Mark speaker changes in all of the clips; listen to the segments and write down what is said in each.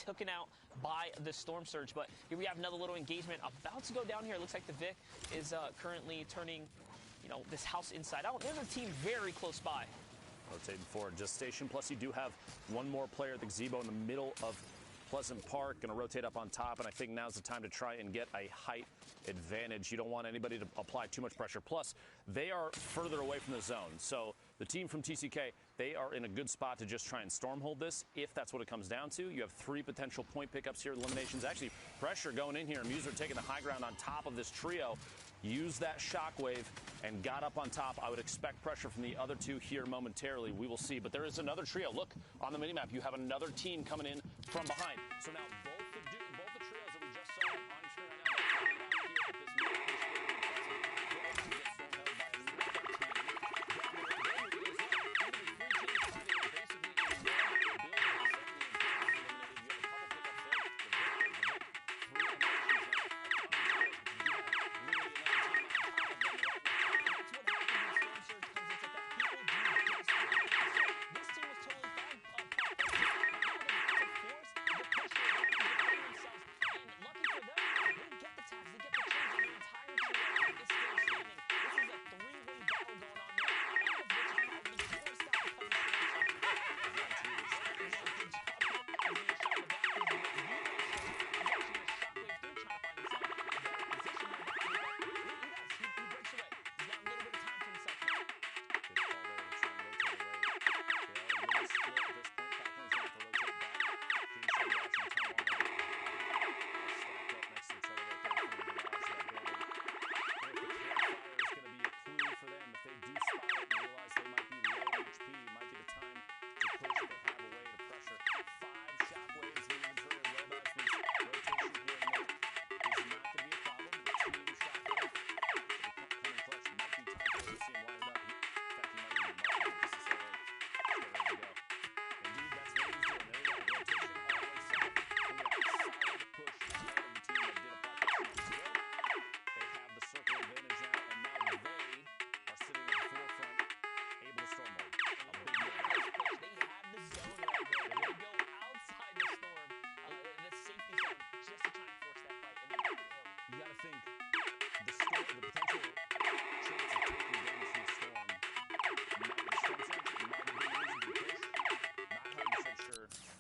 Speaker 1: taken out by the Storm Surge. But here we have another little engagement about to go down here. It looks like the Vic is currently turning, this house inside out. There's a team very close by.
Speaker 2: Rotating forward, just station. Plus, you do have one more player at the gazebo in the middle of Pleasant Park. Going to rotate up on top, and I think now's the time to try and get a height advantage. You don't want anybody to apply too much pressure. Plus, they are further away from the zone. So the team from TCK, they are in a good spot to just try and stormhold this, if that's what it comes down to. You have 3 potential point pickups here, eliminations. Actually, pressure going in here. Muser taking the high ground on top of this trio. Used that shockwave and got up on top. I would expect pressure from the other two here momentarily. We will see. But there is another trio. Look on the minimap. You have another team coming in from behind. So now both the trios that we just saw on screen right now, they're coming out here at this middle.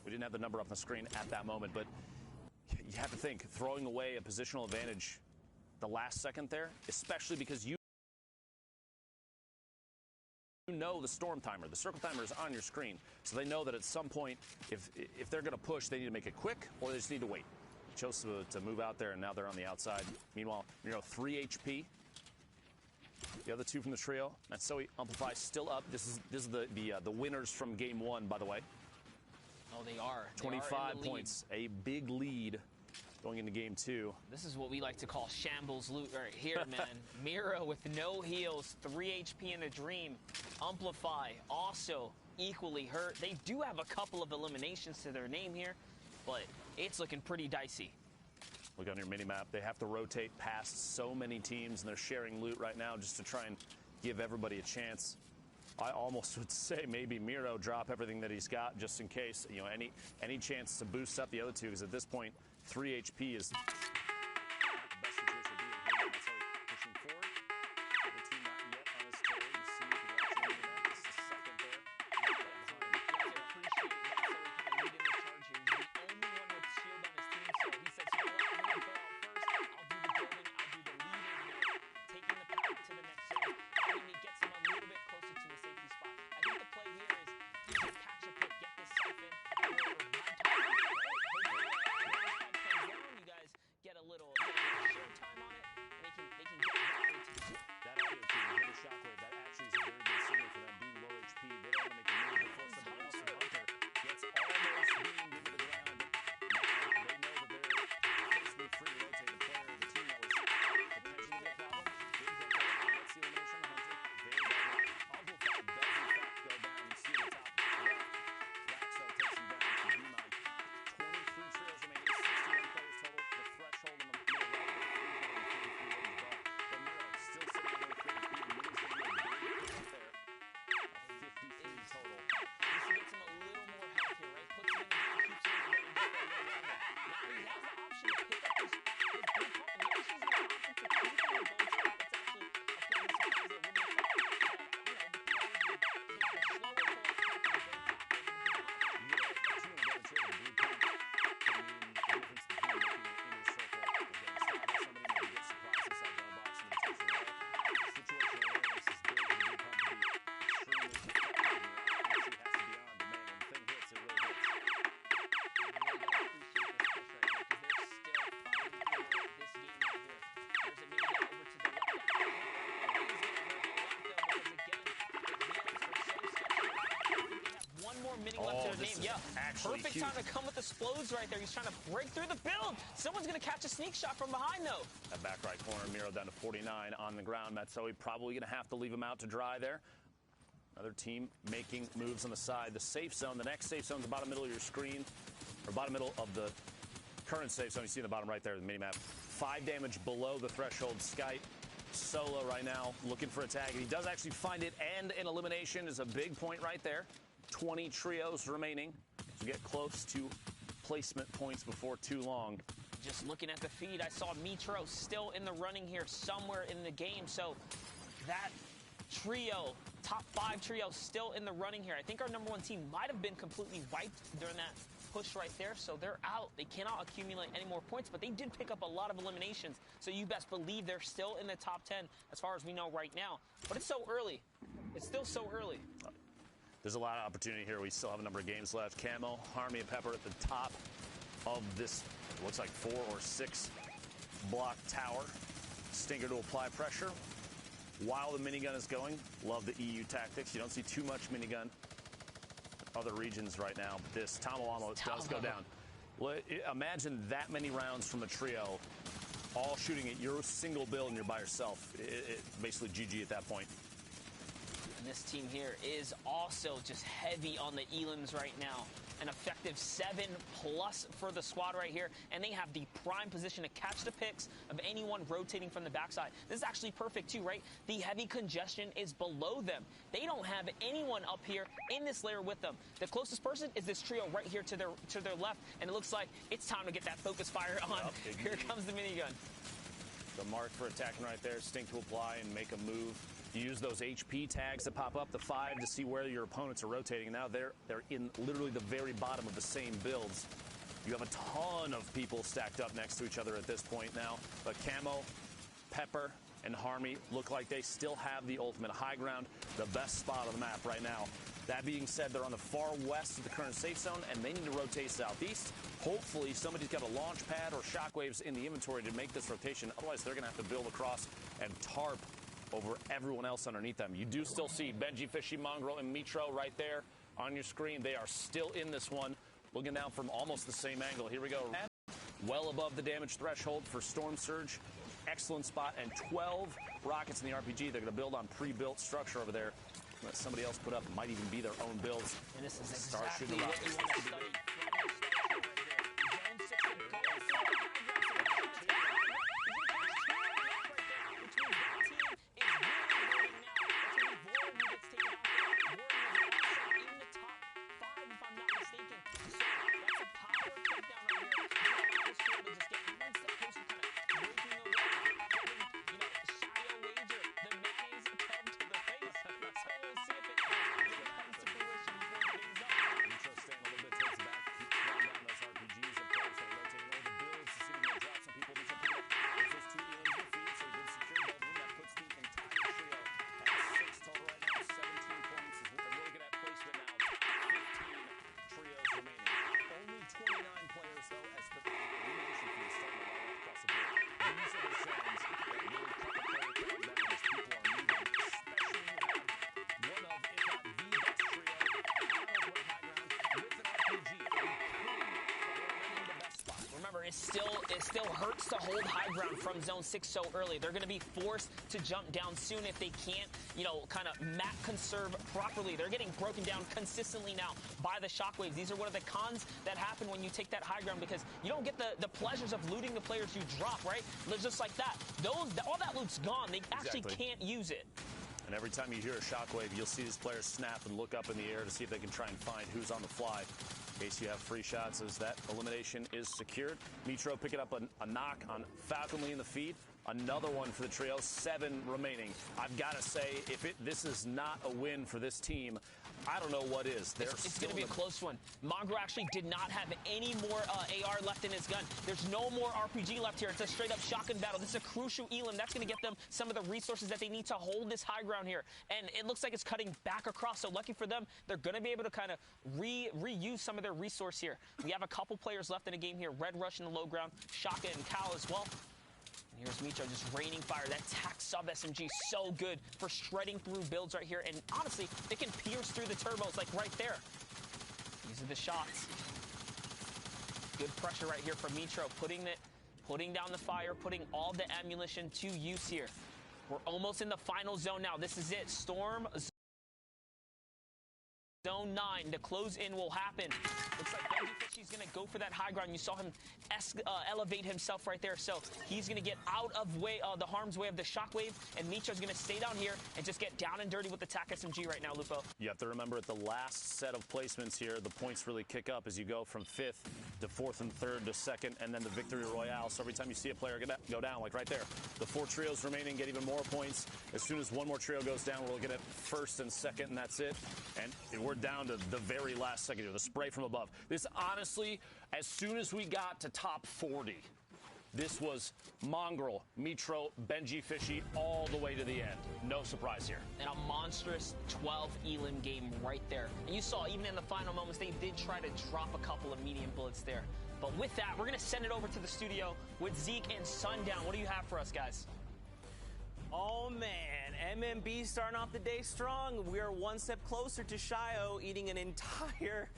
Speaker 2: Didn't have the number up on the screen at that moment, but you have to think throwing away a positional advantage the last second there, especially because you know the storm timer, the circle timer is on your screen, so they know that at some point, if they're going to push, they need to make it quick or they just need to wait. Chose to move out there, and now they're on the outside. Meanwhile, 3 HP. The other two from the trio, Matsui Amplify still up. This is the winners from game 1, by the way.
Speaker 1: Oh, they are.
Speaker 2: 25 points, a big lead going into game 2.
Speaker 1: This is what we like to call shambles loot right here, man. Mira with no heals, 3 HP in a dream. Amplify also equally hurt. They do have a couple of eliminations to their name here, but it's looking pretty dicey.
Speaker 2: Look on your mini-map. They have to rotate past so many teams, and they're sharing loot right now just to try and give everybody a chance. I almost would say maybe Miro drop everything that he's got just in case, any chance to boost up the other two, because at this point, 3 HP is the best situation to be in here. That's how he's pushing forward. The team not yet on his toes. You see if you're watching the just a second there.
Speaker 1: I appreciate that. So kind of leading the charge here. He's the only one with shield on his team, so he says, I'm going to go out first. I'll do the building. I'll do the leading here. Taking the path to the next zone. It gets him a little bit closer to the safety spot. I think the play here is just catch a pick, get this siphon, you guys get a game. Yeah, perfect
Speaker 2: huge.
Speaker 1: time to come with the explodes right there. He's trying to break through the build. Someone's going to catch a sneak shot from behind, though.
Speaker 2: That back right corner, Miro down to 49 on the ground. Matsui probably going to have to leave him out to dry there. Another team making moves on the side. The safe zone, the next safe zone is the bottom middle of your screen, or bottom middle of the current safe zone. You see the bottom right there, the mini-map. 5 damage below the threshold. Skype solo right now, looking for a tag. And he does actually find it, and an elimination is a big point right there. 20 trios remaining to get close to placement points before too long.
Speaker 1: Just looking at the feed, I saw Mitro still in the running here somewhere in the game. So that trio, top 5 trio, still in the running here. I think our number 1 team might have been completely wiped during that push right there, so they're out. They cannot accumulate any more points, but they did pick up a lot of eliminations, so you best believe they're still in the top 10 as far as we know right now. But it's so early. It's still so early.
Speaker 2: There's a lot of opportunity here. We still have a number of games left. Camo, Harmy, and Pepper at the top of this, looks like 4 or 6 block tower. Stinger to apply pressure while the minigun is going. Love the EU tactics. You don't see too much minigun other regions right now. This Tamawamo does go down. Well, imagine that many rounds from the trio, all shooting at your single build and you're by yourself. Basically GG at that point.
Speaker 1: And this team here is also just heavy on the elims right now. An effective 7+ for the squad right here, and they have the prime position to catch the picks of anyone rotating from the backside. This is actually perfect too, right? The heavy congestion is below them. They don't have anyone up here in this layer with them. The closest person is this trio right here to their left, and it looks like it's time to get that focus fire on. Yep, here comes the minigun.
Speaker 2: The mark for attacking right there. Stink to apply and make a move. You use those HP tags that pop up, the 5, to see where your opponents are rotating. Now they're in literally the very bottom of the same builds. You have a ton of people stacked up next to each other at this point now. But Camo, Pepper, and Harmy look like they still have the ultimate high ground, the best spot on the map right now. That being said, they're on the far west of the current safe zone, and they need to rotate southeast. Hopefully, somebody's got a launch pad or shockwaves in the inventory to make this rotation. Otherwise, they're going to have to build across and tarp over everyone else underneath them. You do still see Benji, Fishy, Mongrel, and Mitro right there on your screen. They are still in this one, looking down from almost the same angle. Here we go. Well above the damage threshold for Storm Surge. Excellent spot, and 12 rockets in the RPG. They're going to build on pre-built structure over there. Let somebody else put up. It might even be their own builds.
Speaker 1: And this is
Speaker 2: Start
Speaker 1: exactly
Speaker 2: shooting
Speaker 1: what you
Speaker 2: rockets.
Speaker 1: want to study. It still hurts to hold high ground from zone 6 so early. They're going to be forced to jump down soon if they can't, kind of map conserve properly. They're getting broken down consistently now by the shockwaves. These are one of the cons that happen when you take that high ground, because you don't get the pleasures of looting the players you drop, right? Just like that. All that loot's gone. They actually can't use it.
Speaker 2: And every time you hear a shockwave, you'll see these players snap and look up in the air to see if they can try and find who's on the fly. In case you have free shots, as that elimination is secured. Mitro picking up a knock on Falconly in the feed. Another one for the trio, 7 remaining. I've got to say, if this is not a win for this team, I don't know what is.
Speaker 1: It's going to be a close one. Mongrel actually did not have any more AR left in his gun. There's no more RPG left here. It's a straight-up shotgun battle. This is a crucial elim. That's going to get them some of the resources that they need to hold this high ground here. And it looks like it's cutting back across, so lucky for them, they're going to be able to kind of reuse some of their resource here. We have a couple players left in the game here. Red Rush in the low ground, Shaka and Cal as well. And here's Mitro just raining fire. That TAC sub SMG so good for shredding through builds right here. And honestly, it can pierce through the turbos like right there. These are the shots. Good pressure right here from Mitro, putting down the fire, putting all the ammunition to use here. We're almost in the final zone now. This is it. Storm Zone 9. The close in will happen. Looks like Benji Fishy's going to go for that high ground. You saw him elevate himself right there. So he's going to get out of the harm's way of the shockwave, and Mitro's going to stay down here and just get down and dirty with the TAC SMG right now, Lupo.
Speaker 2: You have to remember at the last set of placements here, the points really kick up as you go from 5th to 4th and 3rd to 2nd, and then the victory royale. So every time you see a player go down, like right there, the 4 trios remaining get even more points. As soon as one more trio goes down, we're looking at 1st and 2nd, and that's it. And we're down to the very last second here, the spray from above. This honestly, as soon as we got to top 40, this was Mongraal, Mitro, Benji Fishy all the way to the end. No surprise here.
Speaker 1: And a monstrous 12 Elim game right there. And you saw even in the final moments, they did try to drop a couple of medium bullets there. But with that, we're going to send it over to the studio with Zeke and Sundown. What do you have for us, guys?
Speaker 3: Oh man, MMB starting off the day strong. We are one step closer to Shio eating an entire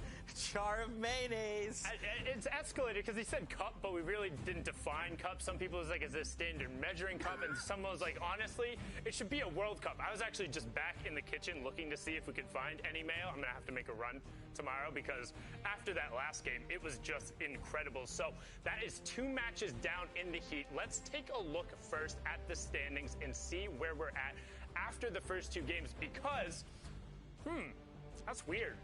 Speaker 3: jar of mayonnaise.
Speaker 4: It's escalated because he said cup, but we really didn't define cup. Some people was like, is this standard measuring cup? And someone was like, honestly, it should be a World Cup. I was actually just back in the kitchen looking to see if we could find any mayo. I'm gonna have to make a run tomorrow because after that last game, it was just incredible. So that is 2 matches down in the heat. Let's take a look first at the standings and see where we're at after the first 2 games because, that's weird.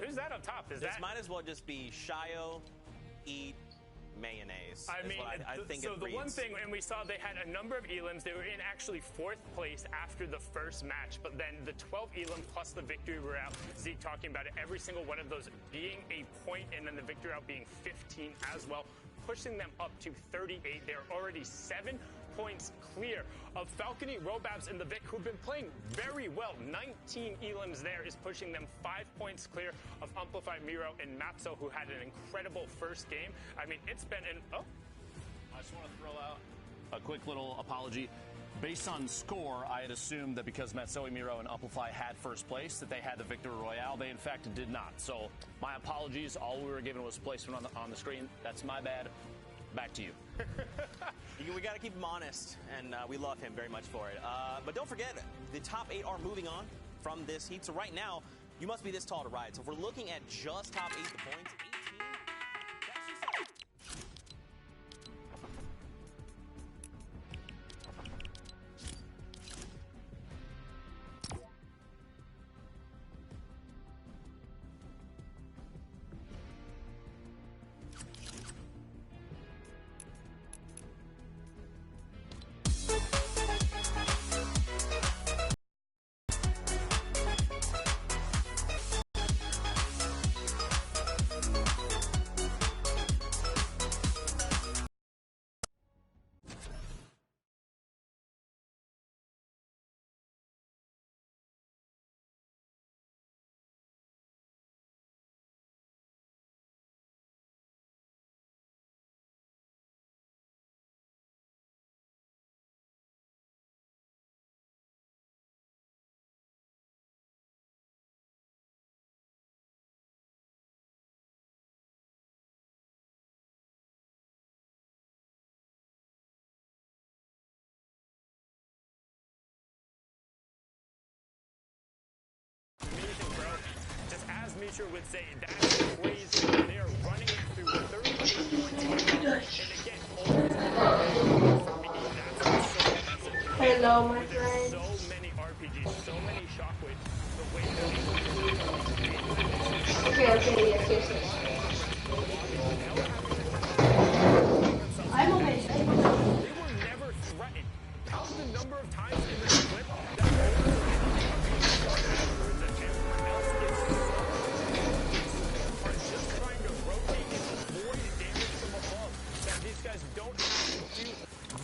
Speaker 4: Who's that up top? This
Speaker 3: might as well just be Shio, eat mayonnaise.
Speaker 4: I mean,
Speaker 3: I think
Speaker 4: so
Speaker 3: it
Speaker 4: the
Speaker 3: reads.
Speaker 4: one thing, and we saw they had a number of elims. They were in actually 4th place after the first match, but then the 12 elim plus the victory route, Zeke talking about it, every single one of those being a point, and then the victory route being 15 as well, pushing them up to 38. They're already 7 points clear of Falcony, Robabs, and the Vic, who've been playing very well. 19 elims there is pushing them 5 points clear of Amplify, Miro, and Matzo, who had an incredible first game. I mean, it's been an... Oh.
Speaker 2: I just want to throw out a quick little apology. Based on score, I had assumed that because Matzoe, Miro, and Amplify had first place, that they had the Victory Royale. They, in fact, did not. So, my apologies. All we were given was placement on the screen. That's my bad. Back to you.
Speaker 3: We got to keep him honest, and we love him very much for it. But don't forget, the top 8 are moving on from this heat. So right now, you must be this tall to ride. So if we're looking at just top 8 the points, 18, that's just
Speaker 4: Just as Mitro would say, that's crazy. They are running it through 38 points. And again,
Speaker 5: hello, my friend.
Speaker 4: So many RPGs, so many shockwaves. The way they're able to
Speaker 5: Okay, yes. I'm okay.
Speaker 4: They were never threatened. Count the number of times in this clip that these guys don't have to do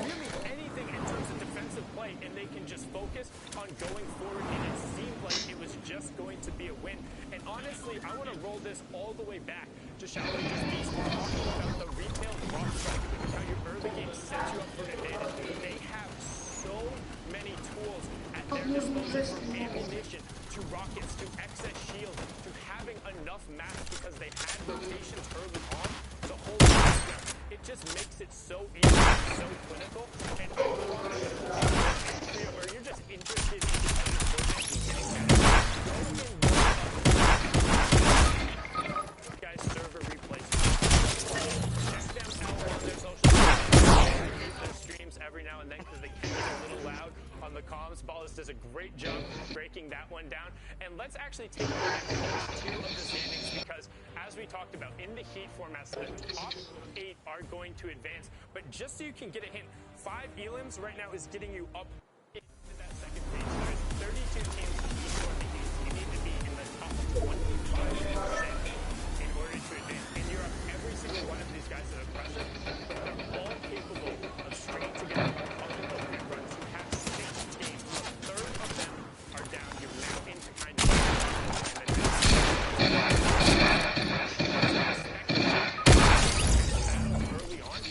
Speaker 4: really anything in terms of defensive play, and they can just focus on going forward, and it seemed like it was just going to be a win. And honestly, I want to roll this all the way back to Shaolin Just talking about the retail drop strike, how your early game sets you up for an advantage. They have so many tools at their disposal, from ammunition to rockets to excess shields to having enough enough maps because they had rotations early on to hold it together. It just makes it so easy, so clinical, and where you're just interested in competitive movement and getting better. Guys, server replays. Check them out on their social media. Their streams every now and then because they can get a little loud on the comms. Ballas does a great job breaking that one down. And let's actually take a look at those two of the standings because, as we talked about, in the Heat formats, the top 8 are going to advance. But just so you can get a hint, 5 elims right now is getting you up into that second phase. There's 32 teams each for the Heat. You need to be in the top 25% in order to advance. And you're up every single one of these guys that are present. They're all capable of stringing together multiple free runs. You have 6 games. A third of them are down. You're now into kind of early on.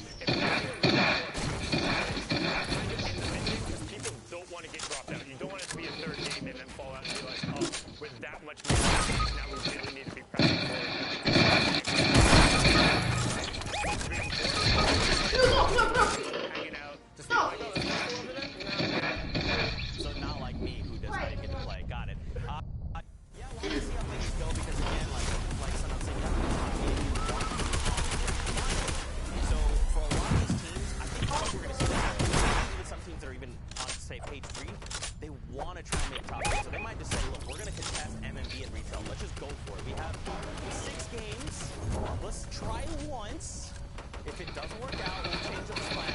Speaker 4: Because people don't want to get dropped out. You don't want it to be a third game and then fall out and realize, oh, with that much more, now we really need to be pressing forward. Hanging out. Just like, oh, there's people over there? No.
Speaker 3: So not like me, who does not get to play. Got it. Yeah, we'll see how things go because again, like Sanam said, you have to be top 8. So for a lot of these teams, I think what we're going to see even some teams that are even on, say, page 3, they want to try and make top 8. So they might just say, look, we're going to contest MMB and retail. Let's just go for it. We have 6 games. Let's try once. If it doesn't work out, we'll change up the plan.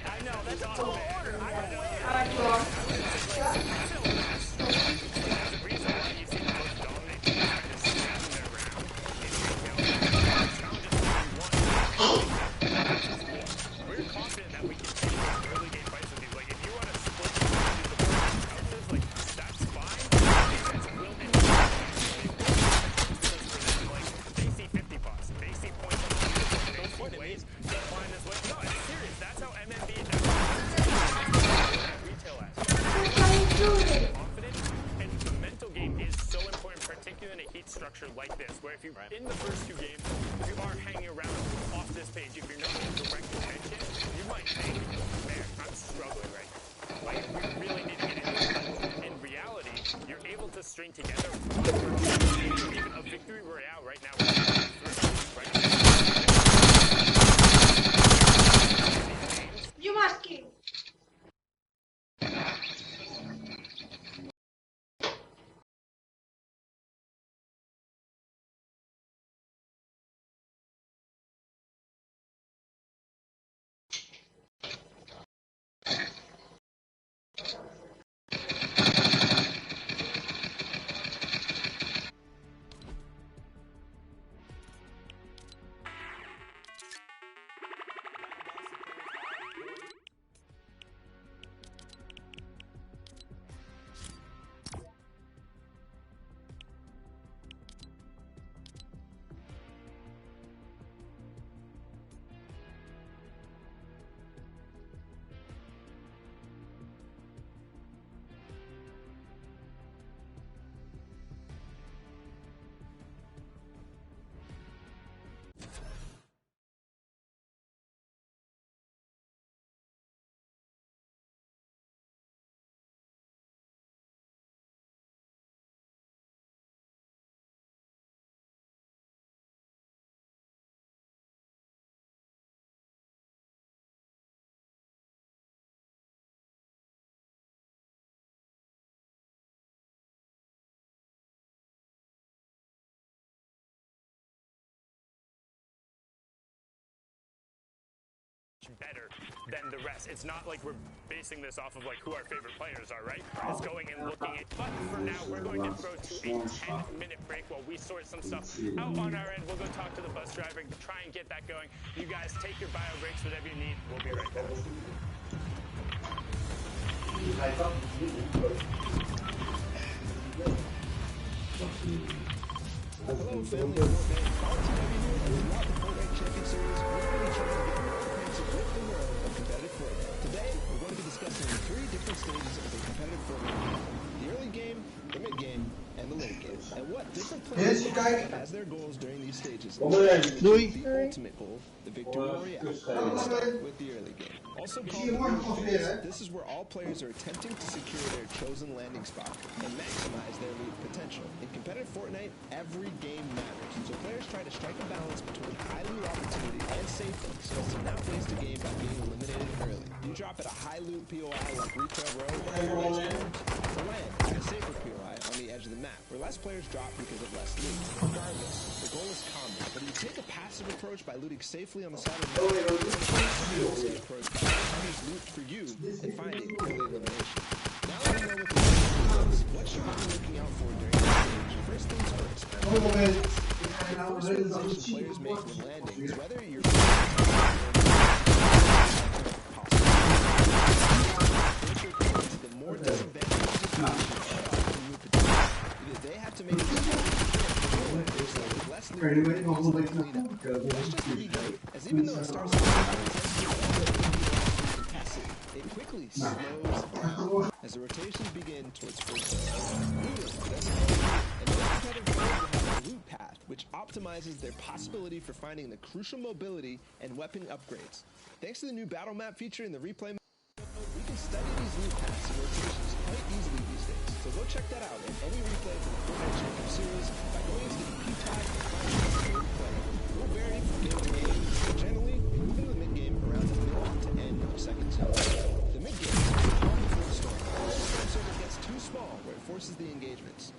Speaker 3: I know, that's a tall order. I don't know.
Speaker 4: The reason why you see the most dominant teams kind of stand their ground is we're confident that we can take those early game fights with these. Like, if you want to split the houses, like, that's fine. Defense will end up like, they see 50 pots. They see points on the ways. They find this way. No, it's serious. That's how MMB and retail confidence, and the mental game is so important, particularly in a Heat structure like this, where if you're in the first 2 games, if you are hanging around off this page, if you're not in direct contention, you might think, man, I'm struggling right now. Like, we really need to get into this. In reality, you're able to string together even a victory royale right now.
Speaker 5: You must kill.
Speaker 4: Better than the rest. It's not like we're basing this off of like who our favorite players are, right? It's going and looking at. But for now, we're going to go to a 10-minute break while we sort some stuff out on our end. We'll go talk to the bus driver, try and get that going. You guys take your bio breaks, whatever you need. We'll be right back.
Speaker 6: Hello, family. RTW here, and throughout the Fortnite Champion Series, we're going to be trying to get more acquainted with the world of competitive Fortnite. Today, we're going to be discussing 3 different stages of the competitive Fortnite game: the early game, the mid game, and the late game, and what different players as their goals during these stages.
Speaker 7: Louis.
Speaker 6: The ultimate goal, the victory royale. Let's start with the early game. Also called the loot phase, this is where all players are attempting to secure their chosen landing spot and maximize their loot potential. In competitive Fortnite, every game matters, so players try to strike a balance between high loot opportunity and safety so as to not waste a game by being eliminated early. You drop at a high loot POI like Retail Row or land at a safer POI on the edge of the map, where less players drop because of less loot. Regardless, the goal is common, but you take a passive approach by looting safely on the side of the map, or a aggressive approach by finding loot for you and finding early elimination. Now that we know what the loot is, what should we be looking out for during the stage? First things first, the first realization players make when landing is whether you're the more disadvantageous either they have to make less loot. That's just the beginning, as even though it starts it quickly slows down as the rotations begin towards first and loot path, which optimizes their possibility for finding the crucial mobility and weapon upgrades. Thanks to the new battle map feature in the replay mode, we can study these loot paths and rotations quite easily these days. So go check that out in any replay from the Fortnite Champions series by going into the P-Tag and finding the replay. It will vary from game to game, but generally, we move into the mid-game around the middle to end of second zone. The mid-game is a calm before the storm. The storm circle gets too small where it forces the engagements.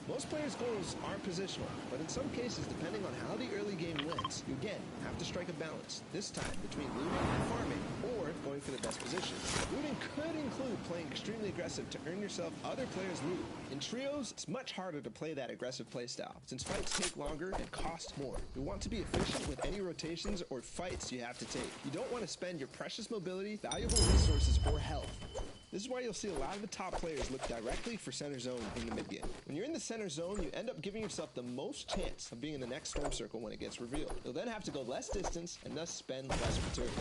Speaker 6: Most players' goals aren't positional, but in some cases, depending on how the early game went, you again have to strike a balance, this time between looting and farming, or going for the best position. Looting could include playing extremely aggressive to earn yourself other players' loot. In trios, it's much harder to play that aggressive playstyle, since fights take longer and cost more. You want to be efficient with any rotations or fights you have to take. You don't want to spend your precious mobility, valuable resources, or health. This is why you'll see a lot of the top players look directly for center zone in the mid-game. When you're in the center zone, you end up giving yourself the most chance of being in the next storm circle when it gets revealed. You'll then have to go less distance and thus spend less material.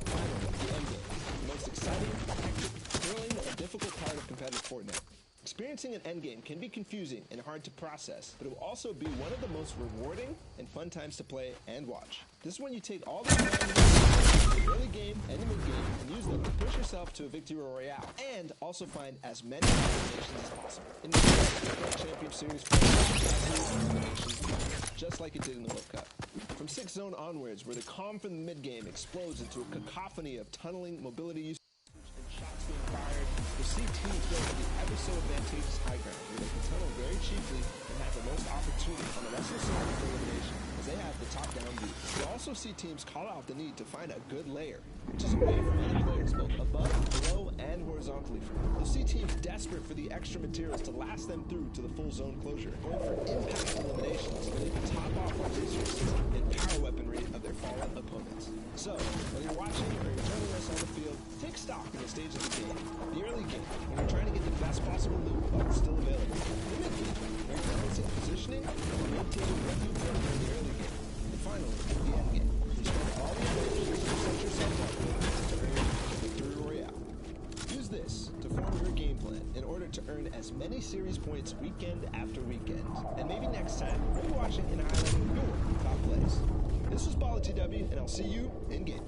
Speaker 6: Finally, the end game. The most exciting, hectic, thrilling, and difficult part of competitive Fortnite. Experiencing an endgame can be confusing and hard to process, but it will also be one of the most rewarding and fun times to play and watch. This is when you take all the time in the early game and the mid-game and use them to push yourself to a victory royale, and also find as many eliminations as possible. In the Fortnite Champion Series, eliminations just like it did in the World Cup. From 6th Zone onwards, where the calm from the mid-game explodes into a cacophony of tunneling, mobility use, and shots being fired, you'll see teams go for the ever so advantageous high ground, where they can tunnel very cheaply and have the most opportunity on the rest of the circuit for elimination, as they have the top-down view. You'll also see teams call out the need to find a good layer, which is away from other players, both above, below, and horizontally from them. You'll see teams desperate for the extra materials to last them through to the full zone closure, going for impact eliminations where they can top off the resources and power weaponry of their fallen opponents. So, whether you're watching or you're joining us on the field, take stock in the stage of the game. The early game, when you're trying to get the best possible loot while it's still available. The mid-game, where you're balancing positioning and maintaining what you want in the early game. And finally, the end game. You spend all the energy to set yourself up to earn the victory royale. Use this to form your game plan in order to earn as many series points weekend after weekend. And maybe next time, we'll be watching and highlighting your top plays. This was BallahTW, and I'll see you in game.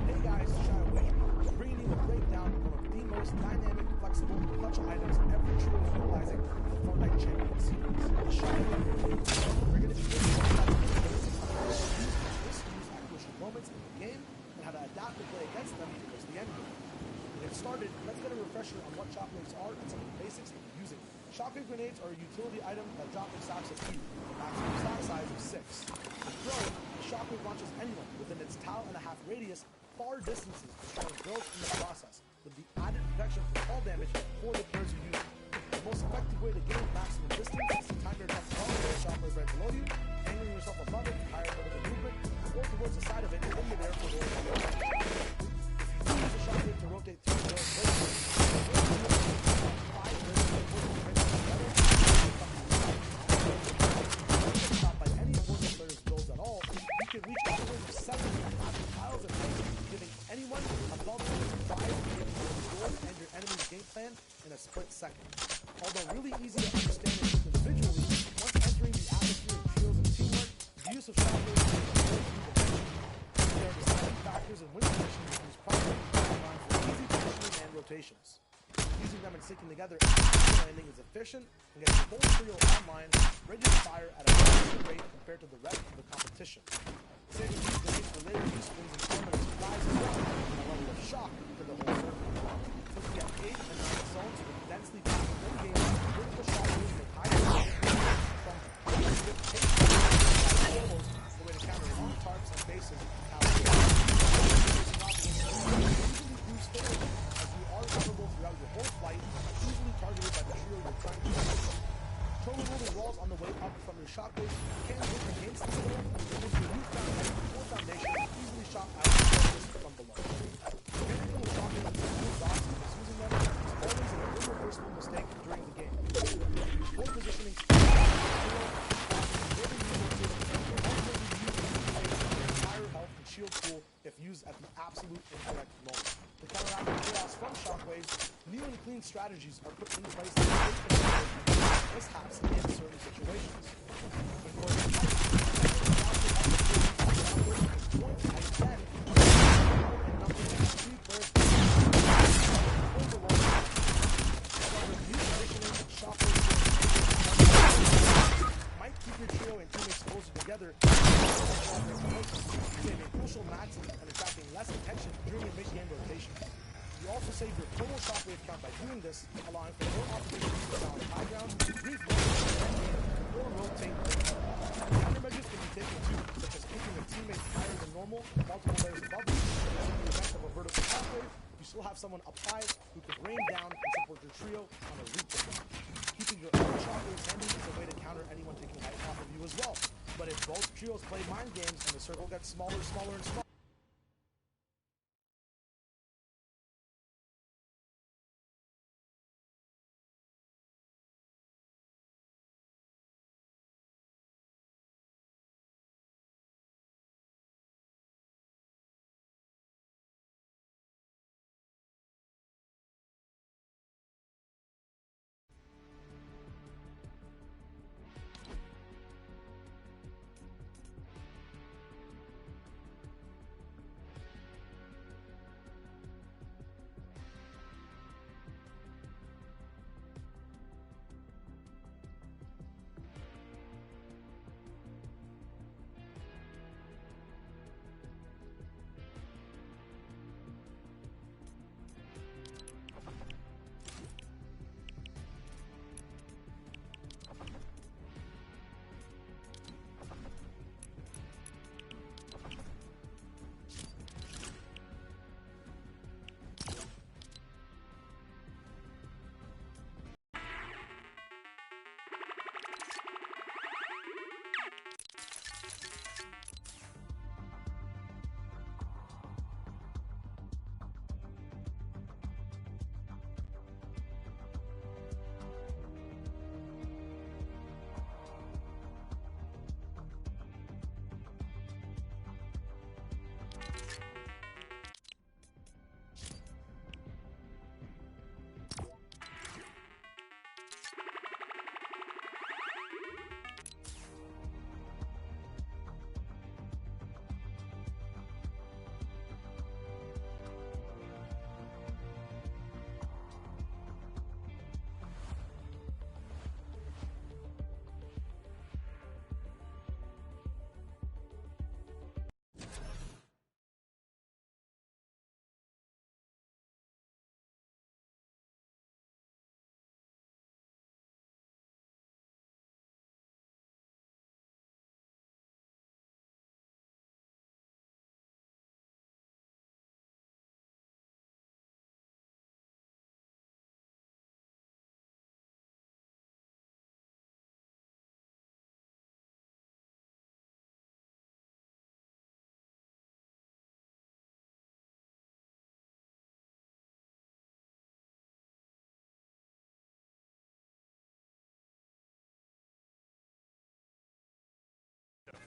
Speaker 8: Hey guys, it's Shia Wade, bringing you a breakdown of one of the most dynamic, flexible, clutch items every trio is utilizing in the Fortnite Champions series. The Shia Wade Grenade. We're going to be giving you the basics on how to use at crucial moments in the game and how to adapt and play against them towards the end game. To get started, let's get a refresher on what shockwaves are and some of the basics of using them. Shockwave grenades are a utility item that drop in stacks of 2, with a maximum stack size of 6. With thrown, the shockwave launches anyone within its tile and a half radius far distances, destroying builds in the process, with the added protection from fall damage for the players who use it. The most effective way to gain maximum distance is to time yourself far away shockwave right below you, angling yourself above it to higher over the movement, or towards the side of it in midair for horizontal. If you use the shockwave to rotate through the not by any opposing player's builds at all, you can reach upwards of 7 tiles and giving game plan in a split second. Although really easy to understand individually, once entering the atmosphere of trios and teamwork, the use of shockwaves is a whole new dimension. They are deciding factors in win conditions with these properties combined for easy positioning and rotations. Using them and sticking together after landing is efficient and gets the whole trio online, ready to fire at a faster rate compared to the rest of the competition. Saving these days for later use brings an element of surprise as well, and a level of shock to the whole circle. Looking at 8 and 9 zones with densely packed win games, vertical shockwaves with high from with tape solos, the way to counter long tarps and bases out usually proves failure, as you are coverable throughout your whole flight, easily targeted by the trio you're trying to target. Total rolling walls on the way up from your shockwaves can hit against the storm, and if your foundation easily shot out from below. Anything with shockwaves and smooth dots is using them is always an irreversible mistake during the game. Poor positioning, shield pool if used at the absolute incorrect moment. To counteract the chaos from shockwaves, new and clean strategies are put in place to avoid mishaps in certain situations. Of course, point I 10 and number 3 players overall. However, new positioning and shockwaves might keep your trio and teammates closer together, saving crucial maxes and attracting less attention during your mid-game rotation. You also save your total shockwave count by doing this, allowing for more opportunities to down high ground, or rotate. Countermeasures can be taken too, such as keeping your teammates higher than normal, multiple layers above you, and in the event of a vertical shockwave, you still have someone up high who can rain down and support your trio on a root position. Keeping your own shockwaves handy is a way to counter anyone taking height off of you as well. But if both trios play mind games and the circle gets smaller, smaller, and smaller,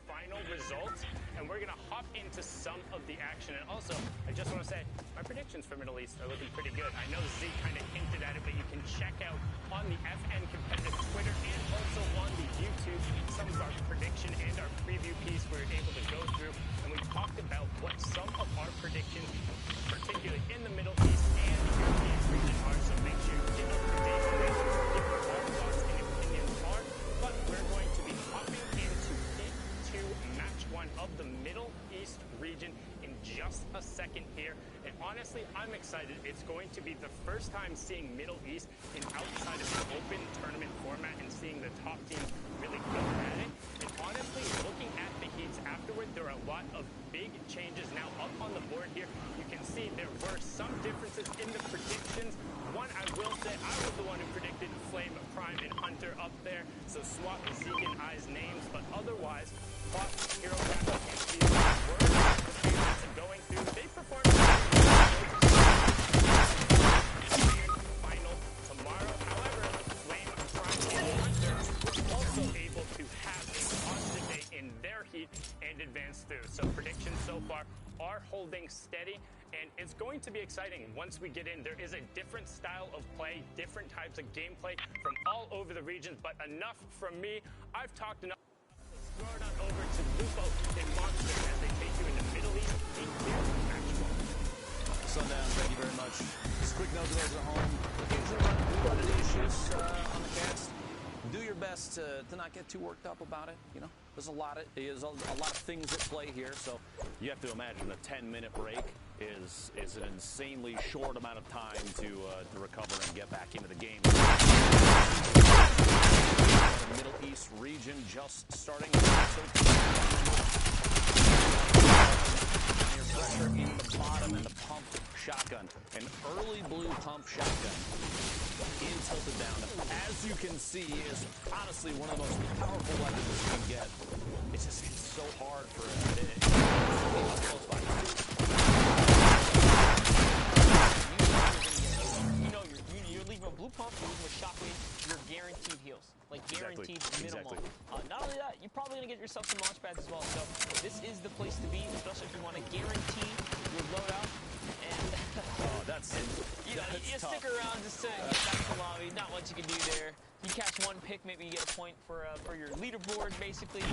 Speaker 4: final results, and we're gonna hop into some of the action. And also, I just want to say, my predictions for Middle East are looking pretty good. I know Z kind of hinted at on the FN Competitive Twitter and also on the YouTube some of our prediction and our preview piece we were able to go through, and we talked about what some of our predictions, particularly in the Middle East and European region, are. So make sure you get up to date on that, give our thoughts and opinions are. But we're going to be hopping into Heat 2 Match 1 of the Middle East region in just a second here. And honestly, I'm excited. It's going to be the first time seeing Middle East in outside of an open tournament format and seeing the top teams really go at it. And honestly, looking at the heats afterward, there are a lot of big changes now up on the board here. You can see there were some differences in the predictions. One, I will say, I was the one who predicted Flame, Prime, and Hunter up there. So swap Zeke and I's names, but otherwise, Fox, Hero Captain, and Steve were the favorites and going through. They performed final tomorrow. However, Flame, Prime, and Hunter were also able to have a positive day in their heat and advance through. So predictions so far are holding steady, and it's going to be exciting once we get in. There is a different style of play, different types of gameplay from all over the regions, but enough from me. I've talked enough. Throw it on over to Lupo and Monster as they take you into Middle East 8-2 Match 1.
Speaker 2: Sundown, thank you very much. Just a quick note to those at home. Occasionally run into issues on the cast. Do your best to not get too worked up about it. You know, there's a lot of things at play here. So you have to imagine a 10-minute break is an insanely short amount of time to recover and get back into the game. The Middle East region just starting. Pressure in the bottom and the pump shotgun. An early blue pump shotgun in tilted down. As you can see, is honestly one of the most powerful weapons you can get. It's so hard for it.
Speaker 3: You know, you're leaving a blue pump, you're leaving a shockwave, you're guaranteed heals. Like, guaranteed minimal.
Speaker 2: Exactly.
Speaker 3: Not only that, you're probably going to get yourself some launch pads as well. So this is the place to be, especially if you want to guarantee your loadout. And you stick around just to get back to the lobby. Not much you can do there. You catch one pick, maybe you get a point for your leaderboard, basically.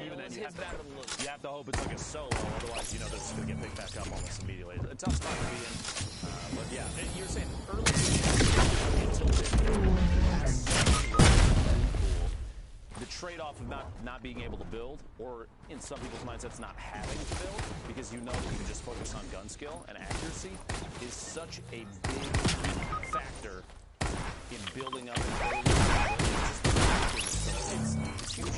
Speaker 2: Even then,
Speaker 3: you have
Speaker 2: to hope it's like a solo, otherwise, they're just going to get picked back up almost immediately. A tough spot to be in. But yeah, you're saying early the trade-off of not being able to build, or in some people's mindsets not having to build, because you can just focus on gun skill and accuracy, is such a big factor in building up and it's huge.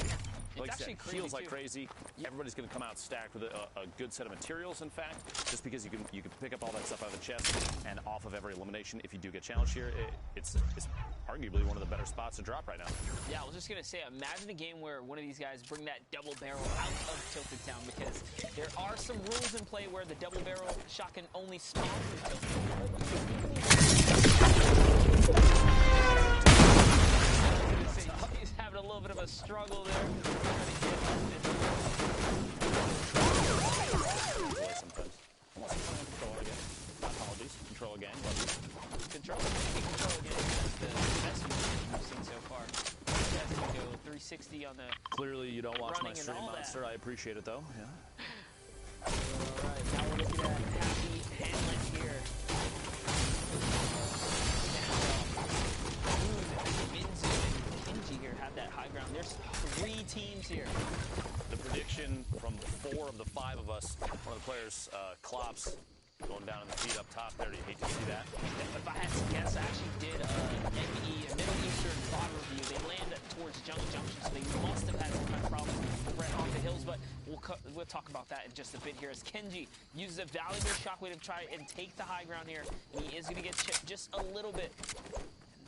Speaker 2: Like I said, it feels like crazy. Everybody's going to come out stacked with a good set of materials, in fact, just because you can pick up all that stuff out of the chest and off of every elimination. If you do get challenged here, it's arguably one of the better spots to drop right now.
Speaker 3: Yeah, I was just going to say, imagine a game where one of these guys bring that double barrel out of Tilted Town, because there are some rules in play where the double barrel shotgun only spawns in Tilted Town. He's having a little bit of a struggle there.
Speaker 2: Sometimes. Control again. Apologies. Control again.
Speaker 3: Control again is the best one we've seen so far. You guys can go 360 on the.
Speaker 2: Clearly, you don't watch my stream, Monster. I appreciate it, though. Yeah.
Speaker 3: Alright, now we're looking at Happy Hamlet here. Here have that high ground. There's 3 teams here.
Speaker 2: The prediction from 4 of the 5 of us, one of the players, Klops, going down in the feet up top there. You hate to see that.
Speaker 3: If I had to guess, I actually did a Middle Eastern bot review. They landed towards Junction, so they must have had some kind of problem right off the hills, but we'll talk about that in just a bit here as Kenji uses a valuable shockwave to try and take the high ground here, and he is going to get chipped just a little bit.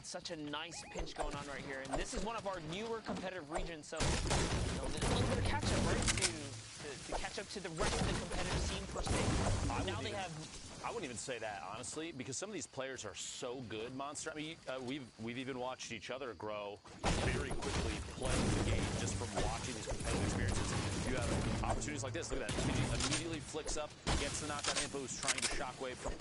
Speaker 3: Such a nice pinch going on right here, and this is one of our newer competitive regions, so a little bit of catch-up, right, to catch up to the rest of the competitive scene per se.
Speaker 2: I wouldn't even say that, honestly, because some of these players are so good, Monster. I mean, we've even watched each other grow very quickly playing the game just from watching these competitive experiences. you have opportunities like this. Look at that. TVG immediately flicks up, gets the knockdown info, who's trying to shockwave from,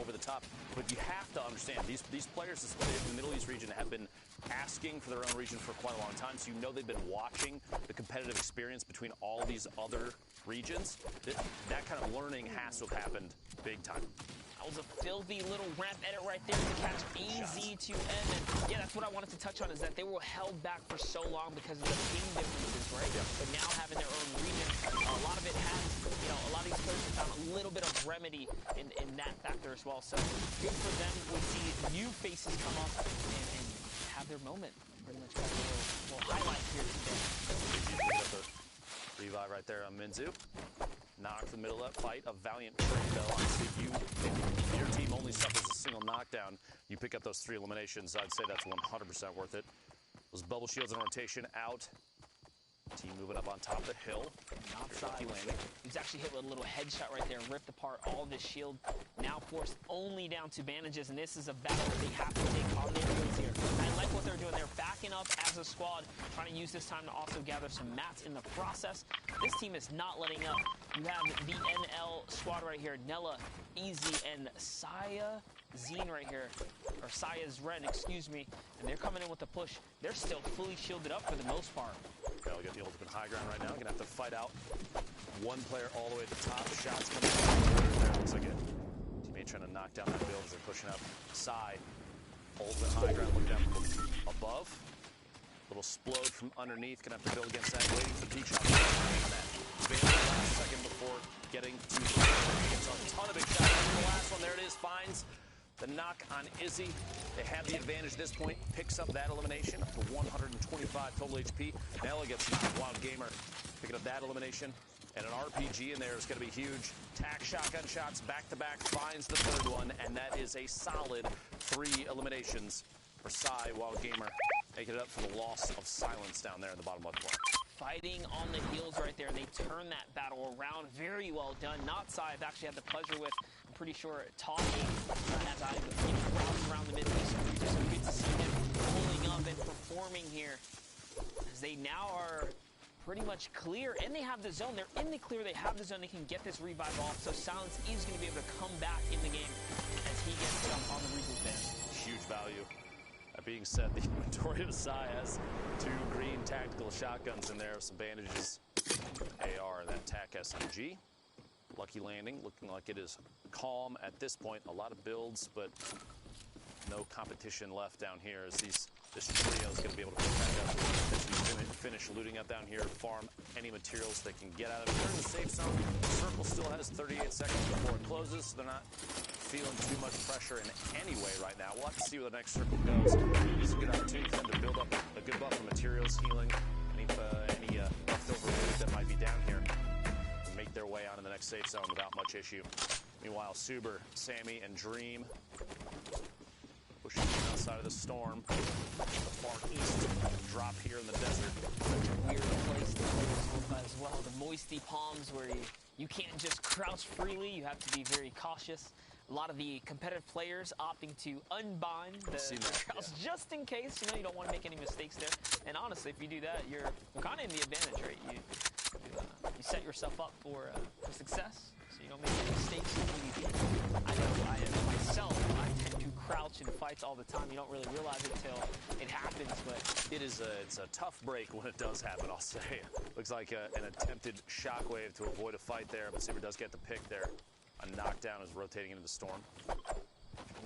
Speaker 2: over the top. But you have to understand, these players, especially in the Middle East region, have been asking for their own region for quite a long time. So you know they've been watching the competitive experience between all these other regions. That kind of learning has to have happened big time.
Speaker 1: That was a filthy little ramp edit right there to catch AZ2M. And yeah, that's what I wanted to touch on, is that they were held back for so long because of the ping differences, right?
Speaker 2: Yeah.
Speaker 1: But now having their own region, a lot of it has, a lot of these players have found a little bit of remedy in that factor as well. So good for them. We see new faces come up and have their moment. Pretty much got a little highlight here today.
Speaker 2: Revive right there on Minzu. Knock the middle of that fight. A valiant trade, though. Honestly, if your team only suffers a single knockdown, you pick up those 3 eliminations. I'd say that's 100% worth it. Those bubble shields in rotation out. Team moving up on top of the hill.
Speaker 1: Outside. He's actually hit with a little headshot right there and ripped apart all this shield. Now forced only down to bandages, and this is a battle that they have to take on their heels here. I like what they're doing. They're backing up as a squad, trying to use this time to also gather some mats in the process. This team is not letting up. You have the NL squad right here, Nella, Easy, and Saya Zine right here, or Saya's Ren, excuse me, and they're coming in with a push. They're still fully shielded up for the most part.
Speaker 2: They'll get the ultimate high ground right now. Gonna have to fight out one player all the way at the top. Shots coming out there. Looks like a teammate trying to knock down that build as they're pushing up. Sai, ultimate high ground, looking down from above. Little splode from underneath. Gonna have to build against that. Waiting for the peak shot. Last second before getting to gets a ton of big shots. The last one, there it is, finds the knock on Izzy. They have the advantage at this point. Picks up that elimination up to 125 total HP. Nella gets knocked. Wild Gamer picking up that elimination. And an RPG in there is going to be huge. Tack shotgun shots back to back. Finds the third one. And that is a solid 3 eliminations for Sai. Wild Gamer making it up for the loss of Silence down there in the bottom left corner.
Speaker 1: Fighting on the heels right there. They turn that battle around. Very well done. Not Sai, I've actually had the pleasure with, I'm pretty sure, talking as I browsed around the Middle East. Just good to see them pulling up and performing here, as they now are pretty much clear, and they have the zone. They're in the clear. They have the zone. They can get this revive off. So Silence is going to be able to come back in the game as he gets on the reboot ban.
Speaker 2: Huge value. That being said, the inventory of Sai has 2 green tactical shotguns in there, some bandages, AR, and that TAC SMG. Lucky landing, looking like it is calm at this point. A lot of builds, but no competition left down here as this trio is going to be able to pick back up as we finish looting up down here, farm any materials they can get out of it. They're in the safe zone. The circle still has 38 seconds before it closes, so they're not feeling too much pressure in any way right now. We'll have to see where the next circle goes. It's a good opportunity for them to build up a good buffer of materials, healing, any leftover loot that might be down here, and make their way out in the next safe zone without much issue. Meanwhile, Suber, Sammy, and Dream pushing outside of the storm. The far east drop here in the desert.
Speaker 1: Such a weird place to play as well. The moisty palms where you can't just crouch freely. You have to be very cautious. A lot of the competitive players opting to unbind the crouch just in case. You don't want to make any mistakes there. And honestly, if you do that, you're kind of in the advantage, right? You set yourself up for success, so you don't make any mistakes. I know myself, I tend to crouch in fights all the time. You don't really realize it till it happens, but
Speaker 2: it's a tough break when it does happen, I'll say. Looks like an attempted shockwave to avoid a fight there, but Saber does get the pick there. A knockdown is rotating into the storm.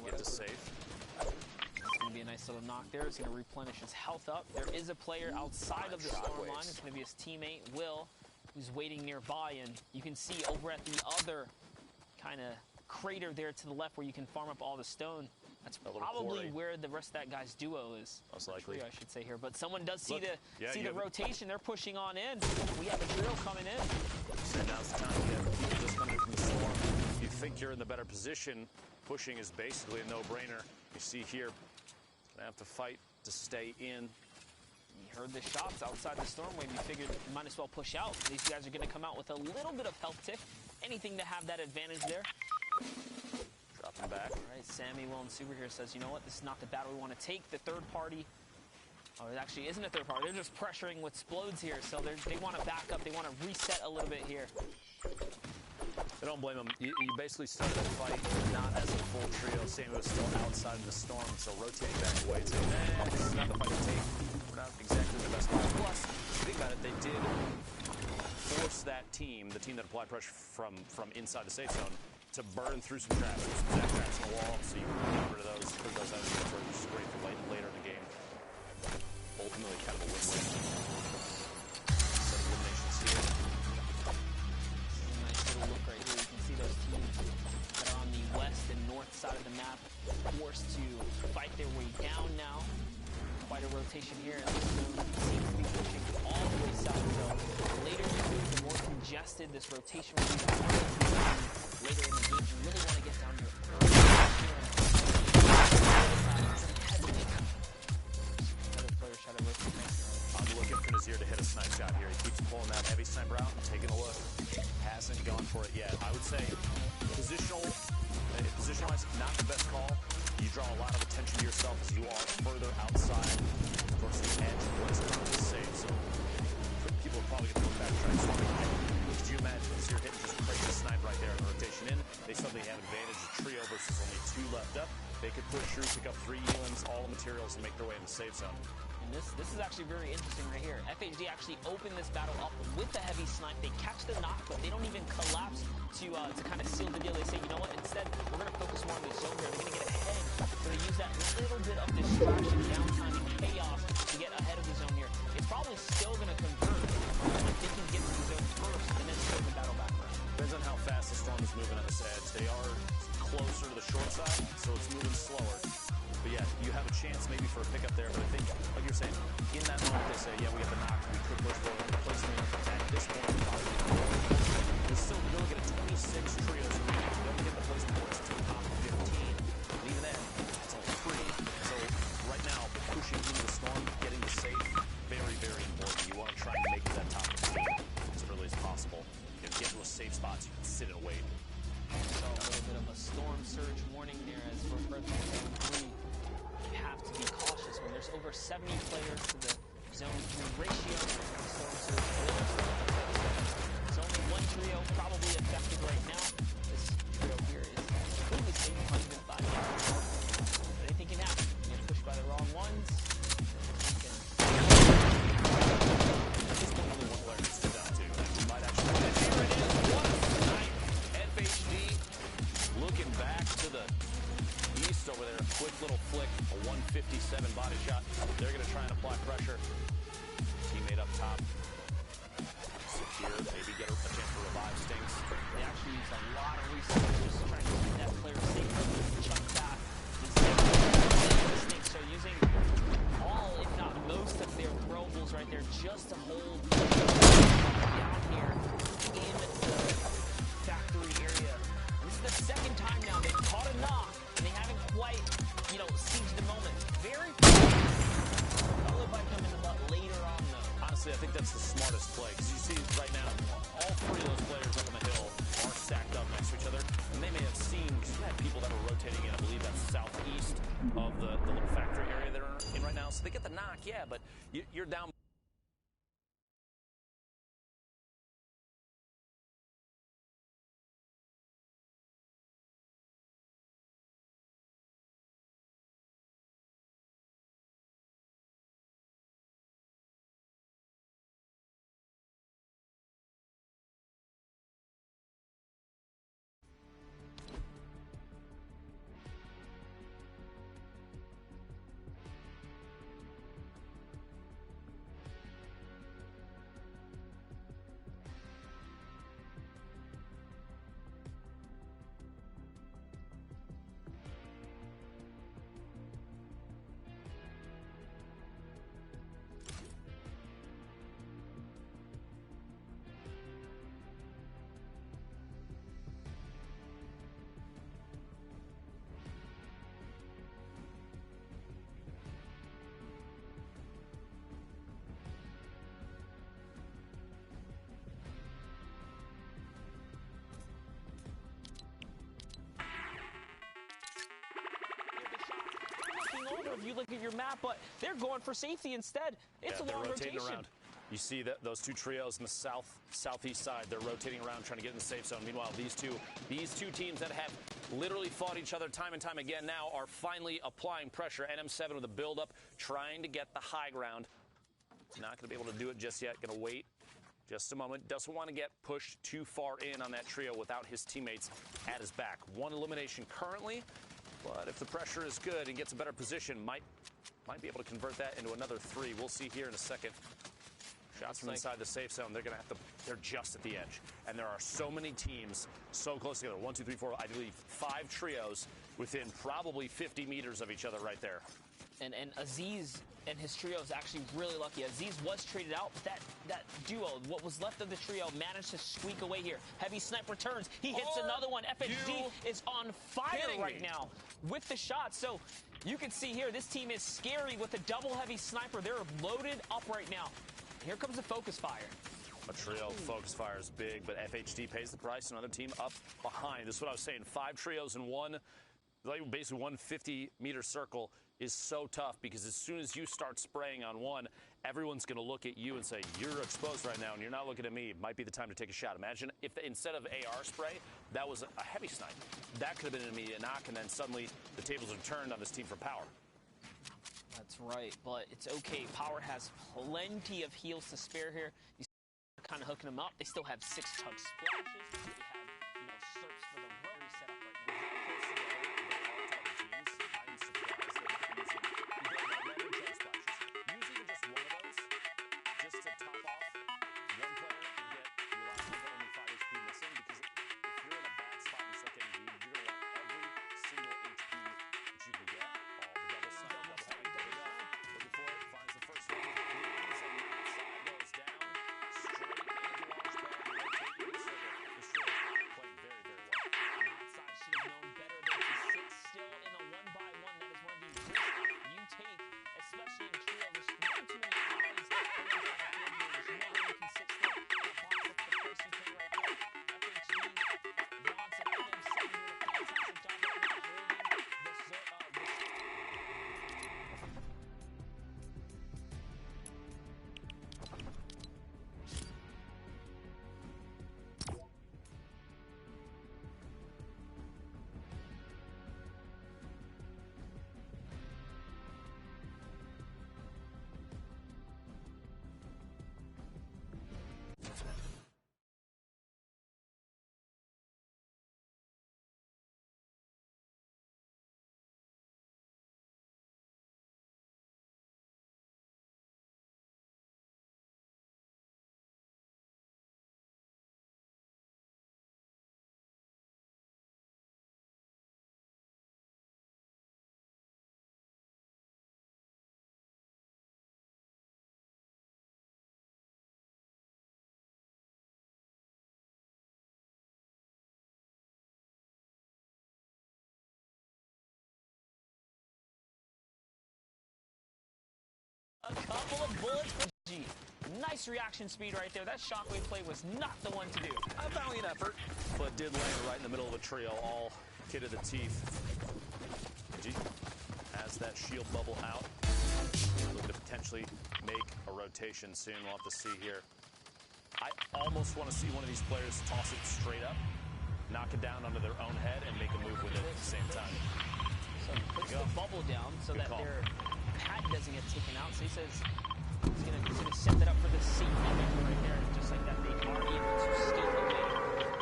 Speaker 2: Get to safe.
Speaker 1: It's going to be a nice little knock there. It's going to replenish his health up. There is a player outside of the storm line. It's going to be his teammate, Will, who's waiting nearby. And you can see over at the other kind of crater there to the left where you can farm up all the stone. That's probably where the rest of that guy's duo is.
Speaker 2: Most likely.
Speaker 1: Trio, I should say here. But someone does see the rotation. They're pushing on in. We have a trio coming in.
Speaker 2: So now's the time. People just coming from the storm. You think you're in the better position. Pushing is basically a no-brainer. You see here, gonna have to fight to stay in.
Speaker 1: You heard the shots outside the storm wave. You figured you might as well push out. These guys are going to come out with a little bit of health tick. Anything to have that advantage there.
Speaker 2: Dropping back.
Speaker 1: All right, Sammy, Will, and Super here says, you know what? This is not the battle we want to take. The third party Oh, it actually isn't a third party. They're just pressuring with Splodes here, so they want to back up. They want to reset a little bit here.
Speaker 2: I don't blame them. You basically started the fight not as a full trio. Sammy was still outside of the storm, so rotating back away and saying, this is not the fight to take. We're not exactly the best fight. Plus, think about it, they did force that team, the team that applied pressure from inside the safe zone, to burn through some traps. There's some zap traps in the wall, so you can get rid of those, put those out of the game, which is great for later in the game. Ultimately, kind of a win-win. Set eliminations here.
Speaker 1: Nice little look right here. You can see those teams that are on the west and north side of the map forced to fight their way down now. Quite a rotation here, and this zone seems to be pushing all the way south. So later in the game, the more congested this rotation will be, later in the game, you really want to get down here early.
Speaker 2: I'm looking for Nazir to hit a snipe shot here. He keeps pulling that heavy sniper out and taking a look. Hasn't gone for it yet. I would say position-wise, not the best call. You draw a lot of attention to yourself as you are further outside towards the edge of what's safe. So people are probably going to look back and try to swing it. Could you imagine Nazir hitting just crazy snipe right there in the rotation in? They suddenly have advantage of trio versus only 2 left up. They could push through, pick up 3 elims, all the materials, and make their way in the safe zone.
Speaker 1: And this is actually very interesting right here. FHD actually opened this battle up with the heavy snipe. They catch the knock, but they don't even collapse to kind of seal the deal. They say, you know what, instead, we're going to focus more on the zone here. They're going to get ahead. So they use that little bit of distraction, downtime, and chaos to get ahead of the zone here. It's probably still going to convert if they can get to the zone first and then start the battle back first.
Speaker 2: Depends on how fast the storm is moving on this edge. They are closer to the short side, so it's moving slower. But yeah, you have a chance maybe for a pickup there, but I think, like you're saying, in that moment they say, yeah, we have the knock, we could push for a placement at this point. There's still, you're looking at 26 trios remaining. You don't get the placement points to the top of 15. And even then, it's only 3. So right now, pushing into the storm, getting to safe, very, very important. You want to try and make that top 15 as early as possible. You get to a safe spot so you can sit and wait.
Speaker 1: So a little bit of a storm surge warning there as for Zone 3. You have to be cautious when there's over 70 players to the Zone 3 ratio. Storm surge it's only 1 trio probably effective right now. This trio here is completely safe, uneven 5 yards. But anything can happen. You get pushed by the wrong ones.
Speaker 2: At this point, only 1 player can sit down too. That might actually. And here it is. What a snipe! FHD looking back to the east over there. A quick little flick, a 157 body shot. They're going to try and apply pressure. Teammate up top. Secure, maybe get a chance to revive Stinks.
Speaker 1: They actually use a lot of resources trying to keep that player safe from the jump back. Stinks are using all, if not most, of their throwables right there just to hold down here in the factory area. And this is the second time now they've caught a knock, and they haven't quite, seized the moment. Very probably might come in a lot later on, though.
Speaker 2: Honestly, I think that's the smartest play, because you see right now, all 3 of those players up on the hill are stacked up next to each other, and they may have seen, because you had people that were rotating in, I believe that's southeast of the little factory area they're in right now, so they get the knock, yeah, but you're down.
Speaker 3: over if you look at your map, but they're going for safety instead. It's a long
Speaker 2: rotating
Speaker 3: rotation.
Speaker 2: around. You see that those two trios in the southeast side, they're rotating around trying to get in the safe zone. Meanwhile, these two teams that have literally fought each other time and time again now are finally applying pressure. NM7 with a build-up, trying to get the high ground. Not going to be able to do it just yet. Going to wait just a moment. Doesn't want to get pushed too far in on that trio without his teammates at his back. One elimination currently, but if the pressure is good and gets a better position, might be able to convert that into another 3. We'll see here in a second. Shots from inside the safe zone. They're just at the edge. And there are so many teams so close together. 1, 2, 3, 4, I believe 5 trios within probably 50 meters of each other right there.
Speaker 3: And Aziz and his trio is actually really lucky. Aziz was traded out, but that duo, what was left of the trio, managed to squeak away here. Heavy Snipe returns. He hits another one. FHD is on fire right now with the shot. So you can see here, this team is scary with a double Heavy Sniper. They're loaded up right now. Here comes the focus fire.
Speaker 2: A trio focus fire is big, but FHD pays the price. Another team up behind. This is what I was saying. 5 trios in one, like basically 150-meter circle is so tough because as soon as you start spraying on one, everyone's going to look at you and say, you're exposed right now and you're not looking at me. It might be the time to take a shot. Imagine if instead of AR spray, that was a heavy snipe. That could have been an immediate knock, and then suddenly the tables are turned on this team for power.
Speaker 3: That's right, but it's okay. Power has plenty of heals to spare here. You kind of hooking them up. They still have 6 tug splashes. They have, Serps for the rotary setup right now. A couple of bullets for G. Nice reaction speed right there. That shockwave play was not the one to do.
Speaker 2: A valiant effort, but did land right in the middle of a trio, all kid to the teeth. G has that shield bubble out. Looking to potentially make a rotation soon. We'll have to see here. I almost want to see one of these players toss it straight up, knock it down onto their own head, and make a move with it at the same time.
Speaker 3: So he puts the bubble down so that their pad doesn't get taken out. So he says he's gonna set that up for the safety right there. Just like that, they are able to skate away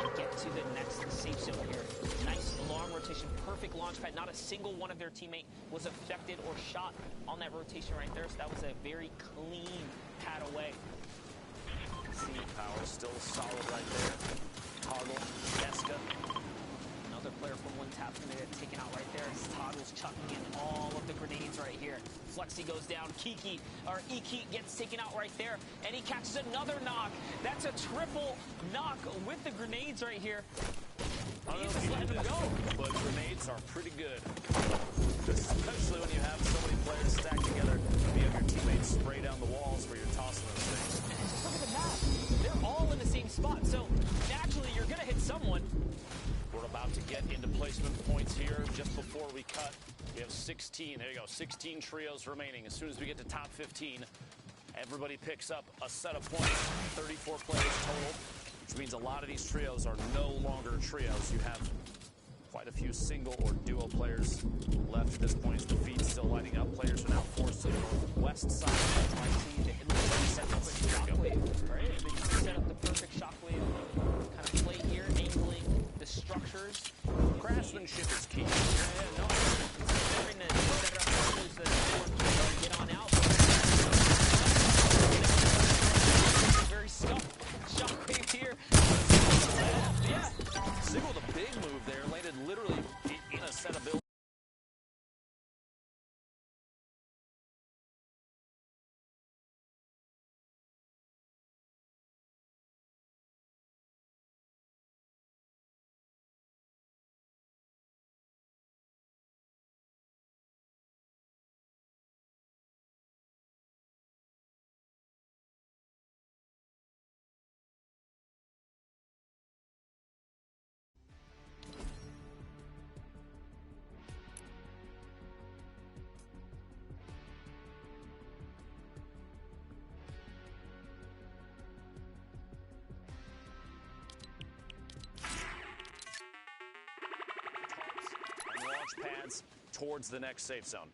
Speaker 3: and get to the next safe zone here. Nice alarm rotation, perfect launch pad. Not a single one of their teammate was affected or shot on that rotation right there. So that was a very clean pad away.
Speaker 2: See, Power still solid right there. Toggle, Eska.
Speaker 3: Another player from one tap's gonna get taken out right there. Toggle's chucking in all of the grenades right here. Flexi goes down. Iki gets taken out right there, and he catches another knock. That's a triple knock with the grenades right here. He just let him go.
Speaker 2: But grenades are pretty good, especially when you have so many players stacked together. You have your teammates spray down the walls where you're tossing those things.
Speaker 3: And just look at the map. They're all in the same spot, so naturally you're gonna hit someone.
Speaker 2: We're about to get into placement points here. Just before we cut, we have 16. There you go. 16 trios remaining. As soon as we get to top 15, everybody picks up a set of points. 34 players total, which means a lot of these trios are no longer trios. You have quite a few single or duo players left at this point. As the feed's still lighting up, players are now forced to the northwest side.
Speaker 3: Set up a shockwave, right? They kind of set up the perfect shockwave kind of play here, angling the structures.
Speaker 2: Craftsmanship is key.
Speaker 3: Yeah, no. Having to set up shockwaves that get on out. Very scuffed shockwave here.
Speaker 2: Yeah. Sigil with a big move there, landed literally in a set of builds. Pads towards the next safe zone.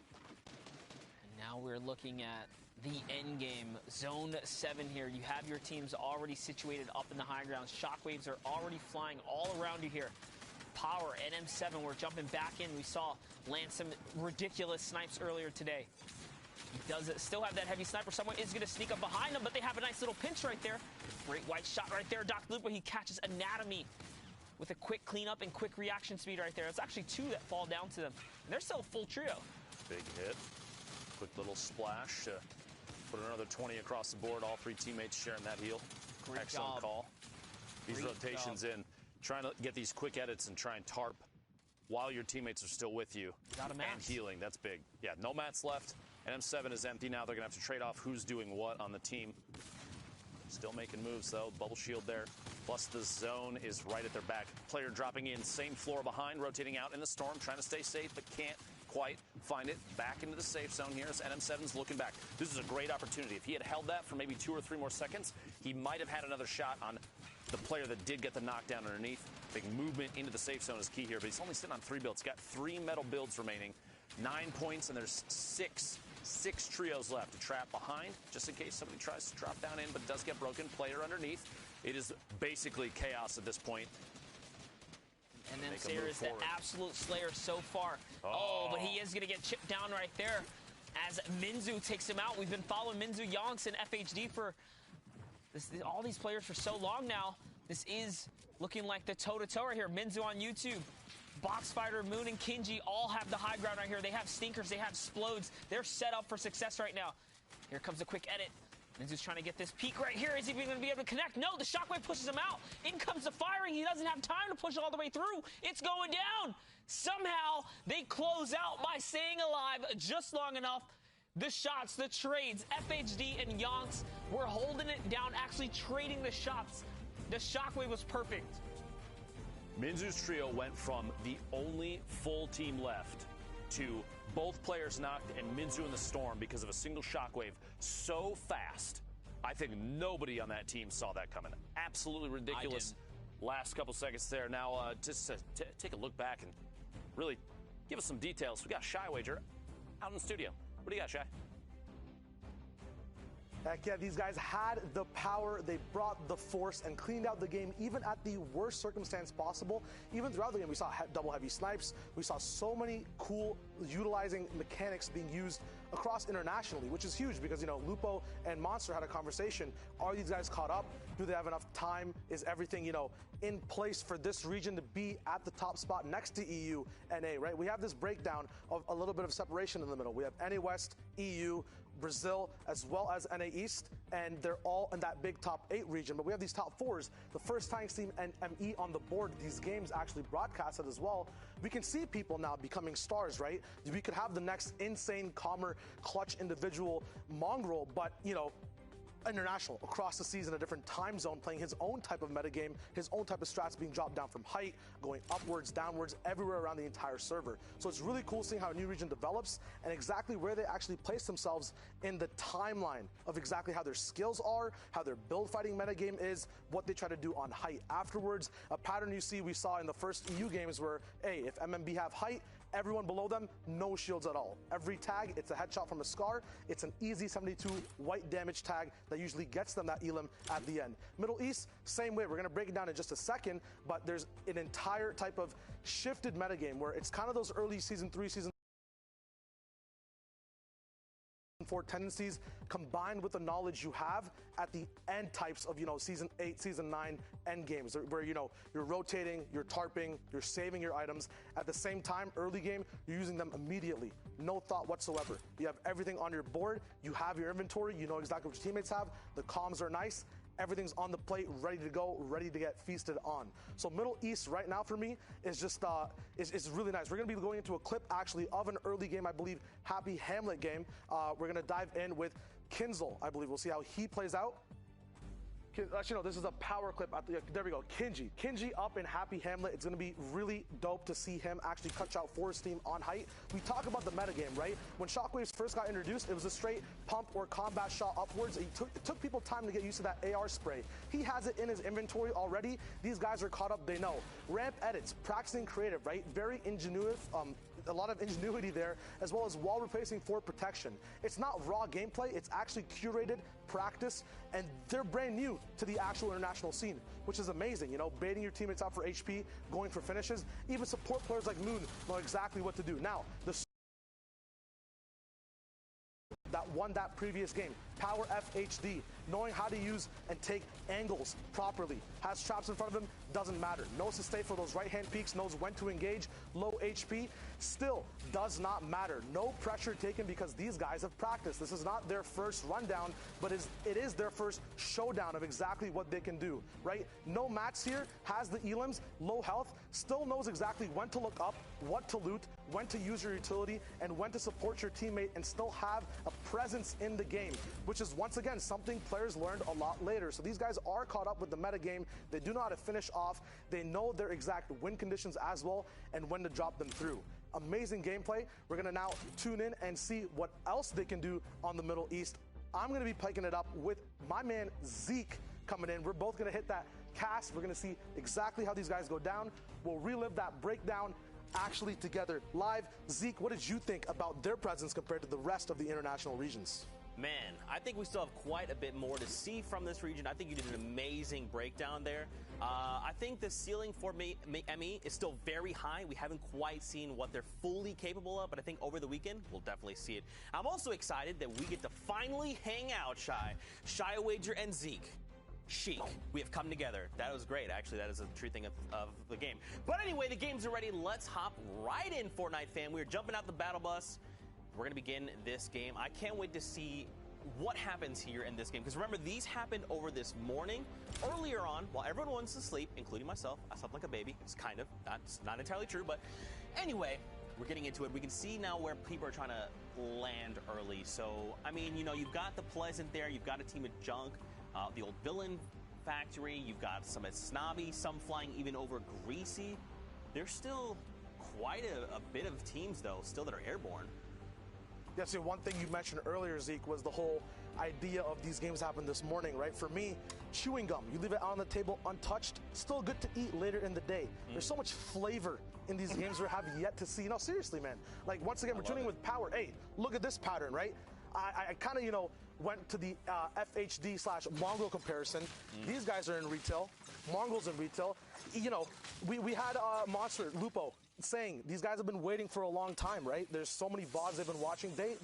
Speaker 3: And now we're looking at the end game, zone 7 here. You have your teams already situated up in the high ground. Shockwaves are already flying all around you here. Power, NM7, we're jumping back in. We saw land some ridiculous snipes earlier today. He does still have that heavy sniper. Someone is going to sneak up behind them, but they have a nice little pinch right there. Great white shot right there. Doc Lupo, he catches Anatomy with a quick cleanup and quick reaction speed right there. It's actually 2 that fall down to them. And they're still a full trio.
Speaker 2: Big hit. Quick little splash. Put another 20 across the board. All 3 teammates sharing that heal.
Speaker 3: Great
Speaker 2: Excellent
Speaker 3: job.
Speaker 2: call. These
Speaker 3: Great
Speaker 2: rotations
Speaker 3: job.
Speaker 2: in. Trying to get these quick edits and try and tarp while your teammates are still with you.
Speaker 3: Got a match.
Speaker 2: And healing. That's big. Yeah, no mats left. NM7 is empty now. They're going to have to trade off who's doing what on the team. Still making moves, though. Bubble shield there. Plus, the zone is right at their back. Player dropping in, same floor behind, rotating out in the storm, trying to stay safe, but can't quite find it. Back into the safe zone here as NM7's looking back. This is a great opportunity. If he had held that for maybe 2 or 3 more seconds, he might have had another shot on the player that did get the knockdown underneath. Big movement into the safe zone is key here, but he's only sitting on 3 builds. Got 3 metal builds remaining, 9 points, and there's 6 trios left to trap behind, just in case somebody tries to drop down in, but does get broken. Player underneath. It is basically chaos at this point.
Speaker 3: And then Sayer is the absolute slayer so far. Oh, but he is going to get chipped down right there as Minzu takes him out. We've been following Minzu, Yonks, and FHD for all these players for so long now. This is looking like the toe-to-toe right here. Minzu on YouTube. Boxfighter, Moon, and Kinji all have the high ground right here. They have stinkers. They have splodes. They're set up for success right now. Here comes a quick edit. Minzu's trying to get this peek right here. Is he going to be able to connect? No, the shockwave pushes him out. In comes the firing. He doesn't have time to push all the way through. It's going down. Somehow, they close out by staying alive just long enough. The shots, the trades, FHD and Yonks were holding it down, actually trading the shots. The shockwave was perfect.
Speaker 2: Minzu's trio went from the only full team left to both players knocked and Minzu in the storm because of a single shockwave so fast. I think nobody on that team saw that coming. Absolutely ridiculous. Last couple seconds there. Now, just to take a look back and really give us some details. We got Shy Wager out in the studio. What do you got, Shy?
Speaker 8: Heck yeah, these guys had the power, they brought the force and cleaned out the game even at the worst circumstance possible. Even throughout the game, we saw double heavy snipes. We saw so many cool utilizing mechanics being used across internationally, which is huge because, you know, Lupo and Monster had a conversation. Are these guys caught up? Do they have enough time? Is everything, you know, in place for this region to be at the top spot next to EU, NA, right? We have this breakdown of a little bit of separation in the middle. We have NA West, EU, Brazil, as well as NA East, and they're all in that big top 8 region. But we have these top 4s. The first time Team and ME on the board, these games actually broadcasted as well. We can see people now becoming stars, right? We could have the next insane, calmer, clutch individual mongrel, but, you know, international across the season, a different time zone, playing his own type of metagame, his own type of strats being dropped down from height, going upwards, downwards, everywhere around the entire server. So it's really cool seeing how a new region develops and exactly where they actually place themselves in the timeline of exactly how their skills are, how their build fighting metagame is, what they try to do on height afterwards. A pattern we saw in the first EU games where, hey, if MMB have height, everyone below them, no shields at all. Every tag, it's a headshot from a Scar. It's an easy 72 white damage tag that usually gets them that elim at the end. Middle East, same way. We're going to break it down in just a second, but there's an entire type of shifted metagame where it's kind of those early Season 3, Season 4 tendencies combined with the knowledge you have at the end types of, Season 8, Season 9 end games where, you're rotating, you're tarping, you're saving your items. At the same time, early game, you're using them immediately. No thought whatsoever. You have everything on your board. You have your inventory. You know exactly what your teammates have. The comms are nice. Everything's on the plate, ready to go, ready to get feasted on. So Middle East right now for me is just is really nice. We're going to be going into a clip actually of an early game, I believe, Happy Hamlet game. We're going to dive in with Kinzel, I believe. We'll see how he plays out. Actually, no, this is a power clip. There we go. Kinji up in Happy Hamlet. It's going to be really dope to see him actually clutch out for his team on height. We talk about the metagame, right? When Shockwaves first got introduced, it was a straight pump or combat shot upwards. It took people time to get used to that AR spray. He has it in his inventory already. These guys are caught up. They know. Ramp edits, practicing creative, right? Very ingenuitive. A lot of ingenuity there, as well as wall replacing for protection. It's not raw gameplay, it's actually curated practice, and they're brand new to the actual international scene, which is amazing. Baiting your teammates out for HP, going for finishes. Even support players like Moon know exactly what to do. Now, that won that previous game, Power FHD, knowing how to use and take angles properly, has traps in front of him, doesn't matter, knows to stay for those right hand peeks, knows when to engage, low HP, still does not matter. No pressure taken because these guys have practiced. This is not their first rundown, but it is their first showdown of exactly what they can do, right? No Mats here, has the elims, low health, still knows exactly when to look up, what to loot, when to use your utility, and when to support your teammate and still have a presence in the game, which is once again something players learned a lot later. So these guys are caught up with the meta game. They do know how to finish off. They know their exact win conditions as well and when to drop them through. Amazing gameplay. We're going to now tune in and see what else they can do on the Middle East. I'm going to be piking it up with my man Zeke coming in. We're both going to hit that cast. We're going to see exactly how these guys go down. We'll relive that breakdown actually together live. Zeke, what did you think about their presence compared to the rest of the international regions?
Speaker 3: Man, I think we still have quite a bit more to see from this region. I think you did an amazing breakdown there. I think the ceiling for ME is still very high. We haven't quite seen what they're fully capable of, but I think over the weekend, we'll definitely see it. I'm also excited that we get to finally hang out, Shyawager and Zeke. Sheik, we have come together. That was great, actually. That is a true thing of the game. But anyway, the games are ready. Let's hop right in, Fortnite fam. We're jumping out the battle bus. We're going to begin this game. I can't wait to see what happens here in this game. Because remember, these happened over this morning. Earlier on, while everyone wants to sleep, including myself, I slept like a baby. It's kind of, not entirely true. But anyway, we're getting into it. We can see now where people are trying to land early. So, I mean, you've got the Pleasant there. You've got a team of Junk. The old Villain Factory, you've got some at Snobby, some flying even over Greasy. There's still quite a bit of teams, though, still that are airborne.
Speaker 8: Yeah, so one thing you mentioned earlier, Zeke, was the whole idea of these games happened this morning, right? For me, chewing gum, you leave it on the table untouched, still good to eat later in the day. There's so much flavor in these games we have yet to see. No, seriously, man. Like, once again, we're tuning with Power. Hey, look at this pattern, right? I kind of, went to the FHD/Mongrel comparison. These guys are in retail. Mongrel's in retail. We had Monster, Lupo, saying these guys have been waiting for a long time, right? There's so many VODs they've been watching. They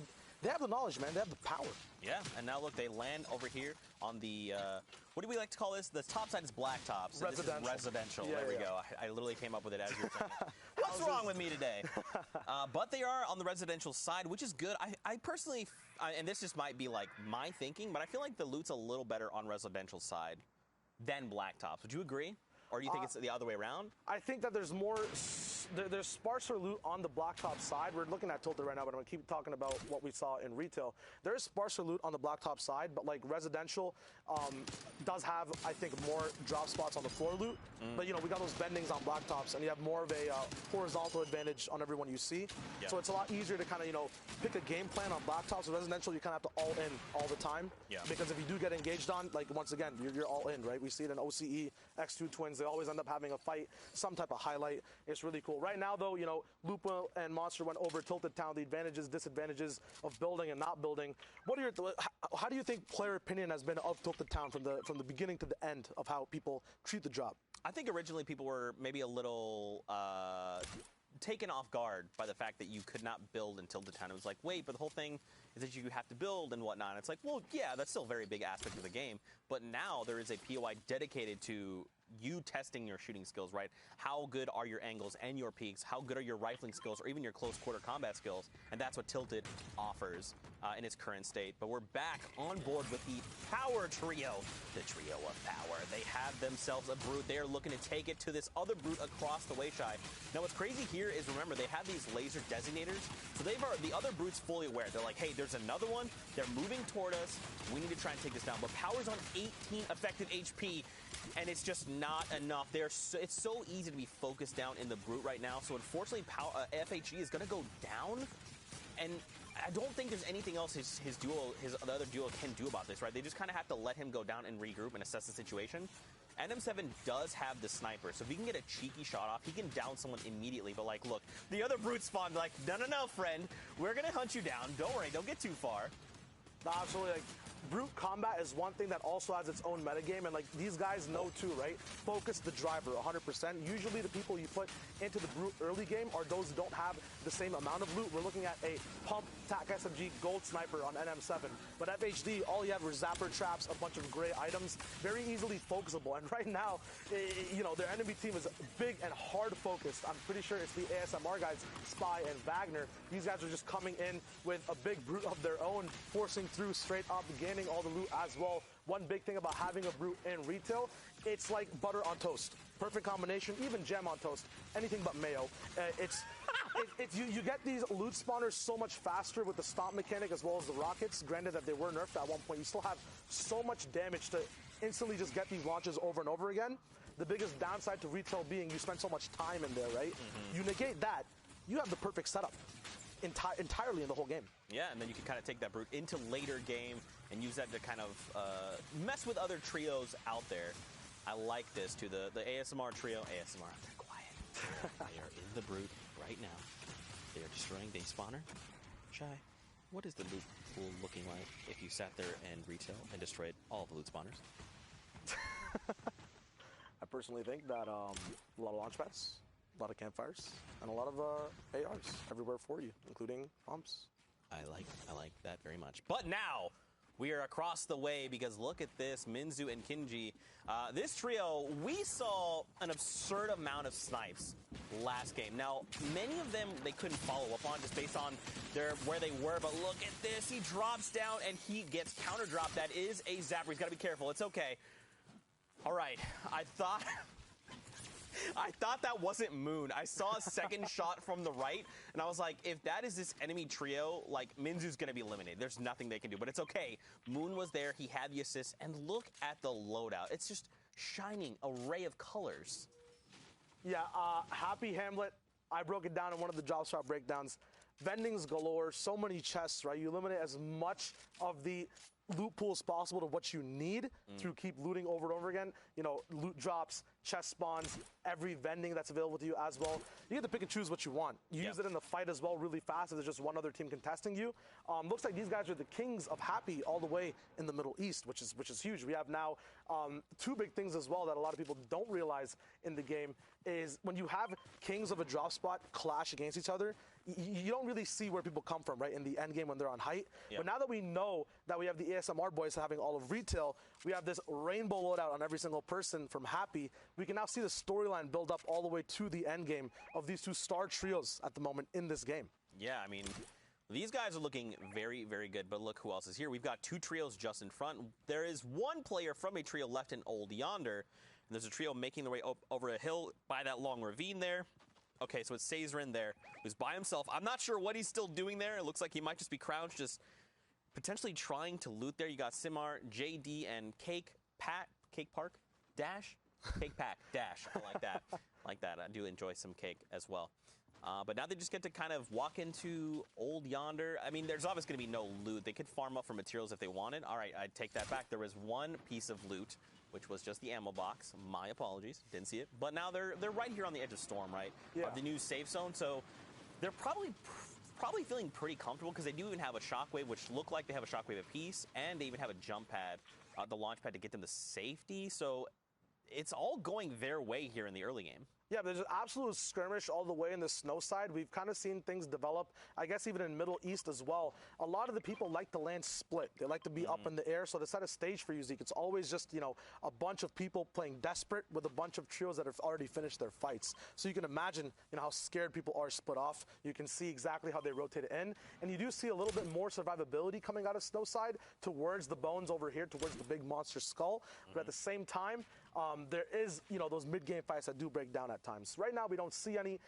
Speaker 8: have the knowledge, man. They have the power.
Speaker 3: Yeah, and now look, they land over here on the, what do we like to call this? The top side is blacktop. So
Speaker 8: residential.
Speaker 3: This is residential.
Speaker 8: Yeah,
Speaker 3: there we go. I literally came up with it as you were saying. What's wrong with me today? But they are on the residential side, which is good. I personally, and this just might be like my thinking, but I feel like the loot's a little better on residential side than blacktops. Would you agree? Or do you think it's the other way around?
Speaker 8: I think that there's more, there's sparser loot on the blacktop side. We're looking at Tilted right now, but I'm gonna keep talking about what we saw in retail. There is sparser loot on the blacktop side, but like residential does have, I think, more drop spots on the floor loot. But you know, we got those bendings on blacktops, and you have more of a horizontal advantage on everyone you see.
Speaker 3: Yeah.
Speaker 8: So it's a lot easier to kind of, you know, pick a game plan on blacktops. Residential, you kind of have to all in all the time.
Speaker 3: Yeah.
Speaker 8: Because if you do get engaged on, like once again, you're all in, right? We see it in OCE, X2 Twins. They always end up having a fight, some type of highlight. It's really cool. Right now, though, you know, Lupa and Monster went over Tilted Town, the advantages, disadvantages of building and not building. What are your, how do you think player opinion has been of Tilted Town from the beginning to the end of how people treat the job?
Speaker 3: I think originally people were maybe a little taken off guard by the fact that you could not build until the town. It was like, wait, but the whole thing is that you have to build and whatnot. And it's like, well, yeah, that's still a very big aspect of the game. But now there is a POI dedicated to you testing your shooting skills, right? How good are your angles and your peaks? How good are your rifling skills or even your close quarter combat skills? And that's what Tilted offers in its current state. But we're back on board with the Power Trio, the Trio of Power. They have themselves a Brute. They are looking to take it to this other Brute across the way, Shy. Now, what's crazy here is, remember, they have these laser designators. So the other Brute's fully aware. They're like, hey, there's another one. They're moving toward us. We need to try and take this down. But Power's on 18 effective HP. And it's just not enough. It's so easy to be focused down in the Brute right now. So unfortunately, FHE is going to go down. And I don't think there's anything else the other duo can do about this, right? They just kind of have to let him go down and regroup and assess the situation. NM7 does have the sniper, so if he can get a cheeky shot off, he can down someone immediately. But like, look, the other Brute spawned like, no, friend, we're going to hunt you down. Don't worry, don't get too far.
Speaker 8: No, absolutely. Like, Brute combat is one thing that also has its own metagame, and like these guys know too, right? Focus the driver 100%. Usually the people you put into the Brute early game are those who don't have the same amount of loot. We're looking at a pump TAC SMG gold sniper on NM7. But FHD, all you have are zapper traps, a bunch of gray items, very easily focusable. And right now, you know, their enemy team is big and hard focused. I'm pretty sure it's the ASMR guys, Spy and Wagner. These guys are just coming in with a big Brute of their own, forcing through straight up, gaining all the loot as well. One big thing about having a Brute in retail, it's like butter on toast. Perfect combination, even jam on toast, anything but mayo. You get these loot spawners so much faster with the stomp mechanic as well as the rockets. Granted that they were nerfed at one point, you still have so much damage to instantly just get these launches over and over again. The biggest downside to retail being you spend so much time in there, right? You negate that, you have the perfect setup entirely in the whole game.
Speaker 3: Yeah, and then you can kind of take that Brute into later game and use that to kind of mess with other trios out there. I like this too. The ASMR trio, ASMR, they're quiet. They are in the Brute right now. They are destroying day spawner. Shy, what is the loot pool looking like if you sat there and retail and destroyed all of the loot spawners?
Speaker 8: I personally think that a lot of launch pads, a lot of campfires, and a lot of ARs everywhere for you, including pumps.
Speaker 3: I like that very much. But now we are across the way because look at this, Minzu and Kinji. This trio, we saw an absurd amount of snipes last game. Now, many of them they couldn't follow up on just based on where they were, but look at this. He drops down and he gets counter dropped. That is a zapper. He's got to be careful. It's okay. All right. I thought that wasn't Moon. I saw a second shot from the right, and I was like, if that is this enemy trio, like, Minzu's going to be eliminated. There's nothing they can do, but it's okay. Moon was there. He had the assist, and look at the loadout. It's just shining array of colors.
Speaker 8: Yeah, Happy Hamlet, I broke it down in one of the job shop breakdowns. Vendings galore, so many chests, right? You eliminate as much of the loot pool as possible to what you need to keep looting over and over again. You know, loot drops, chest spawns, every vending that's available to you as well. You get to pick and choose what you want. You use it in the fight as well really fast if there's just one other team contesting you. Looks like these guys are the kings of Happy all the way in the Middle East, which is huge. We have now two big things as well that a lot of people don't realize in the game is when you have kings of a drop spot clash against each other, you don't really see where people come from, right, in the end game when they're on height. But now that we know that we have the ASMR boys having all of retail, we have this rainbow loadout on every single person from Happy. We can now see the storyline build up all the way to the end game of these two star trios at the moment in this game.
Speaker 3: Yeah, I mean, these guys are looking very, very good, but look who else is here. We've got two trios just in front. There is one player from a trio left in Old Yonder, And there's a trio making their way over a hill by that long ravine there. Okay, so it's Sazerain there, who's by himself. I'm not sure what he's still doing there. It looks like he might just be crouched, just potentially trying to loot there. You got Simar, JD, and Cake Park, Dash? Cake Pack, Dash. I like that. I like that. I do enjoy some cake as well. But now they just get to kind of walk into Old Yonder. I mean, there's obviously going to be no loot. They could farm up for materials if they wanted. All right, I take that back. There was one piece of loot, which was just the ammo box. My apologies, didn't see it. But now they're right here on the edge of Storm, right?
Speaker 8: Yeah.
Speaker 3: Of the new safe zone. So they're probably feeling pretty comfortable because they do even have a shockwave, which look like they have a shockwave apiece, and they even have a jump pad, the launch pad to get them to safety. So it's all going their way here in the early game.
Speaker 8: Yeah, there's an absolute skirmish all the way in the snow side. We've kind of seen things develop, I guess even in Middle East as well. A lot of the people like to land split. They like to be up in the air. So to set a stage for you, Zeke, it's always just, you know, a bunch of people playing desperate with a bunch of trios that have already finished their fights. So you can imagine, you know, how scared people are split off. You can see exactly how they rotate it in. And you do see a little bit more survivability coming out of snow side towards the bones over here, towards the big monster skull. But at the same time, there is, you know, those mid-game fights that do break down at times. Right now, we don't see any.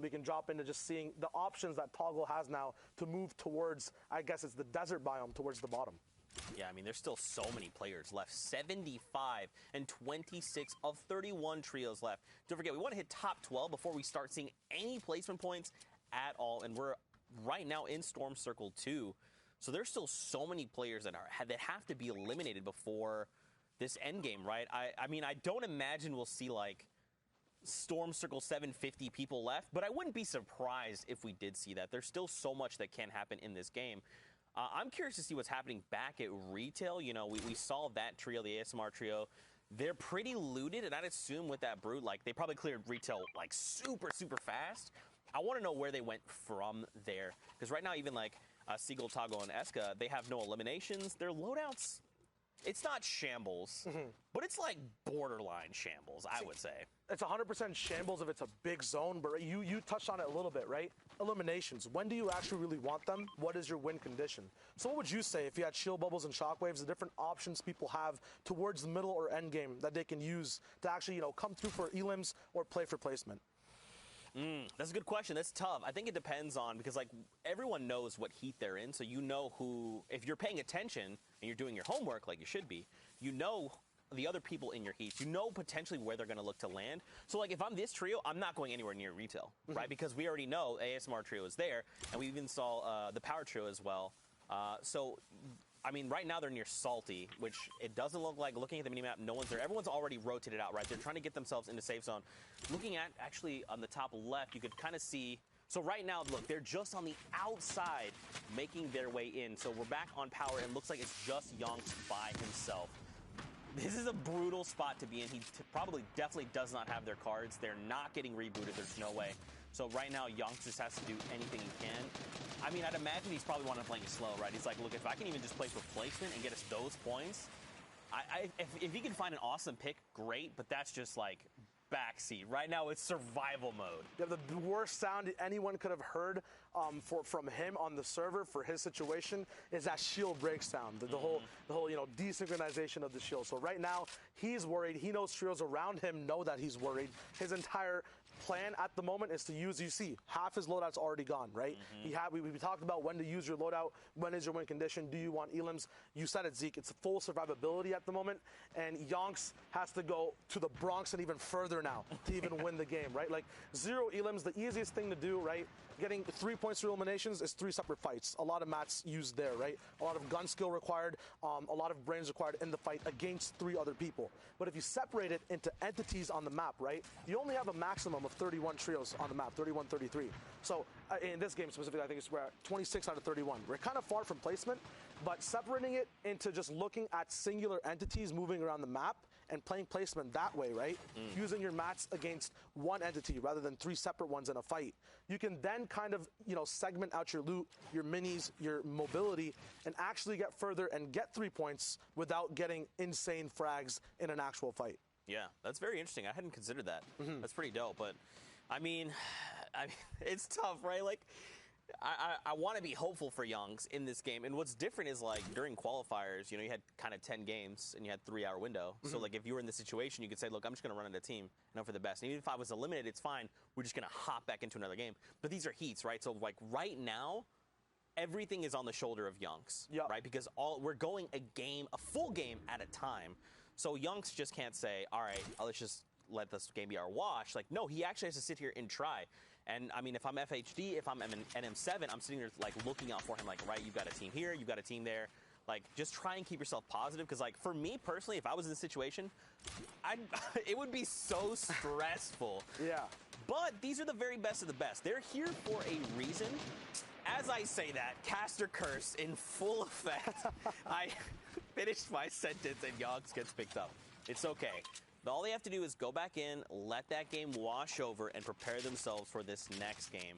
Speaker 8: We can drop into just seeing the options that Toggle has now to move towards, I guess it's the desert biome, towards the bottom.
Speaker 3: Yeah, I mean, there's still so many players left. 75 and 26 of 31 trios left. Don't forget, we want to hit top 12 before we start seeing any placement points at all. And we're right now in Storm Circle 2. So there's still so many players that have to be eliminated before this end game, right? I mean, I don't imagine we'll see like Storm Circle 750 people left, but I wouldn't be surprised if we did see that. There's still so much that can happen in this game. I'm curious to see what's happening back at retail. You know, we saw that trio, the ASMR trio. They're pretty looted, and I'd assume with that brute, like, they probably cleared retail, like, super, super fast. I want to know where they went from there, because right now, even, like, Seagull, Toggle, and Eska, they have no eliminations. Their loadouts, it's not shambles, but it's, like, borderline shambles, I would say.
Speaker 8: It's 100% shambles if it's a big zone, but you touched on it a little bit, right? Eliminations. When do you actually really want them? What is your win condition? So what would you say if you had shield bubbles and shockwaves, the different options people have towards the middle or end game that they can use to actually, you know, come through for elims or play for placement?
Speaker 3: That's a good question. That's tough. I think it depends on, because like everyone knows what heat they're in, so you know who, if you're paying attention and you're doing your homework like you should be, you know the other people in your heats. You know potentially where they're going to look to land. So like if I'm this trio, I'm not going anywhere near retail, right? Because we already know ASMR trio is there, and we even saw the power trio as well. So I mean, right now they're near Salty, which it doesn't look like, looking at the minimap, no one's there. Everyone's already rotated out, right? They're trying to get themselves into safe zone. Looking at, actually, on the top left, you could kind of see, so right now, look, they're just on the outside making their way in. So we're back on power, and it looks like it's just Yonks by himself. This is a brutal spot to be in. He probably definitely does not have their cards. They're not getting rebooted. There's no way. So right now, Yonks just has to do anything he can. I mean, I'd imagine he's probably wanting to play slow, right? He's like, look, if I can even just play for placement and get us those points, if he can find an awesome pick, great, but that's just like backseat. Right now, it's survival mode.
Speaker 8: Yeah, the worst sound anyone could have heard from him on the server for his situation is that shield break sound, the whole you know, desynchronization of the shield. So right now, he's worried. He knows trios around him know that he's worried. His entire plan at the moment is to use, you see, half his loadout's already gone, right? We talked about when to use your loadout, when is your win condition, do you want elims? You said it, Zeke, it's full survivability at the moment, and Yonks has to go to the Bronx and even further now to even win the game, right? Like, 0 elims, the easiest thing to do, right? Getting 3 points through eliminations is 3 separate fights. A lot of mats used there, right? A lot of gun skill required, a lot of brains required in the fight against 3 other people. But if you separate it into entities on the map, right, you only have a maximum of 31 trios on the map, 31, 33. So in this game specifically, I think we're at 26 out of 31. We're kind of far from placement, but separating it into just looking at singular entities moving around the map and playing placement that way, right? Using your mats against one entity rather than 3 separate ones in a fight. You can then kind of, you know, segment out your loot, your minis, your mobility, and actually get further and get 3 points without getting insane frags in an actual fight.
Speaker 3: Yeah, that's very interesting. I hadn't considered that. That's pretty dope, but I mean, it's tough, right? Like, I want to be hopeful for Youngs in this game. And what's different is, like, during qualifiers, you know, you had kind of 10 games and you had 3-hour window. So, like, if you were in this situation, you could say, look, I'm just going to run at a team and hope for the best. And even if I was eliminated, it's fine. We're just going to hop back into another game. But these are heats, right? So, like, right now, everything is on the shoulder of Youngs, right? Because we're going a full game at a time. So Youngs just can't say, all right, let's just let this game be our wash. Like, no, he actually has to sit here and try. And, I mean, if I'm FHD, if I'm NM7, I'm sitting there, like, looking out for him, like, right, you've got a team here, you've got a team there. Like, just try and keep yourself positive. Because, like, for me personally, if I was in this situation, it would be so stressful.
Speaker 8: Yeah.
Speaker 3: But these are the very best of the best. They're here for a reason. As I say that, Caster Curse in full effect. I finished my sentence and Youngs gets picked up. It's okay. All they have to do is go back in, let that game wash over, and prepare themselves for this next game.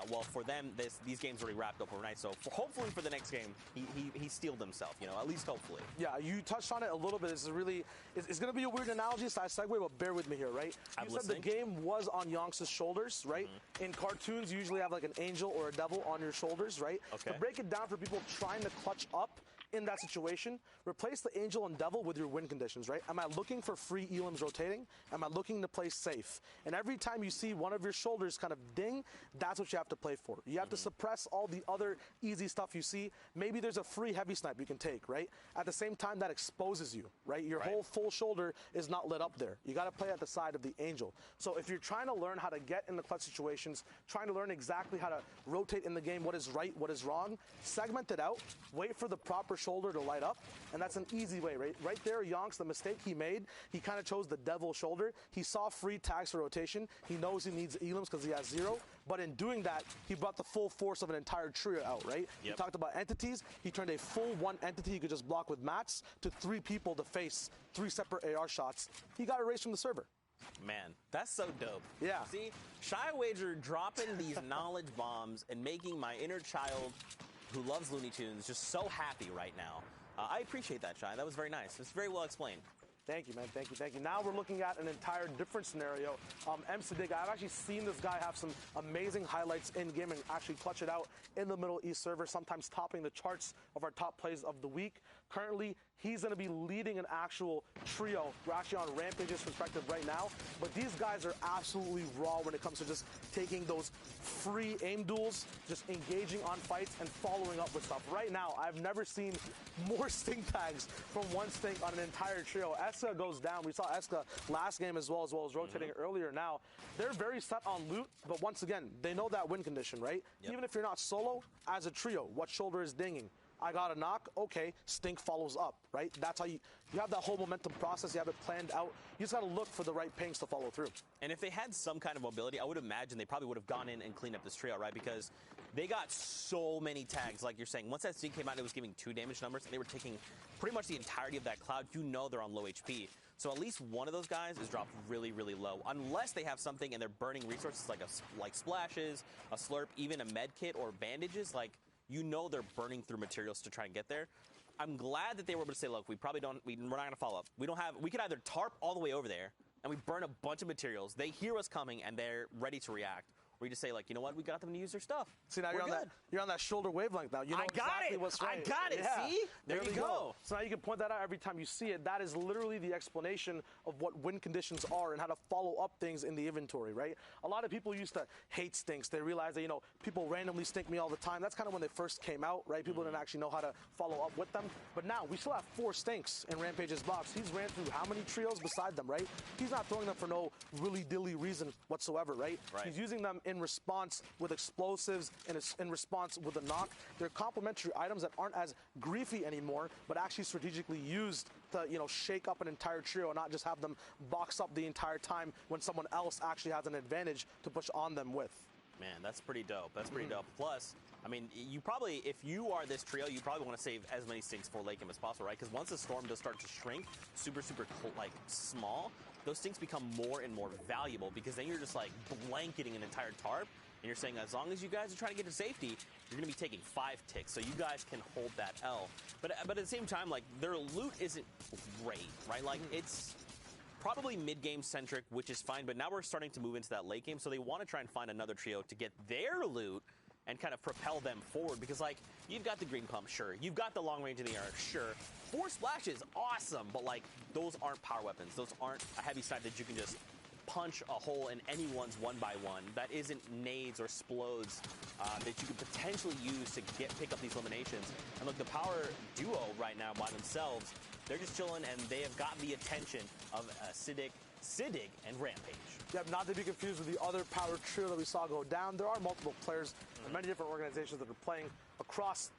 Speaker 3: Well, for them, these games already wrapped up overnight, so hopefully for the next game, he steeled himself, you know, at least hopefully.
Speaker 8: Yeah, you touched on it a little bit. This is really, it's going to be a weird analogy, so I segue, but bear with me here, right? You said the game was on Youngs' shoulders, right? In cartoons, you usually have like an angel or a devil on your shoulders, right?
Speaker 3: Okay.
Speaker 8: To break it down for people trying to clutch up in that situation, replace the angel and devil with your win conditions, right? Am I looking for free elims rotating? Am I looking to play safe? And every time you see one of your shoulders kind of ding, that's what you have to play for. You have to suppress all the other easy stuff you see. Maybe there's a free heavy snipe you can take, right? At the same time, that exposes you, right? Your whole full shoulder is not lit up there. You got to play at the side of the angel. So if you're trying to learn how to get in the clutch situations, trying to learn exactly how to rotate in the game, what is right, what is wrong, segment it out, wait for the proper shoulder to light up, and that's an easy way, right? Right there, Youngs, the mistake he made, he kind of chose the devil shoulder. He saw free tags for rotation. He knows he needs elims because he has 0, but in doing that, he brought the full force of an entire trio out, right? He talked about entities. He turned a full 1 entity he could just block with mats to 3 people to face 3 separate AR shots. He got erased from the server.
Speaker 3: Man, that's so dope.
Speaker 8: Yeah.
Speaker 3: See, Shy Wager dropping these knowledge bombs and making my inner child who loves Looney Tunes just so happy right now. I appreciate that, Shy. That was very nice. It's very well explained.
Speaker 8: Thank you, man. Thank you, thank you. Now we're looking at an entire different scenario. MSadig, I've actually seen this guy have some amazing highlights in-game and actually clutch it out in the Middle East server, sometimes topping the charts of our top plays of the week. Currently, he's going to be leading an actual trio. We're actually on Rampage's perspective right now, but these guys are absolutely raw when it comes to just taking those free aim duels, just engaging on fights and following up with stuff. Right now, I've never seen more stink tags from one stink on an entire trio. Eska goes down. We saw Eska last game as well as rotating earlier. Now, they're very set on loot, but once again, they know that win condition, right? Even if you're not solo, as a trio, what shoulder is dinging? I got a knock, okay, stink follows up, right? That's how you have that whole momentum process, you have it planned out. You just gotta look for the right pings to follow through.
Speaker 3: And if they had some kind of mobility, I would imagine they probably would have gone in and cleaned up this trio, right? Because they got so many tags, like you're saying. Once that stink came out, it was giving 2 damage numbers, and they were taking pretty much the entirety of that cloud. You know they're on low HP. So at least one of those guys is dropped really, really low. Unless they have something and they're burning resources like splashes, a slurp, even a med kit or bandages, like, you know they're burning through materials to try and get there. I'm glad that they were able to say, look, we're not going to follow up. We could either tarp all the way over there and we burn a bunch of materials. They hear us coming and they're ready to react. Or you just say, like, you know what, we got them to use their stuff.
Speaker 8: See, now you're on that shoulder wavelength now. You know exactly what's right.
Speaker 3: I got it,
Speaker 8: yeah.
Speaker 3: see? There you go.
Speaker 8: So now you can point that out every time you see it. That is literally the explanation of what win conditions are and how to follow up things in the inventory, right? A lot of people used to hate stinks. They realized that, you know, people randomly stink me all the time. That's kind of when they first came out, right? People didn't actually know how to follow up with them. But now we still have 4 stinks in Rampage's box. He's ran through how many trios beside them, right? He's not throwing them for no willy-dilly reason whatsoever, right? He's using them in response with explosives and in response with a knock. They're complementary items that aren't as griefy anymore, but actually strategically used to, you know, shake up an entire trio and not just have them box up the entire time when someone else actually has an advantage to push on them with.
Speaker 3: Man, that's pretty dope. That's pretty dope. Plus, I mean, you probably, if you are this trio, you probably want to save as many stinks for late game as possible, right? Because once the storm does start to shrink, super, like, small, those stinks become more and more valuable because then you're just, like, blanketing an entire tarp. And you're saying, as long as you guys are trying to get to safety, you're going to be taking 5 ticks, so you guys can hold that L. But at the same time, like, their loot isn't great, right? Like, it's probably mid-game centric, which is fine, but now we're starting to move into that late game, so they want to try and find another trio to get their loot and kind of propel them forward. Because, like, you've got the green pump, sure. You've got the long range in the air, sure. Force splashes, awesome. But, like, those aren't power weapons. Those aren't a heavy snipe that you can just punch a hole in anyone's 1x1. That isn't nades or explodes that you could potentially use to pick up these eliminations. And look, the power duo right now by themselves, they're just chilling, and they have got the attention of Siddig, and Rampage.
Speaker 8: Yeah, not to be confused with the other power trio that we saw go down. There are multiple players and many different organizations that are playing across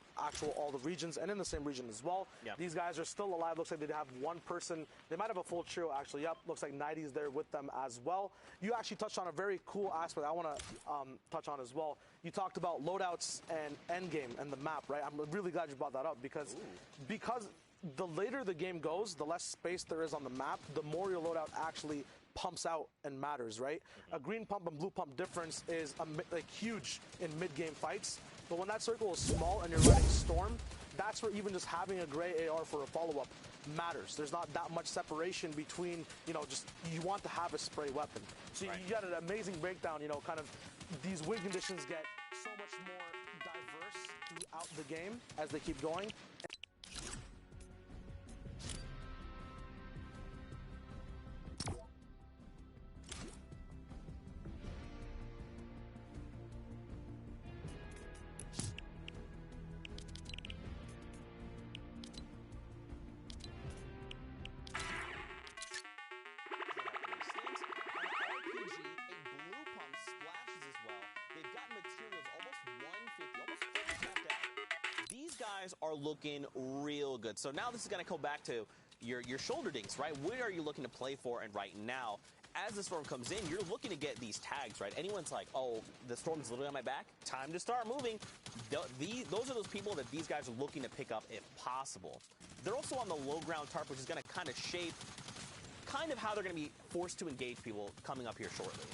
Speaker 8: all the regions and in the same region as well.
Speaker 3: Yeah.
Speaker 8: These guys are still alive. Looks like they have one person. They might have a full trio actually. Yep, looks like Nighty's there with them as well. You actually touched on a very cool aspect I want to touch on as well. You talked about loadouts and endgame and the map, right? I'm really glad you brought that up because the later the game goes, the less space there is on the map, the more your loadout actually pumps out and matters, right? A green pump and blue pump difference is like huge in mid-game fights, but when that circle is small and you're running Storm, that's where even just having a gray AR for a follow-up matters. There's not that much separation between, just you want to have a spray weapon. So you got an amazing breakdown, kind of these win conditions get so much more diverse throughout the game as they keep going.
Speaker 3: Are looking real good. So now this is going to go back to your shoulder dinks, right? What are you looking to play for? And right now, as the Storm comes in, you're looking to get these tags, right? Anyone's like, oh, the Storm is literally on my back. Time to start moving. Those are those people that these guys are looking to pick up if possible. They're also on the low ground tarp, which is going to kind of shape kind of how they're going to be forced to engage people coming up here shortly.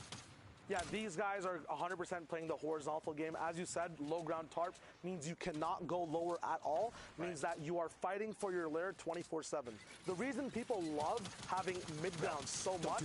Speaker 8: Yeah, these guys are 100% playing the horizontal game. As you said, low ground tarp means you cannot go lower at all. Means that you are fighting for your lair 24/7. The reason people love having mid ground so much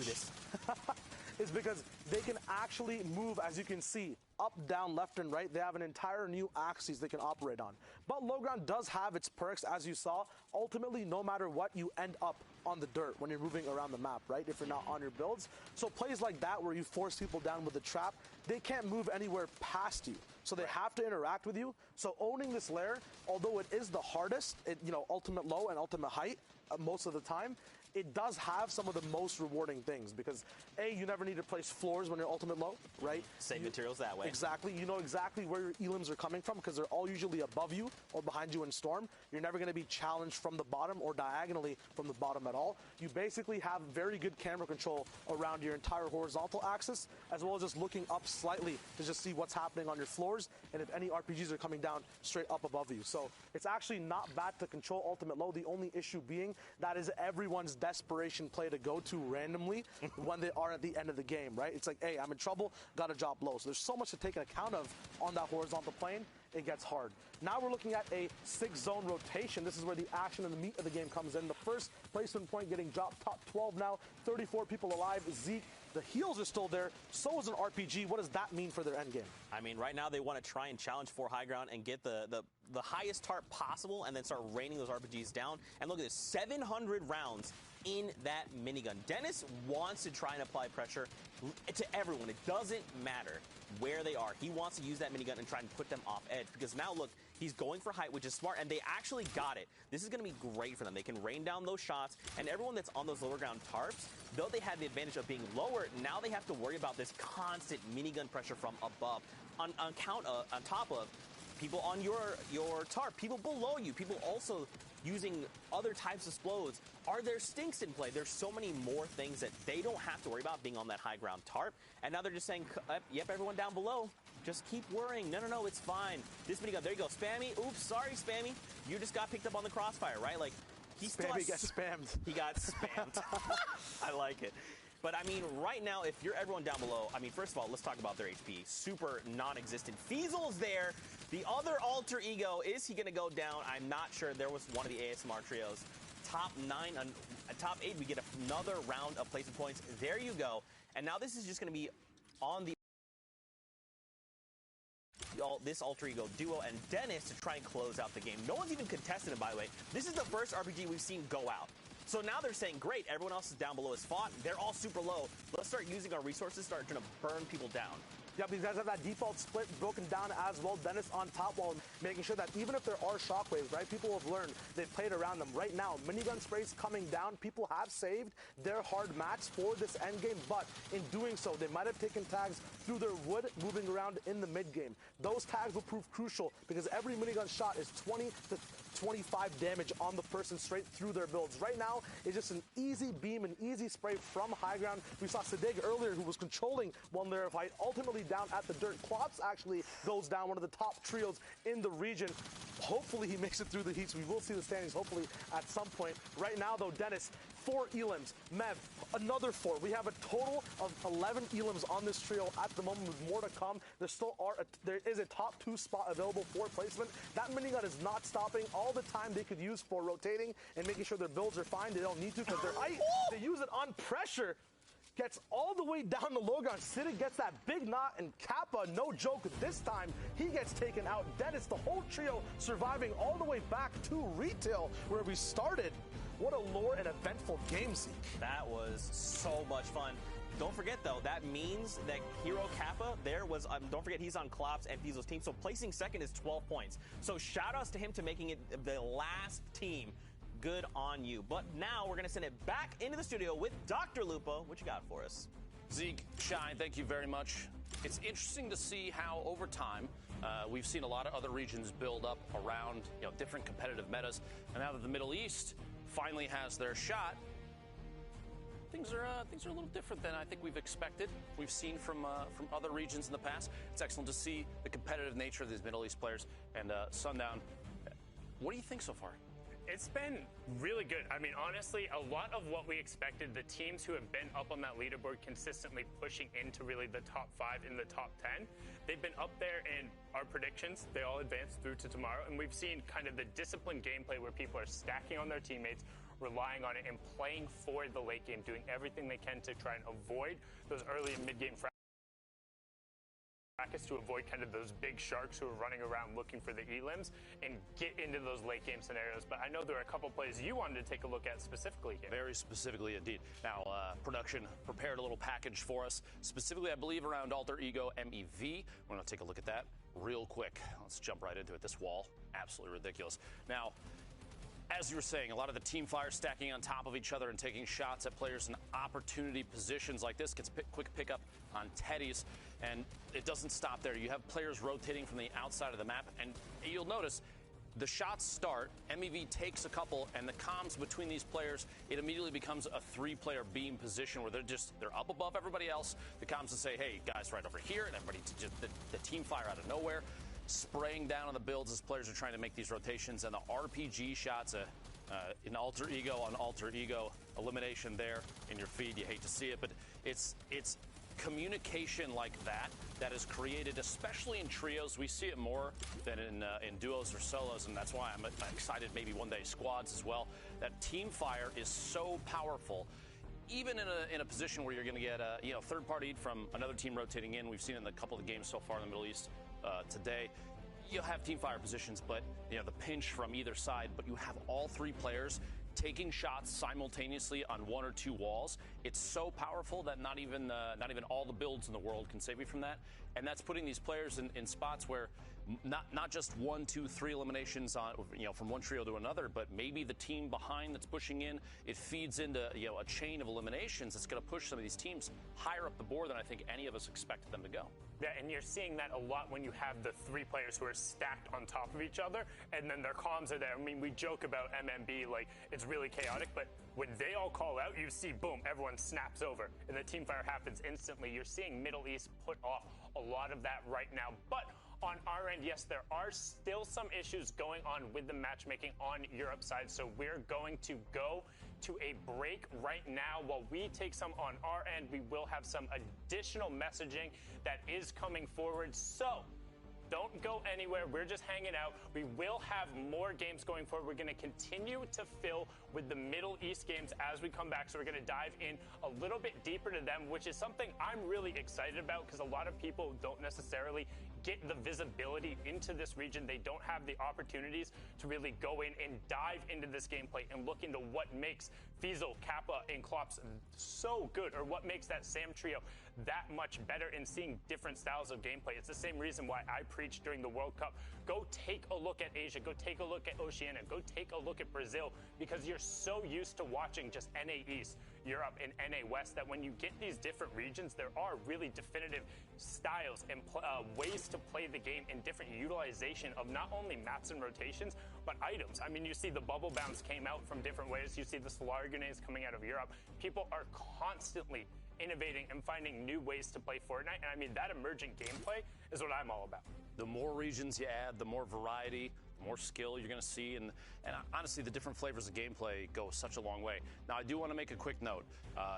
Speaker 8: is because they can actually move, as you can see, up, down, left, and right. They have an entire new axis they can operate on. But low ground does have its perks, as you saw. Ultimately, no matter what, you end up on the dirt when you're moving around the map, right? If you're not on your builds. So plays like that where you force people down with the trap, they can't move anywhere past you. So they have to interact with you. So owning this lair, although it is the hardest, ultimate low and ultimate height most of the time, it does have some of the most rewarding things because A, you never need to place floors when you're ultimate low, right?
Speaker 3: Save materials that way.
Speaker 8: Exactly. You know exactly where your elims are coming from because they're all usually above you or behind you in Storm. You're never going to be challenged from the bottom or diagonally from the bottom at all. You basically have very good camera control around your entire horizontal axis, as well as just looking up slightly to just see what's happening on your floors and if any RPGs are coming down straight up above you. So it's actually not bad to control ultimate low. The only issue being that is everyone's desperation play to go to randomly when they are at the end of the game, right? It's like, hey, I'm in trouble, gotta drop low. So there's so much to take account of on that horizontal plane, it gets hard. Now we're looking at a 6-zone rotation. This is where the action and the meat of the game comes in. The first placement point getting dropped, top 12 now, 34 people alive. Zeke, the heals are still there, so is an RPG. What does that mean for their end game?
Speaker 3: I mean, right now they want to try and challenge for high ground and get the highest tarp possible and then start raining those RPGs down. And look at this, 700 rounds in that minigun. Dennis wants to try and apply pressure to everyone. It doesn't matter where they are. He wants to use that minigun and try and put them off edge because now look, he's going for height, which is smart, and they actually got it. This is going to be great for them. They can rain down those shots, and everyone that's on those lower ground tarps, though they had the advantage of being lower, now they have to worry about this constant minigun pressure from above on top of people on your tarp, people below you, people also using other types of explodes. Are there stinks in play? There's so many more things that they don't have to worry about being on that high ground tarp. And now they're just saying, yep, everyone down below, just keep worrying. No, it's fine. This minigun, there you go. Spammy, oops, sorry, Spammy. You just got picked up on the crossfire, right? Like, he still
Speaker 8: gets spammed.
Speaker 3: He got spammed. I like it. But, I mean, right now, if you're everyone down below, I mean, first of all, let's talk about their HP. Super non-existent. Feasel's there. The other alter ego, is he going to go down? I'm not sure. There was one of the ASMR trios. Top 8, we get another round of placement points. There you go. And now this is just going to be on the this Alter Ego duo and Dennis to try and close out the game. No one's even contested it, by the way. This is the first RPG we've seen go out. So now they're saying, great, everyone else is down below is fought. They're all super low. Let's start using our resources, start trying to burn people down.
Speaker 8: Yeah, these guys have that default split broken down as well. Dennis on top while making sure that even if there are shockwaves, right, people have learned, they've played around them. Right now, minigun sprays coming down. People have saved their hard mats for this end game, but in doing so, they might have taken tags through their wood moving around in the mid game. Those tags will prove crucial because every minigun shot is 20 to 25 damage on the person straight through their builds. Right now, it's just an easy beam, an easy spray from high ground. We saw Sadig earlier who was controlling one layer of height, ultimately down at the dirt. Klops actually goes down, one of the top trios in the region. Hopefully he makes it through the heats. We will see the standings hopefully at some point. Right now though, Dennis, 4 elims. Mev, another 4. We have a total of 11 elims on this trio at the moment with more to come. There is a top 2 spot available for placement. That minigun is not stopping. All the time they could use for rotating and making sure their builds are fine. They don't need to because their height, they use it on pressure. Gets all the way down the low ground. Siddiq gets that big knot, and Kappa, no joke, this time he gets taken out. Dennis, the whole trio surviving all the way back to retail where we started. What a lore and eventful game, Zeke.
Speaker 3: That was so much fun. Don't forget, though, that means that Hero Kappa there was, don't forget, he's on Klops and Fizo's team, so placing second is 12 points. So shout-outs to him to making it the last team. Good on you. But now we're going to send it back into the studio with Dr. Lupo. What you got for us?
Speaker 2: Zeke, Shine, thank you very much. It's interesting to see how over time we've seen a lot of other regions build up around different competitive metas, and now that the Middle East finally has their shot, things are a little different than I think we've expected. We've seen from other regions in the past. It's excellent to see the competitive nature of these Middle East players. And Sundown, what do you think so far?
Speaker 4: It's been really good. I mean, honestly, a lot of what we expected, the teams who have been up on that leaderboard consistently pushing into really the top 5 in the top 10, they've been up there in our predictions. They all advanced through to tomorrow, and we've seen kind of the disciplined gameplay where people are stacking on their teammates, relying on it, and playing for the late game, doing everything they can to try and avoid those early and mid-game fracas, to avoid kind of those big sharks who are running around looking for the elims and get into those late game scenarios. But I know there are a couple plays you wanted to take a look at specifically here.
Speaker 2: Very specifically indeed. Now, production prepared a little package for us, specifically I believe around Alter Ego MEV. We're going to take a look at that real quick. Let's jump right into it. This wall, absolutely ridiculous. Now, as you were saying, a lot of the team fire stacking on top of each other and taking shots at players in opportunity positions like this. Gets quick pickup on Teddy's, and it doesn't stop there. You have players rotating from the outside of the map, and you'll notice the shots start, MEV takes a couple, and the comms between these players, it immediately becomes a 3-player beam position where they're up above everybody else. The comms will say, hey, guys, right over here, and everybody, just the team fire out of nowhere, spraying down on the builds as players are trying to make these rotations, and the RPG shots, in Alter Ego on Alter Ego, elimination there in your feed. You hate to see it, but it's communication like that is created, especially in trios. We see it more than in duos or solos, and that's why I'm excited maybe one day squads as well. That team fire is so powerful. Even in a position where you're going to get a third party from another team rotating in. We've seen in a couple of games so far in the Middle East today. You'll have team fire positions, but the pinch from either side. But you have all 3 players taking shots simultaneously on 1 or 2 walls. It's so powerful that not even all the builds in the world can save you from that. And that's putting these players in spots where not just 1, 2, 3 eliminations on from one trio to another, but maybe the team behind that's pushing in, it feeds into a chain of eliminations that's going to push some of these teams higher up the board than I think any of us expected them to go.
Speaker 4: Yeah, and you're seeing that a lot when you have the 3 players who are stacked on top of each other, and then their comms are there. I mean, we joke about MMB like it's really chaotic, but when they all call out, you see, boom, everyone snaps over, and the team fire happens instantly. You're seeing Middle East put off a lot of that right now, but on our end, yes, there are still some issues going on with the matchmaking on Europe side, so we're going to go to a break right now. While we take some on our end, we will have some additional messaging that is coming forward, so don't go anywhere. We're just hanging out. We will have more games going forward. We're going to continue to fill with the Middle East games as we come back. So we're going to dive in a little bit deeper to them, which is something I'm really excited about because a lot of people don't necessarily get the visibility into this region. They don't have the opportunities to really go in and dive into this gameplay and look into what makes Fiesel, Kappa, and Klops so good, or what makes that Sam trio that much better in seeing different styles of gameplay. It's the same reason why I preached during the World Cup. Go take a look at Asia. Go take a look at Oceania. Go take a look at Brazil, because you're so used to watching just NA East, Europe, and NA West that when you get these different regions, there are really definitive styles and ways to play the game and different utilization of not only maps and rotations, but items. I mean, you see the bubble bounce came out from different ways. You see the Solari grenades coming out of Europe. People are constantly innovating and finding new ways to play Fortnite. And I mean, that emergent gameplay is what I'm all about.
Speaker 2: The more regions you add, the more variety, the more skill you're going to see. And honestly, the different flavors of gameplay go such a long way. Now, I do want to make a quick note.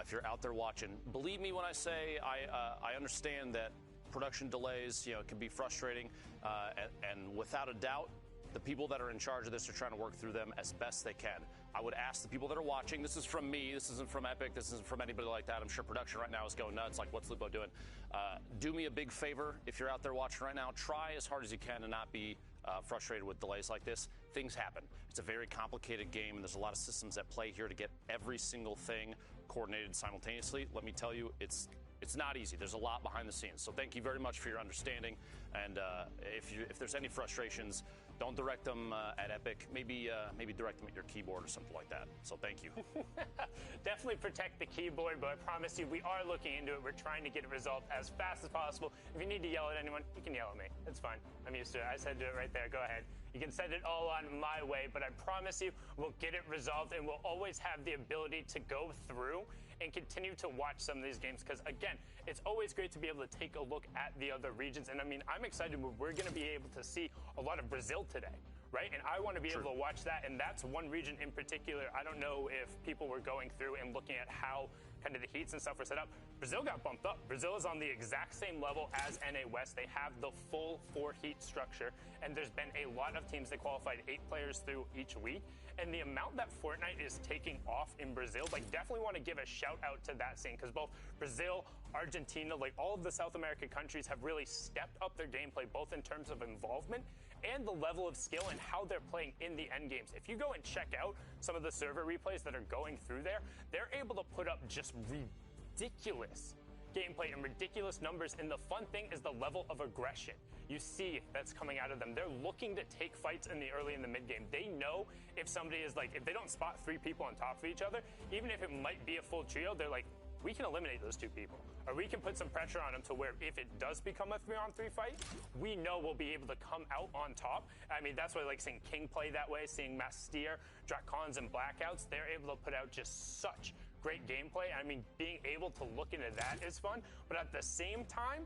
Speaker 2: If you're out there watching, believe me when I say I understand that production delays, can be frustrating. And without a doubt, the people that are in charge of this are trying to work through them as best they can. I would ask the people that are watching, this is from me, this isn't from Epic, this isn't from anybody like that. I'm sure production right now is going nuts, like, what's Lupo doing? Do me a big favor, if you're out there watching right now, try as hard as you can to not be frustrated with delays like this. Things happen. It's a very complicated game, and there's a lot of systems at play here to get every single thing coordinated simultaneously. Let me tell you, it's not easy. There's a lot behind the scenes. So thank you very much for your understanding. And if there's any frustrations, don't direct them at Epic. Maybe direct them at your keyboard or something like that. So thank you.
Speaker 4: Definitely protect the keyboard, but I promise you, we are looking into it. We're trying to get it resolved as fast as possible. If you need to yell at anyone, you can yell at me. It's fine. I'm used to it. I said do it right there. Go ahead. You can send it all on my way, but I promise you, we'll get it resolved, and we'll always have the ability to go through and continue to watch some of these games, because again, it's always great to be able to take a look at the other regions. And I mean, I'm excited we're going to be able to see a lot of Brazil today, right? And I want to be able to watch that, and that's one region in particular. I don't know if people were going through and looking at how kind of the heats and stuff were set up. Brazil got bumped up. Brazil is on the exact same level as NA West. They have the full 4 heat structure, and there's been a lot of teams that qualified 8 players through each week. And the amount that Fortnite is taking off in Brazil, definitely want to give a shout out to that scene, because both Brazil, Argentina, all of the South American countries have really stepped up their gameplay, both in terms of involvement and the level of skill and how they're playing in the end games. If you go and check out some of the server replays that are going through there, they're able to put up just ridiculous gameplay and ridiculous numbers. And the fun thing is the level of aggression you see that's coming out of them. They're looking to take fights in the early and the mid game. They know if somebody is if they don't spot 3 people on top of each other, even if it might be a full trio, they're like, we can eliminate those 2 people. Or we can put some pressure on them to where if it does become a 3-on-3 fight, we know we'll be able to come out on top. I mean, that's why I like seeing King play that way, seeing Mastier, Drakons, and Blackouts. They're able to put out just such great gameplay. I mean, being able to look into that is fun. But at the same time,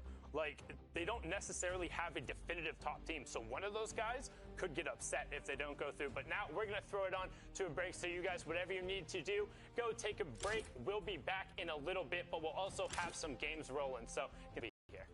Speaker 4: they don't necessarily have a definitive top team. So one of those guys could get upset if they don't go through. But now we're going to throw it on to a break. So you guys, whatever you need to do, go take a break. We'll be back in a little bit, but we'll also have some games rolling. So be here.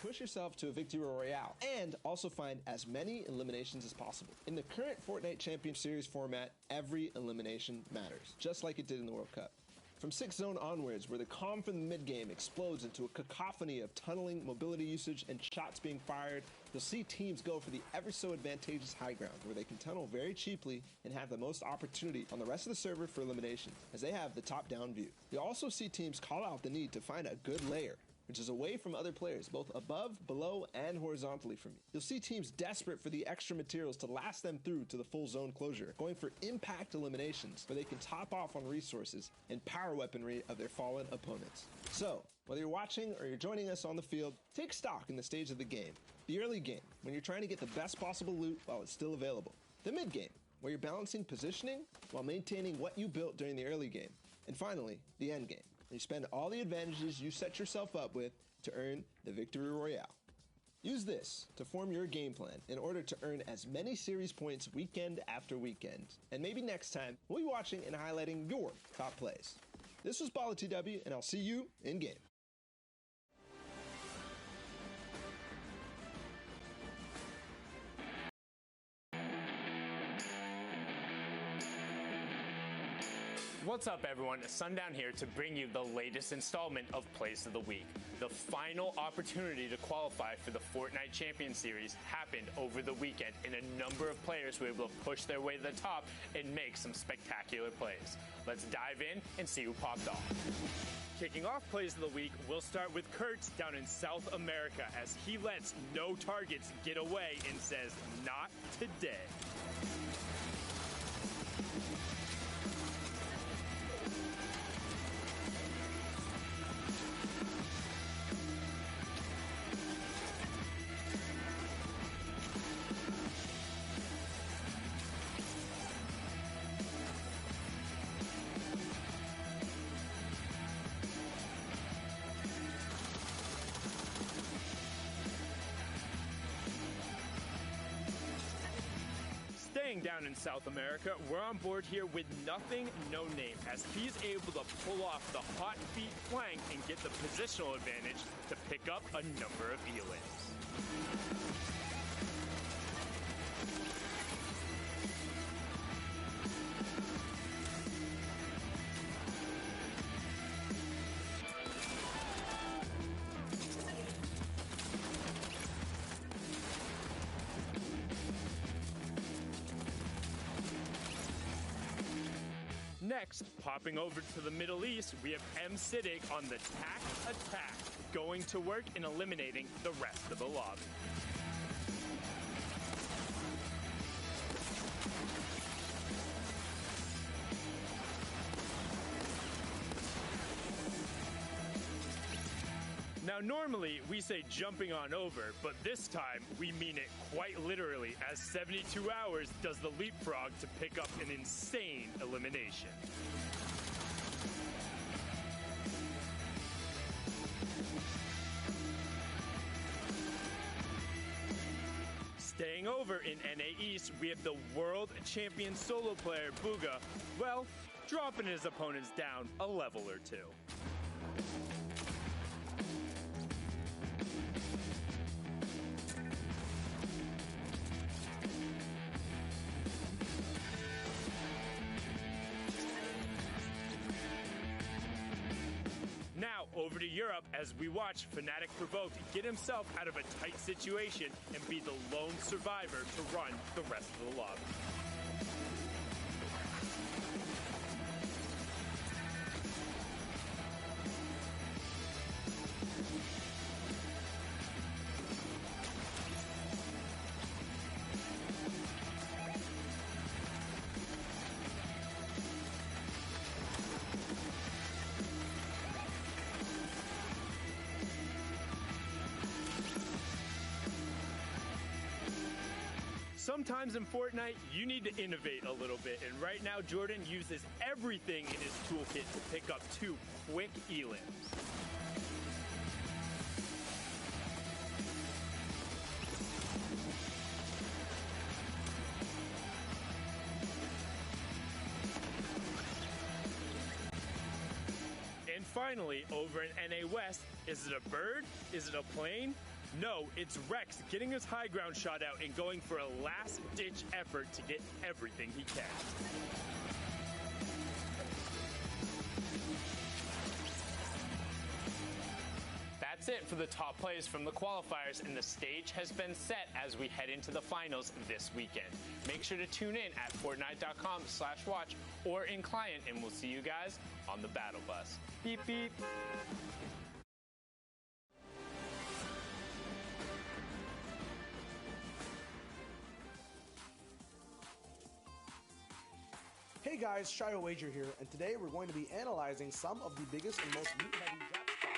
Speaker 6: push yourself to a victory royale and also find as many eliminations as possible. In the current Fortnite Champion Series format, every elimination matters, just like it did in the World Cup. From 6th Zone onwards, where the calm from the mid-game explodes into a cacophony of tunneling, mobility usage, and shots being fired, you'll see teams go for the ever-so-advantageous high ground, where they can tunnel very cheaply and have the most opportunity on the rest of the server for elimination, as they have the top-down view. You'll also see teams call out the need to find a good layer, which is away from other players, both above, below, and horizontally from you. You'll see teams desperate for the extra materials to last them through to the full zone closure, going for impact eliminations where they can top off on resources and power weaponry of their fallen opponents. So, whether you're watching or you're joining us on the field, take stock in the stage of the game. The early game, when you're trying to get the best possible loot while it's still available. The mid game, where you're balancing positioning while maintaining what you built during the early game. And finally, the end game. You spend all the advantages you set yourself up with to earn the victory royale. Use this to form your game plan in order to earn as many series points weekend after weekend. And maybe next time, we'll be watching and highlighting your top plays. This was BallahTW, and I'll see you in game.
Speaker 4: What's up, everyone? Sundown here to bring you the latest installment of Plays of the Week. The final opportunity to qualify for the Fortnite Champion Series happened over the weekend, and a number of players were able to push their way to the top and make some spectacular plays. Let's dive in and see who popped off. Kicking off Plays of the Week, we'll start with Kurtz down in South America as he lets no targets get away and says, "Not today." Staying down in South America, we're on board here with Nothing No Name as he's able to pull off the hot feet flank and get the positional advantage to pick up a number of elims. Next, popping over to the Middle East, we have M-Citic on the Tac Attack, going to work and eliminating the rest of the lobby. Now, normally we say jumping on over, but this time we mean it quite literally, as 72 hours does the leapfrog to pick up an insane elimination. Staying over in NA East, we have the world champion solo player Bugha, well, dropping his opponents down a level or two. Now, over to Europe as we watch Fnatic Provoked get himself out of a tight situation and be the lone survivor to run the rest of the lobby. Sometimes in Fortnite, you need to innovate a little bit, and right now Jordan uses everything in his toolkit to pick up 2 quick elims. And finally, over in NA West, is it a bird? Is it a plane?
Speaker 7: No, it's Rex getting his high ground shot out and going for a last-ditch effort to get everything he can.
Speaker 4: That's it for the top plays from the qualifiers, and the stage has been set as we head into the finals this weekend. Make sure to tune in at Fortnite.com/watch or in client, and we'll see you guys on the Battle Bus. Beep, beep.
Speaker 8: Hey guys, Shio Wager here, and today we're going to be analyzing some of the biggest and most loot-heavy drop spots.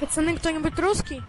Speaker 5: Пацаны, кто-нибудь русский?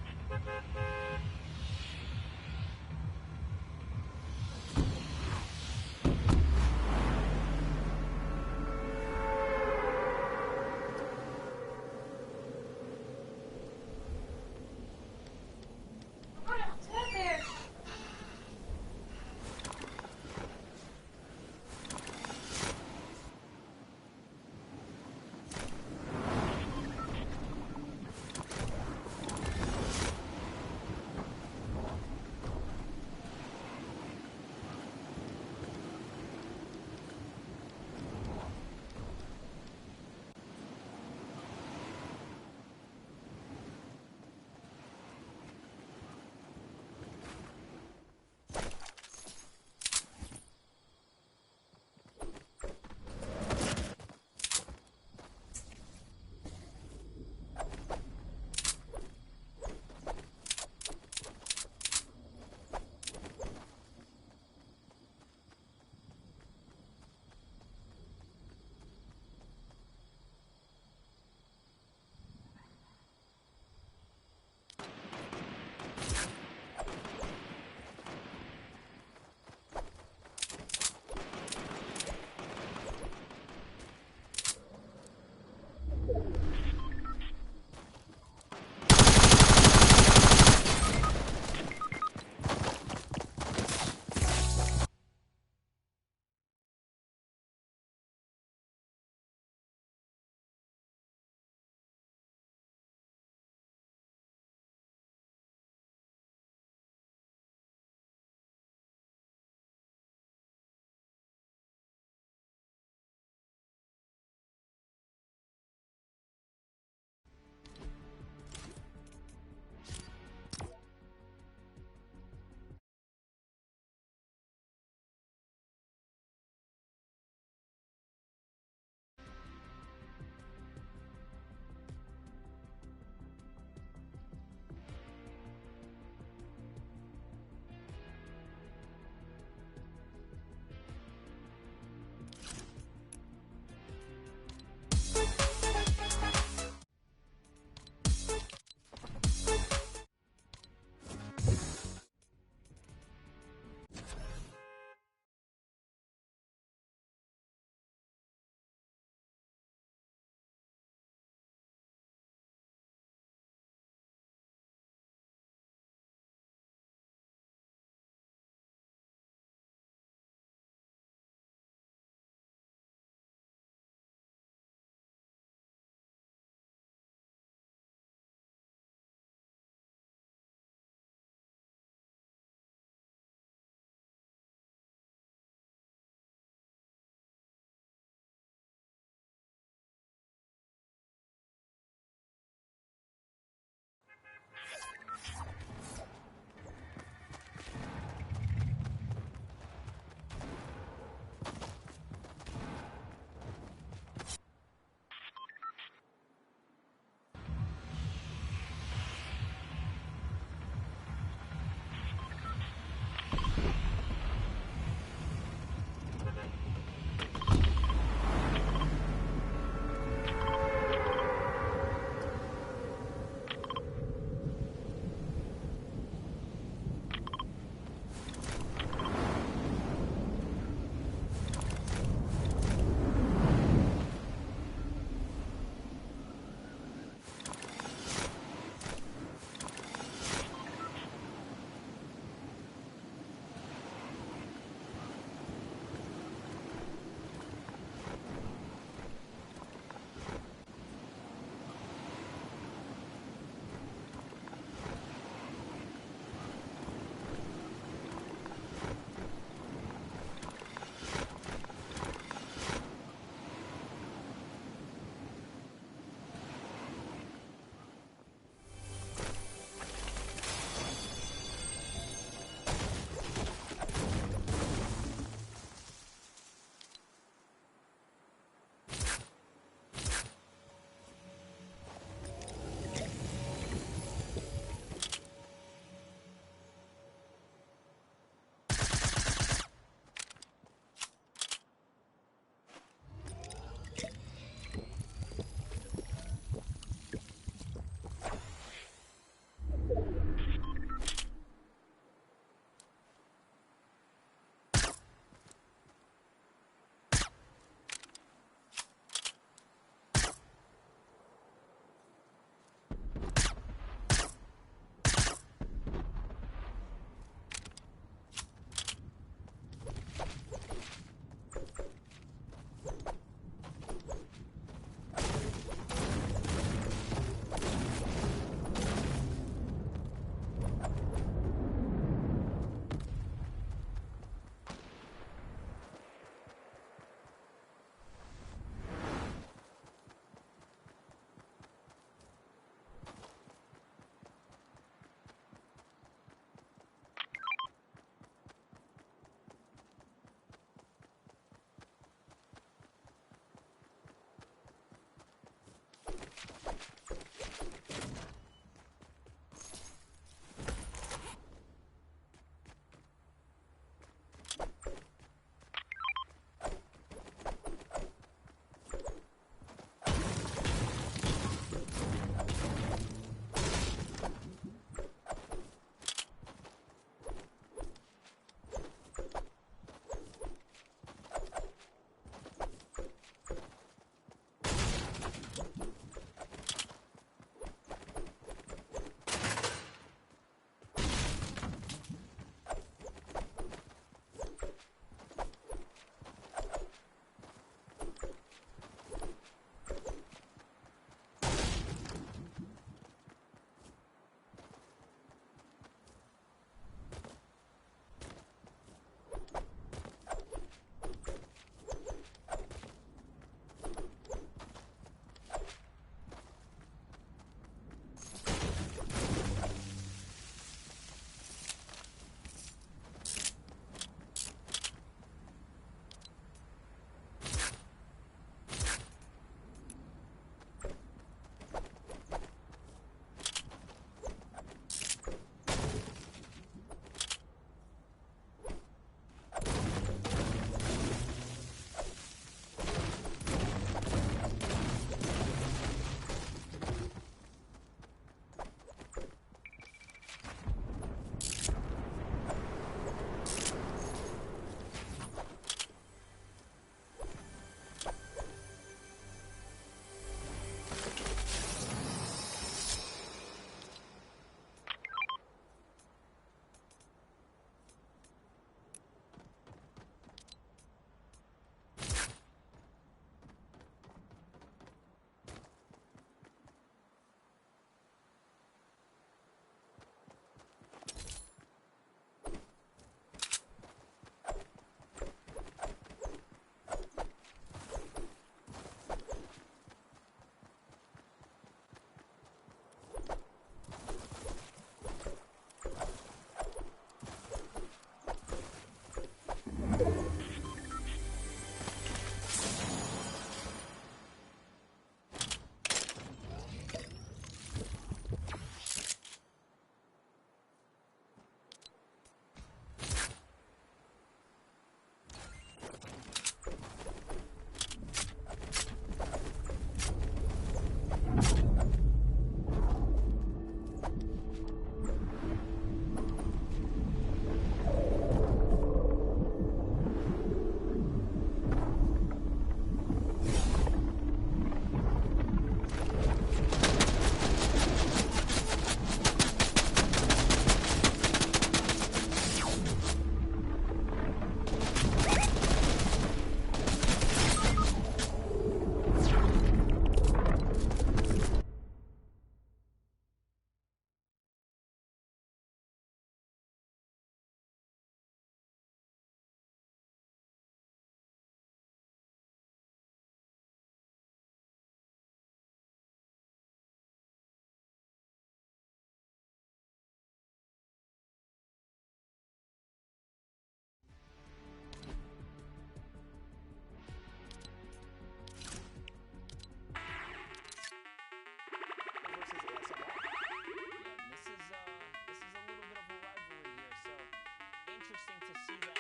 Speaker 1: interesting to see that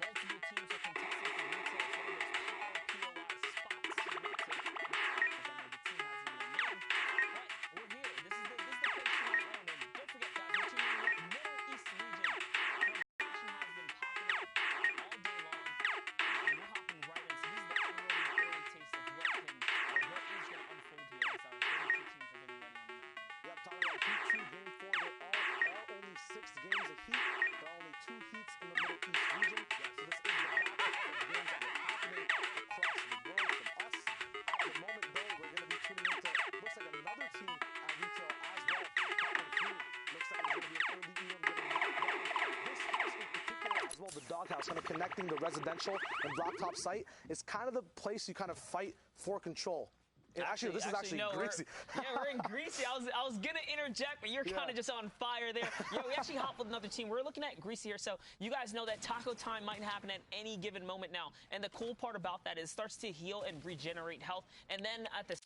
Speaker 1: multiple teams are contesting for retail. It's one of those power POI spots. Not to, because I know the team hasn't even named, but we're here. This is the place to own. And don't forget, guys, we're tuning in with Middle East region. Action has been popping up all day long, and we're hopping right in. So this is the early taste of what is going to unfold here as our 32 teams are getting ready on the map.
Speaker 9: Yep, talking about Heat 2, Game 4. There are only 6 games of Heat. There are only 2 Heats in the Middle East region. So this is the backdrop of games that are happening across the world from us. At the moment, though, we're going to be tuning into, looks like another team at retail as well. Falcon 3. Looks like it's going to be an early EM getting knocked down. This house in particular as well, the doghouse, kind of connecting the residential and blacktop site, is kind of the place you kind of fight for control. Actually, this is actually
Speaker 1: no,
Speaker 9: Greasy.
Speaker 1: We're in Greasy. I was gonna interject, but you're kind of just on fire there. Yeah, we actually hopped with another team. We're looking at Greasy here, so you guys know that taco time might happen at any given moment now. And the cool part about that is it starts to heal and regenerate health, and then at the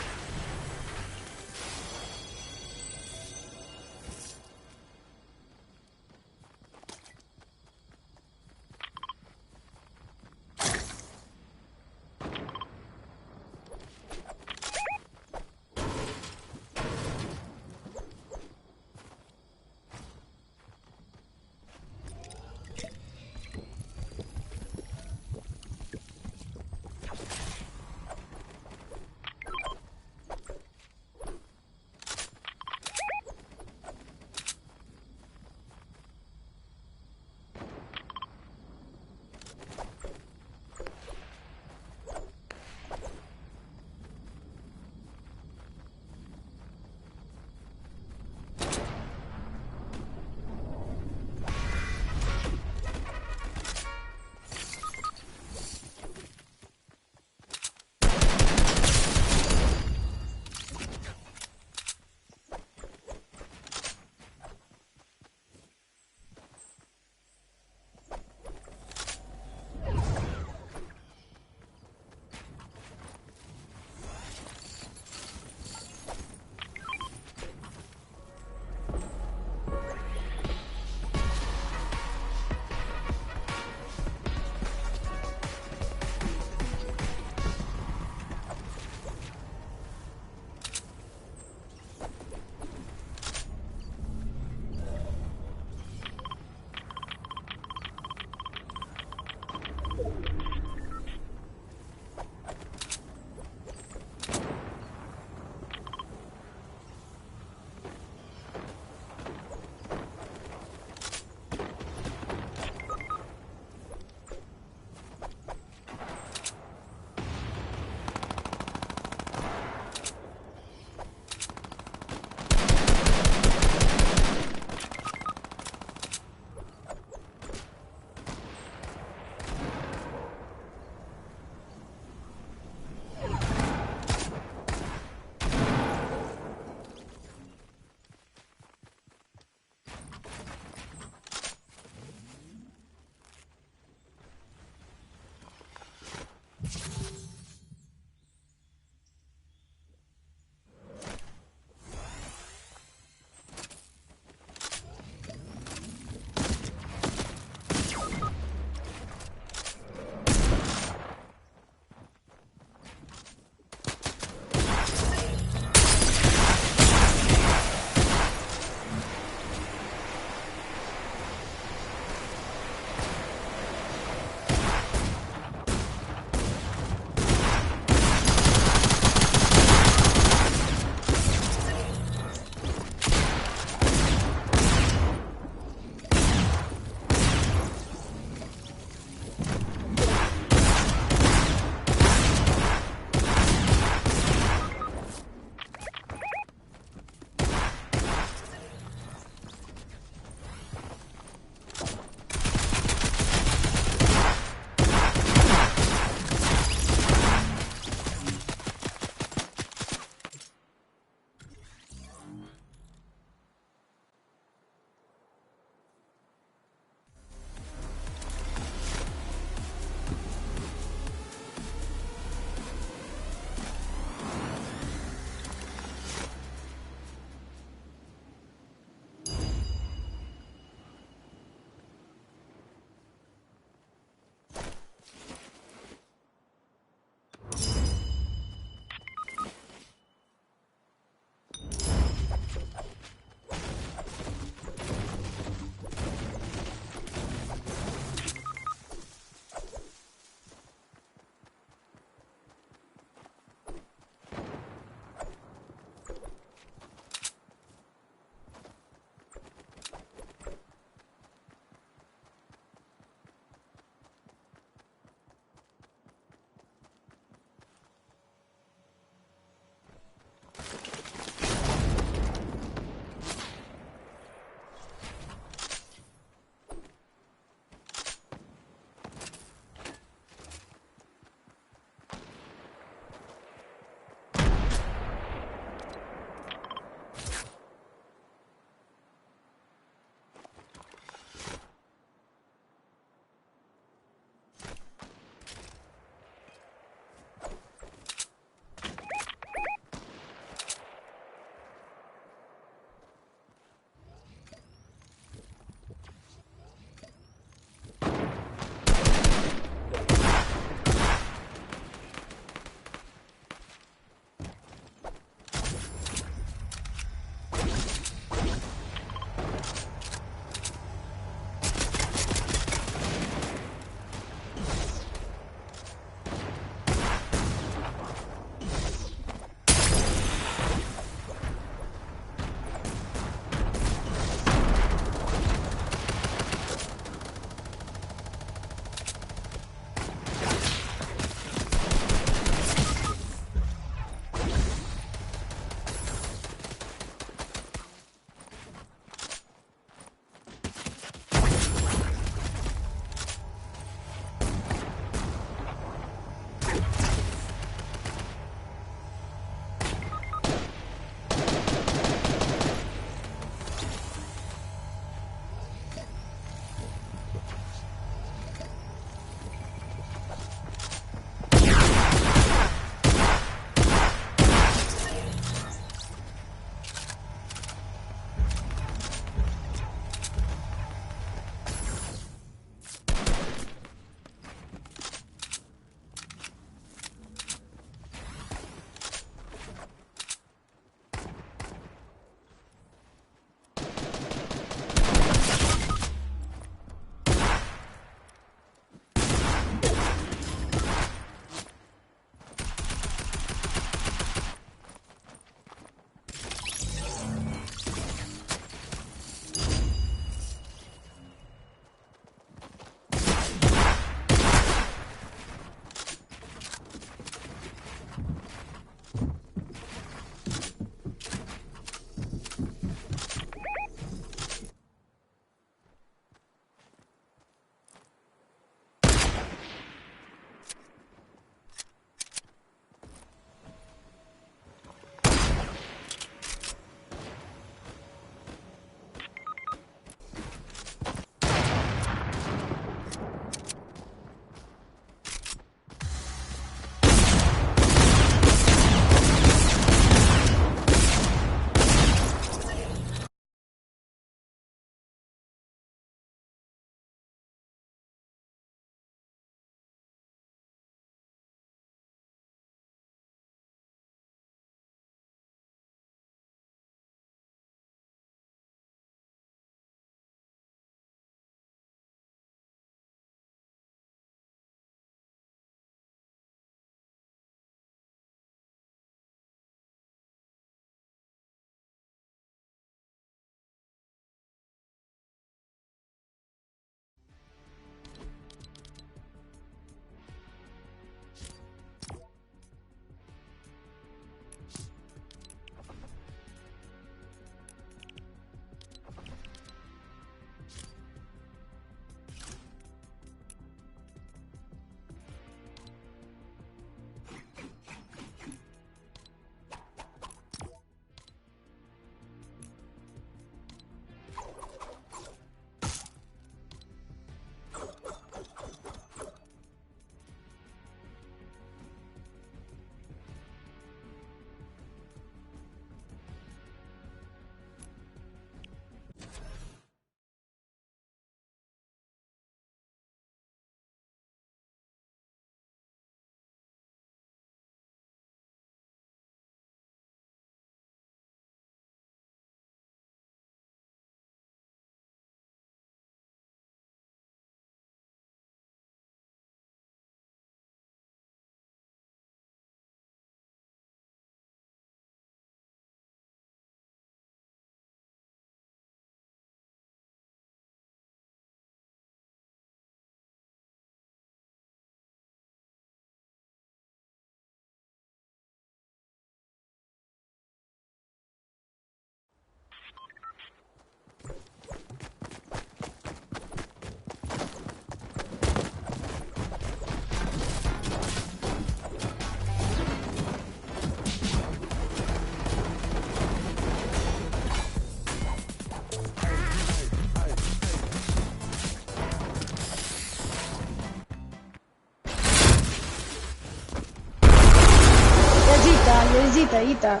Speaker 5: Ita.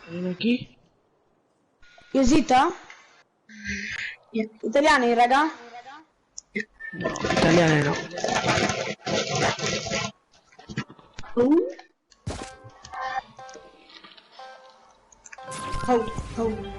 Speaker 10: Vieni chi?
Speaker 5: Ita? Italiani, raga?
Speaker 10: No, italiane no.
Speaker 5: Oh. No.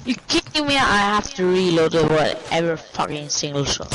Speaker 10: You kidding me? I have to reload whatever fucking single shot.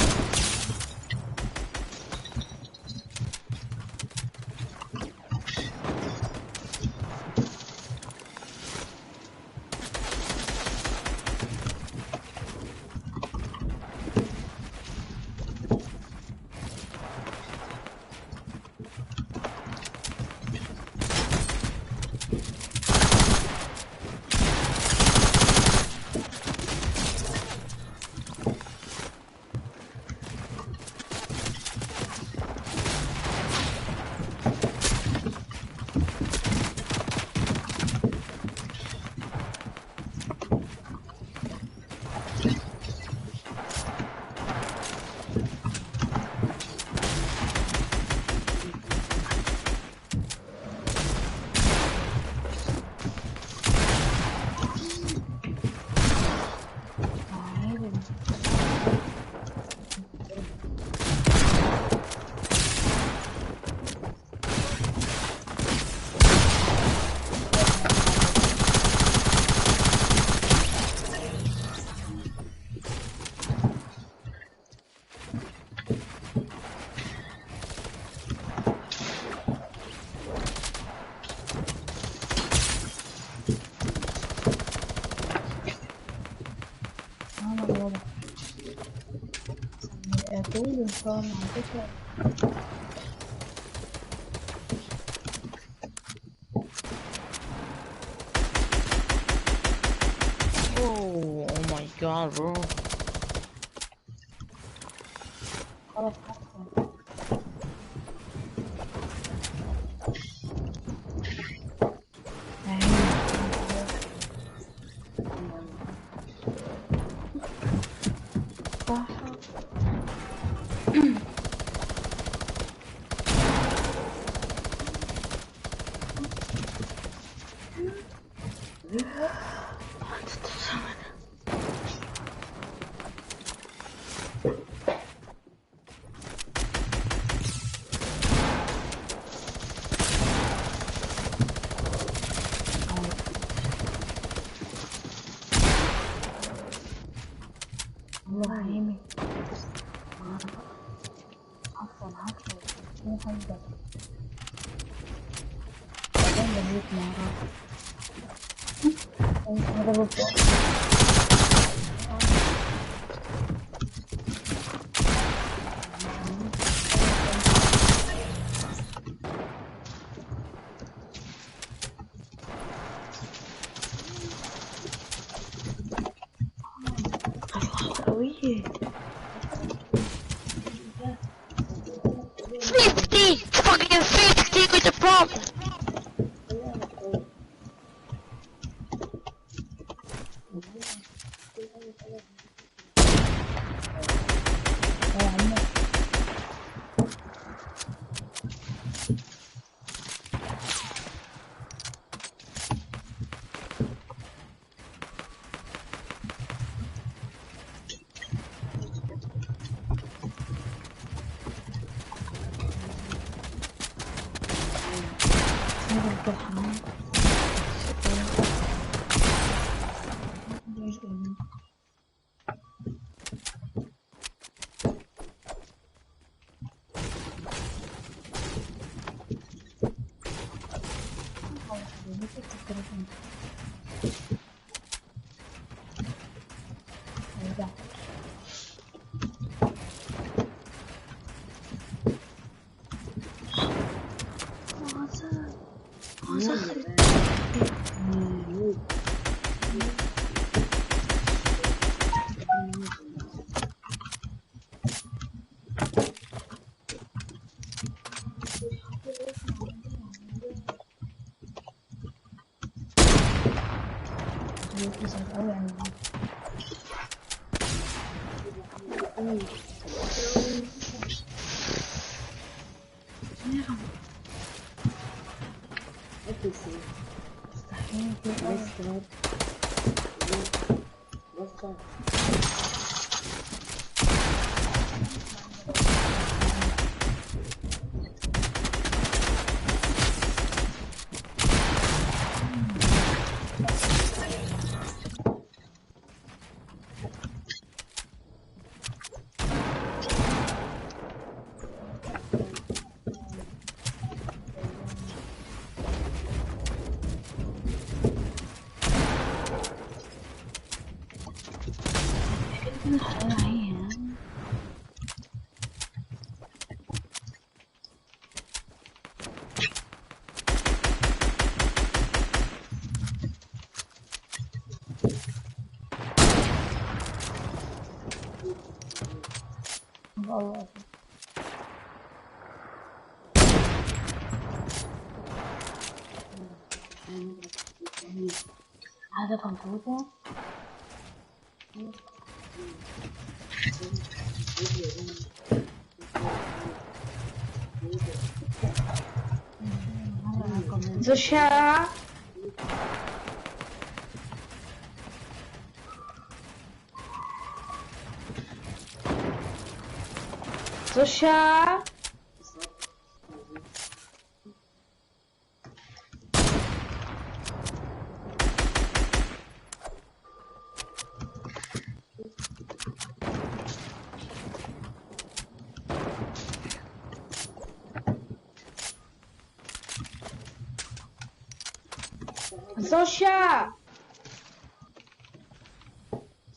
Speaker 10: Oh my god, bro. قوية 50 fucking 50 with the problem. هذا كمبيوتر
Speaker 5: Zosia! Zosia! Zosia!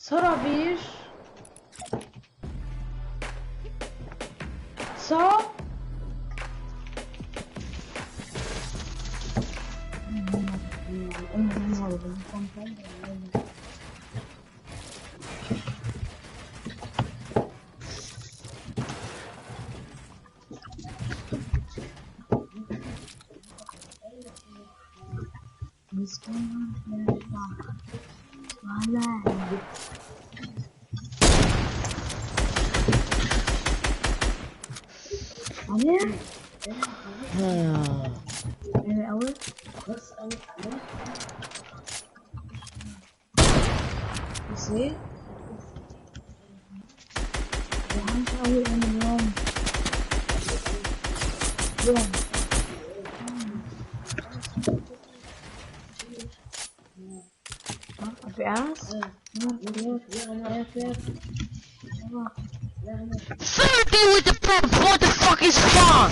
Speaker 5: Co robisz? Co? عليه انا اول بس انا عليه يصير وهمش اول انا اليوم FPS?
Speaker 10: 30 with the pump, what the fuck is fun?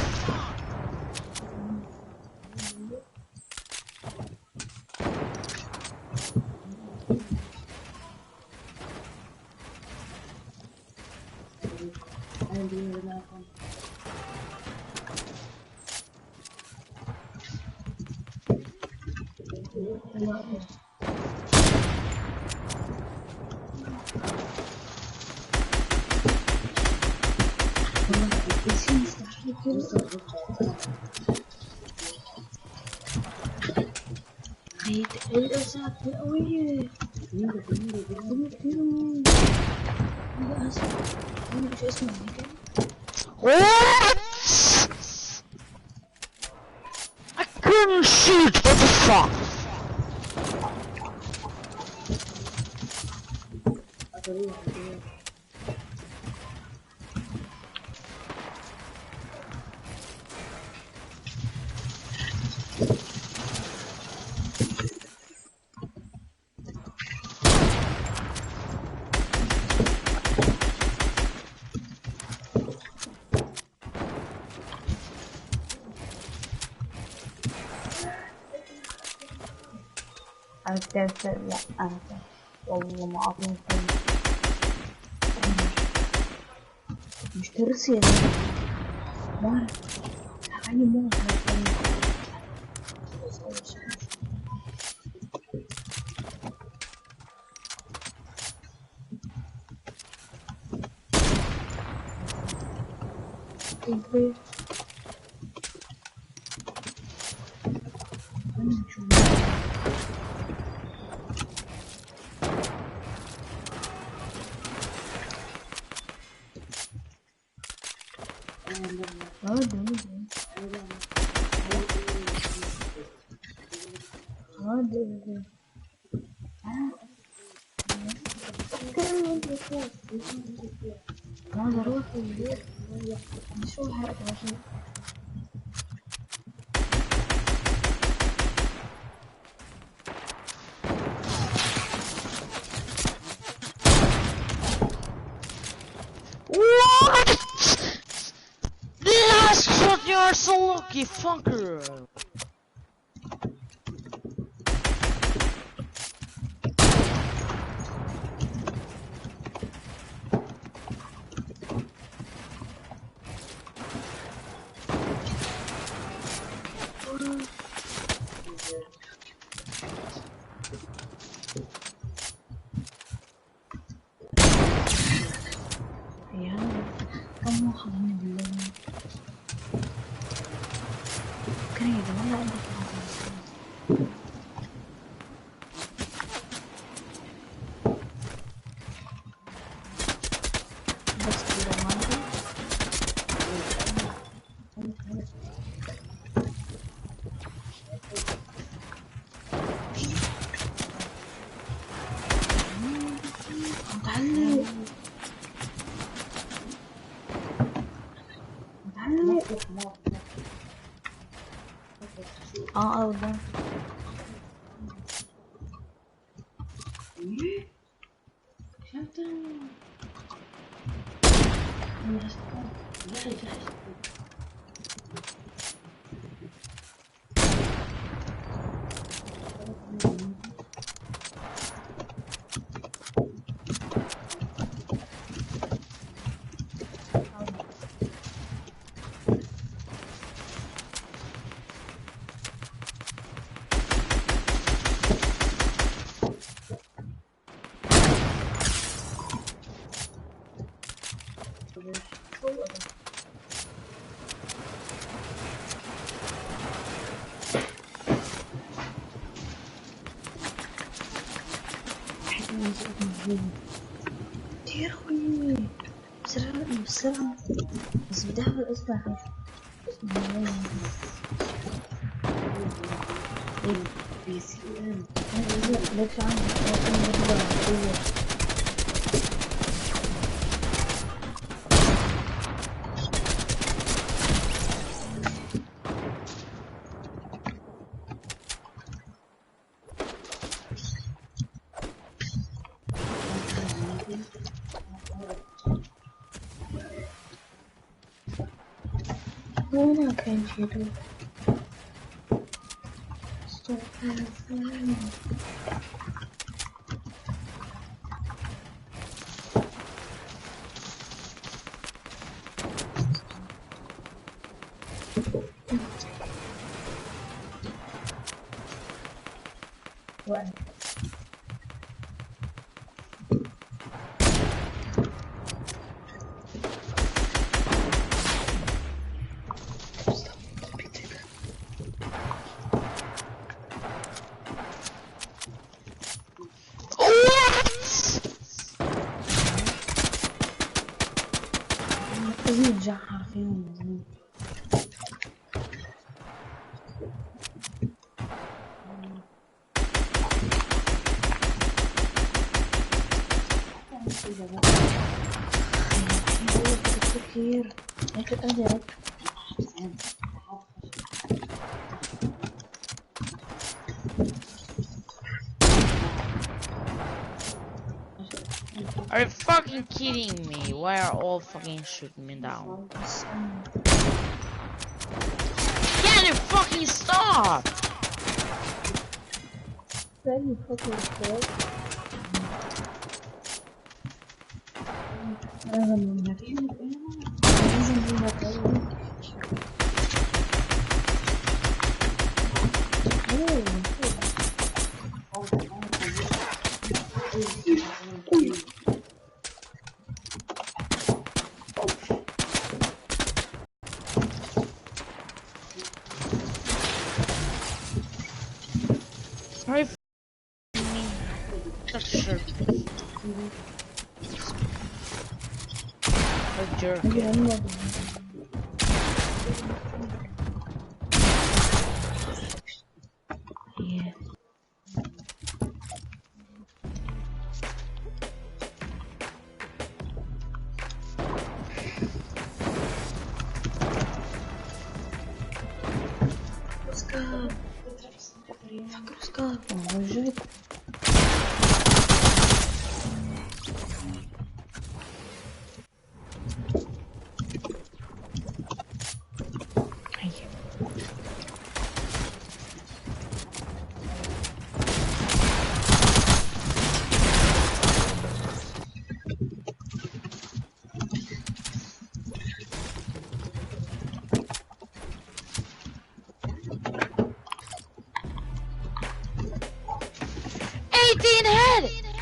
Speaker 10: What? I couldn't shoot, what the fuck?
Speaker 5: لا أنا والله ما أعطيني مش ترسي ما يعني مو What? Last shot, you're so lucky, fucker. والله كتير خويي بسرعة بس بدها اسمع ليش عندي وين كان جيرو وين يرجع حرفيا كتير لكن أنا
Speaker 10: Are you fucking kidding me? Why are all fucking shooting me down? Can you fucking stop?
Speaker 5: Can you fucking stop?
Speaker 10: Are you f***ing me? Such a jerk. A jerk.
Speaker 5: Yeah. Let's go. Let's go. Жить.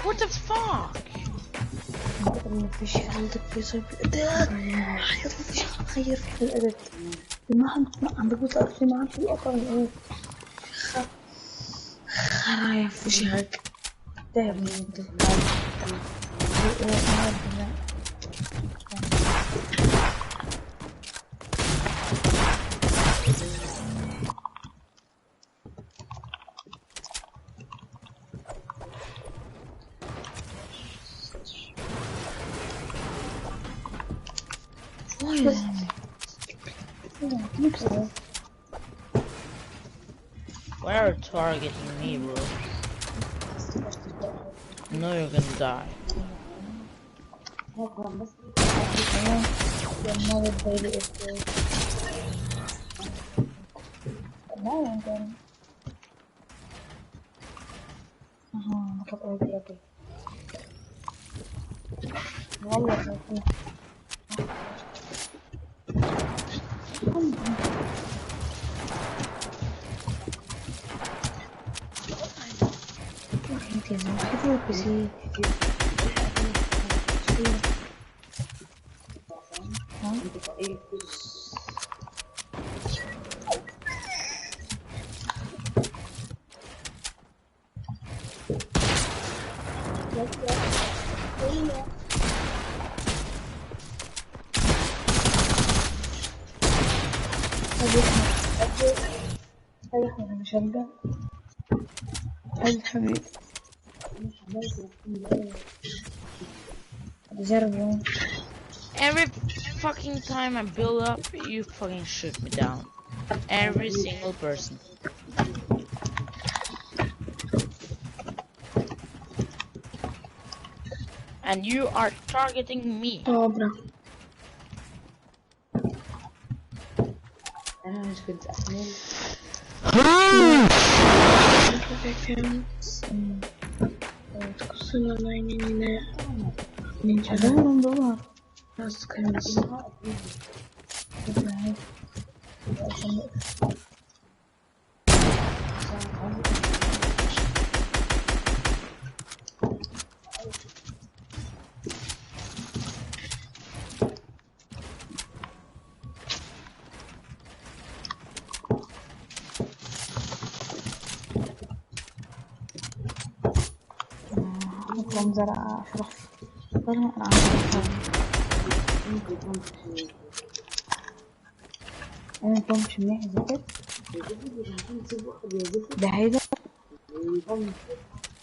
Speaker 10: What the fuck?
Speaker 5: مفيش عندك بيصير حيط مفيش غير في الأدب ما عندك بتعرفي ما عندك الأقل خرايا فيش هيك دايما
Speaker 10: Why are you targeting me, bro? No, you're gonna die.
Speaker 5: هاي احمد مشجع هاي حبيبي جربوا.
Speaker 10: Every fucking time I build up, you fucking shoot me down. Every single person. And you are targeting me.
Speaker 5: طابرة. أنا مش كنت أحمل. تقصنا لاينين من جدارهم دولار. بس كان زرع شرف ظلم أنا أنا بمشي منيح زكت بعيدة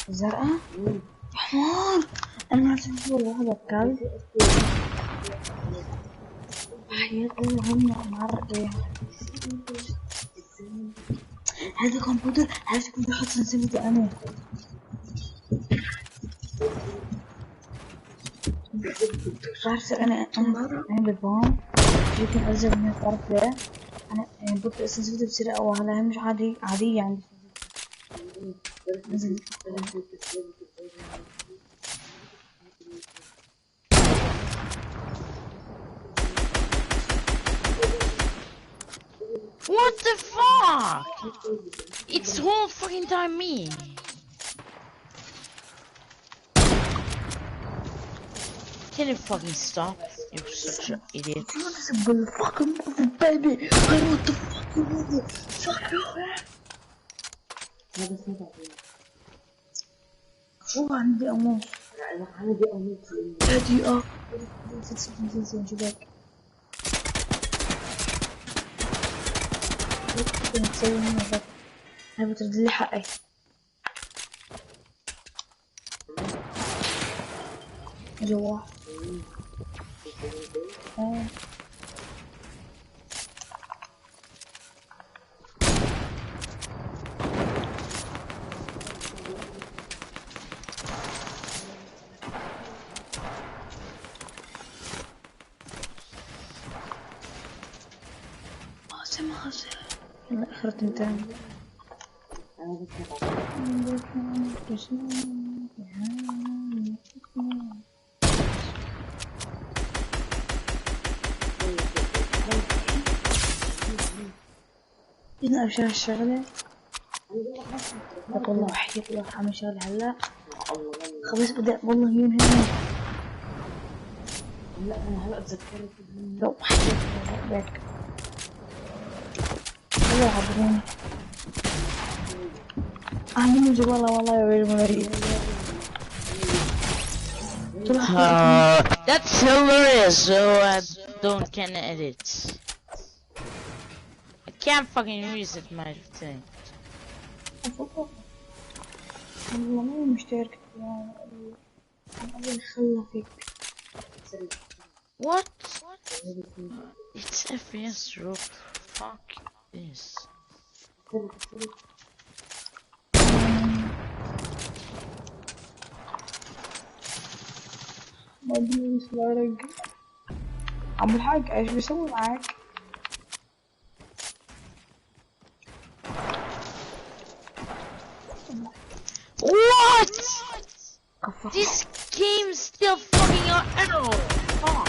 Speaker 5: زرقاء حمار أنا ما أعرف واحدة بكال حياة الله هم معرق بيها هذا كمبيوتر حط سنسيتي أنا عارفة أنا بالبوم يمكن ألزم من الطرف ده أنا بطء السنسيتي بسرعة وهلا مش عادية يعني
Speaker 10: What the fuck? It's whole fucking time me. Can you fucking stop? You're such an idiot.
Speaker 5: fucking baby. I want the fucking movie. Fuck you. شو عندي أموت؟ عندي أموت. هادي شباك. نسوي هنا بس. أنا بترد لي حقي. جوا. ماسة يلا اخرت انت هنا ابشر الشغلة والله وحياة الله عم شغلة هلا خلاص بدأ والله يوم هنا لا انا هلا اتذكرت لو حياة الله بك والله عبروني أعلموا جوالا والله يا ويل مريض
Speaker 10: That's hilarious, so I can edit. I can't fucking reset my thing.
Speaker 5: والله ما مشترك أنا خلى فيك
Speaker 10: What? It's FPS drop. Fuck this.
Speaker 5: ما ادري ايش بارق عم الحاج ايش بيسوي معك؟
Speaker 10: What? This game's still fucking on error. Fuck.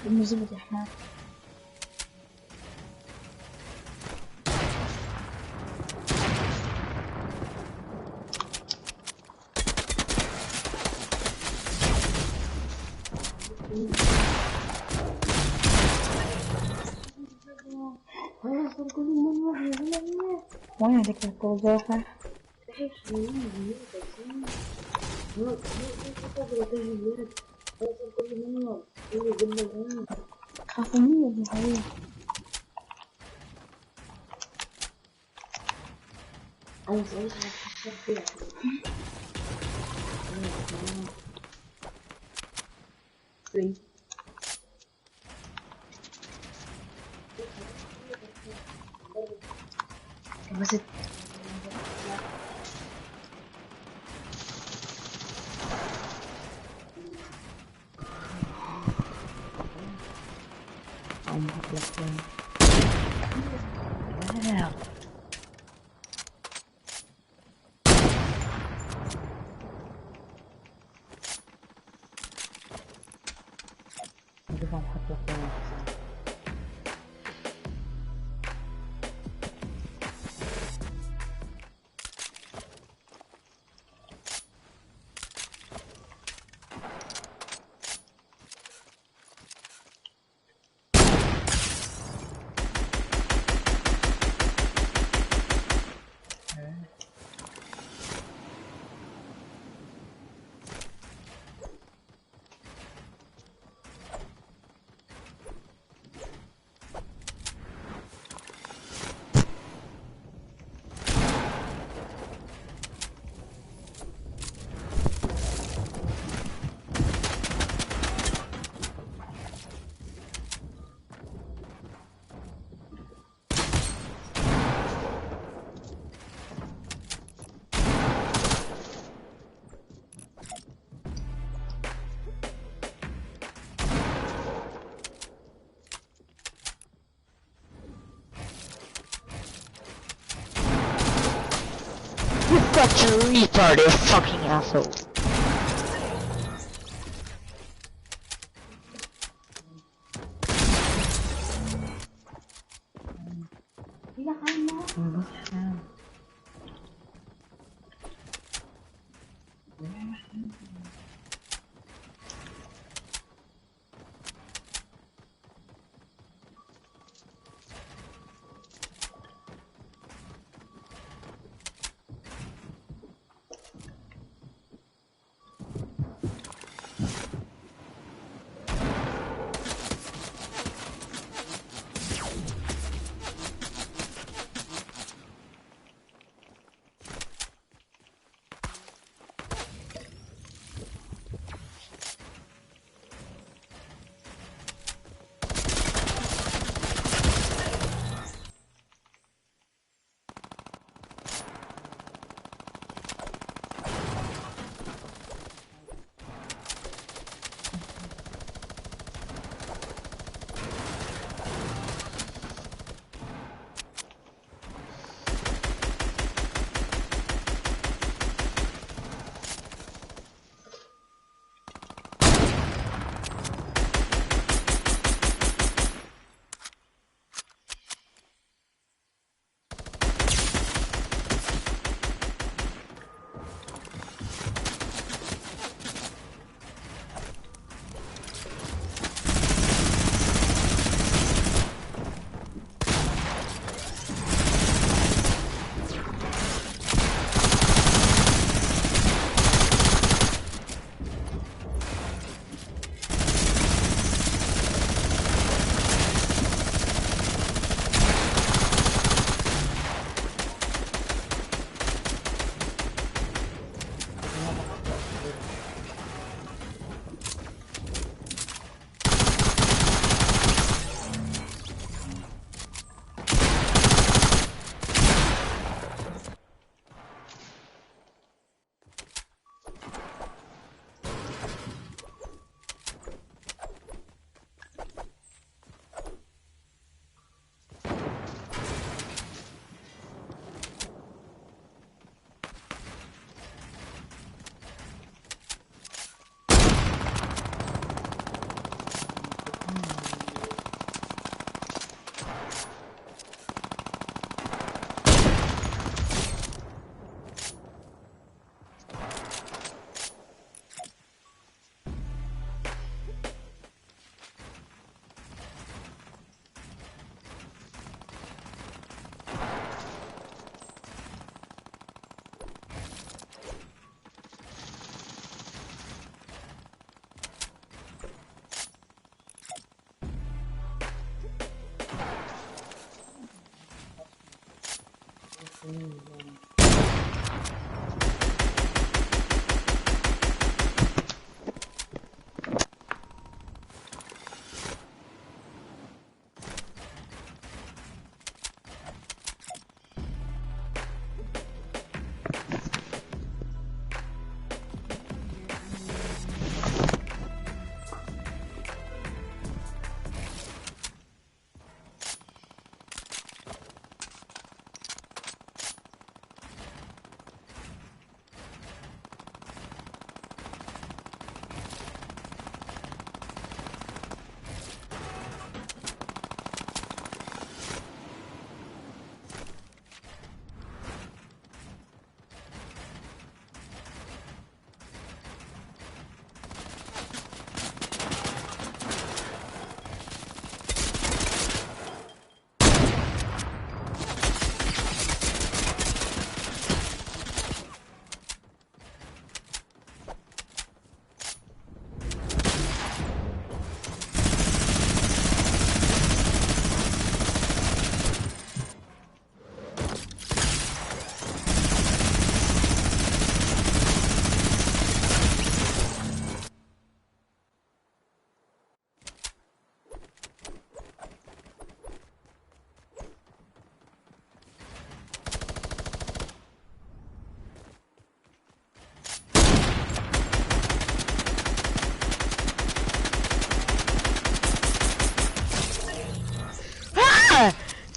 Speaker 5: بالنسبة احنا وين هذيك الكوزوفة؟ خافني يا ابن حبيبي. بس
Speaker 10: Such a retarded fucking asshole.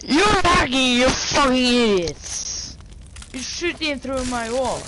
Speaker 10: You're lagging, you fucking idiots! You're shooting through my wall.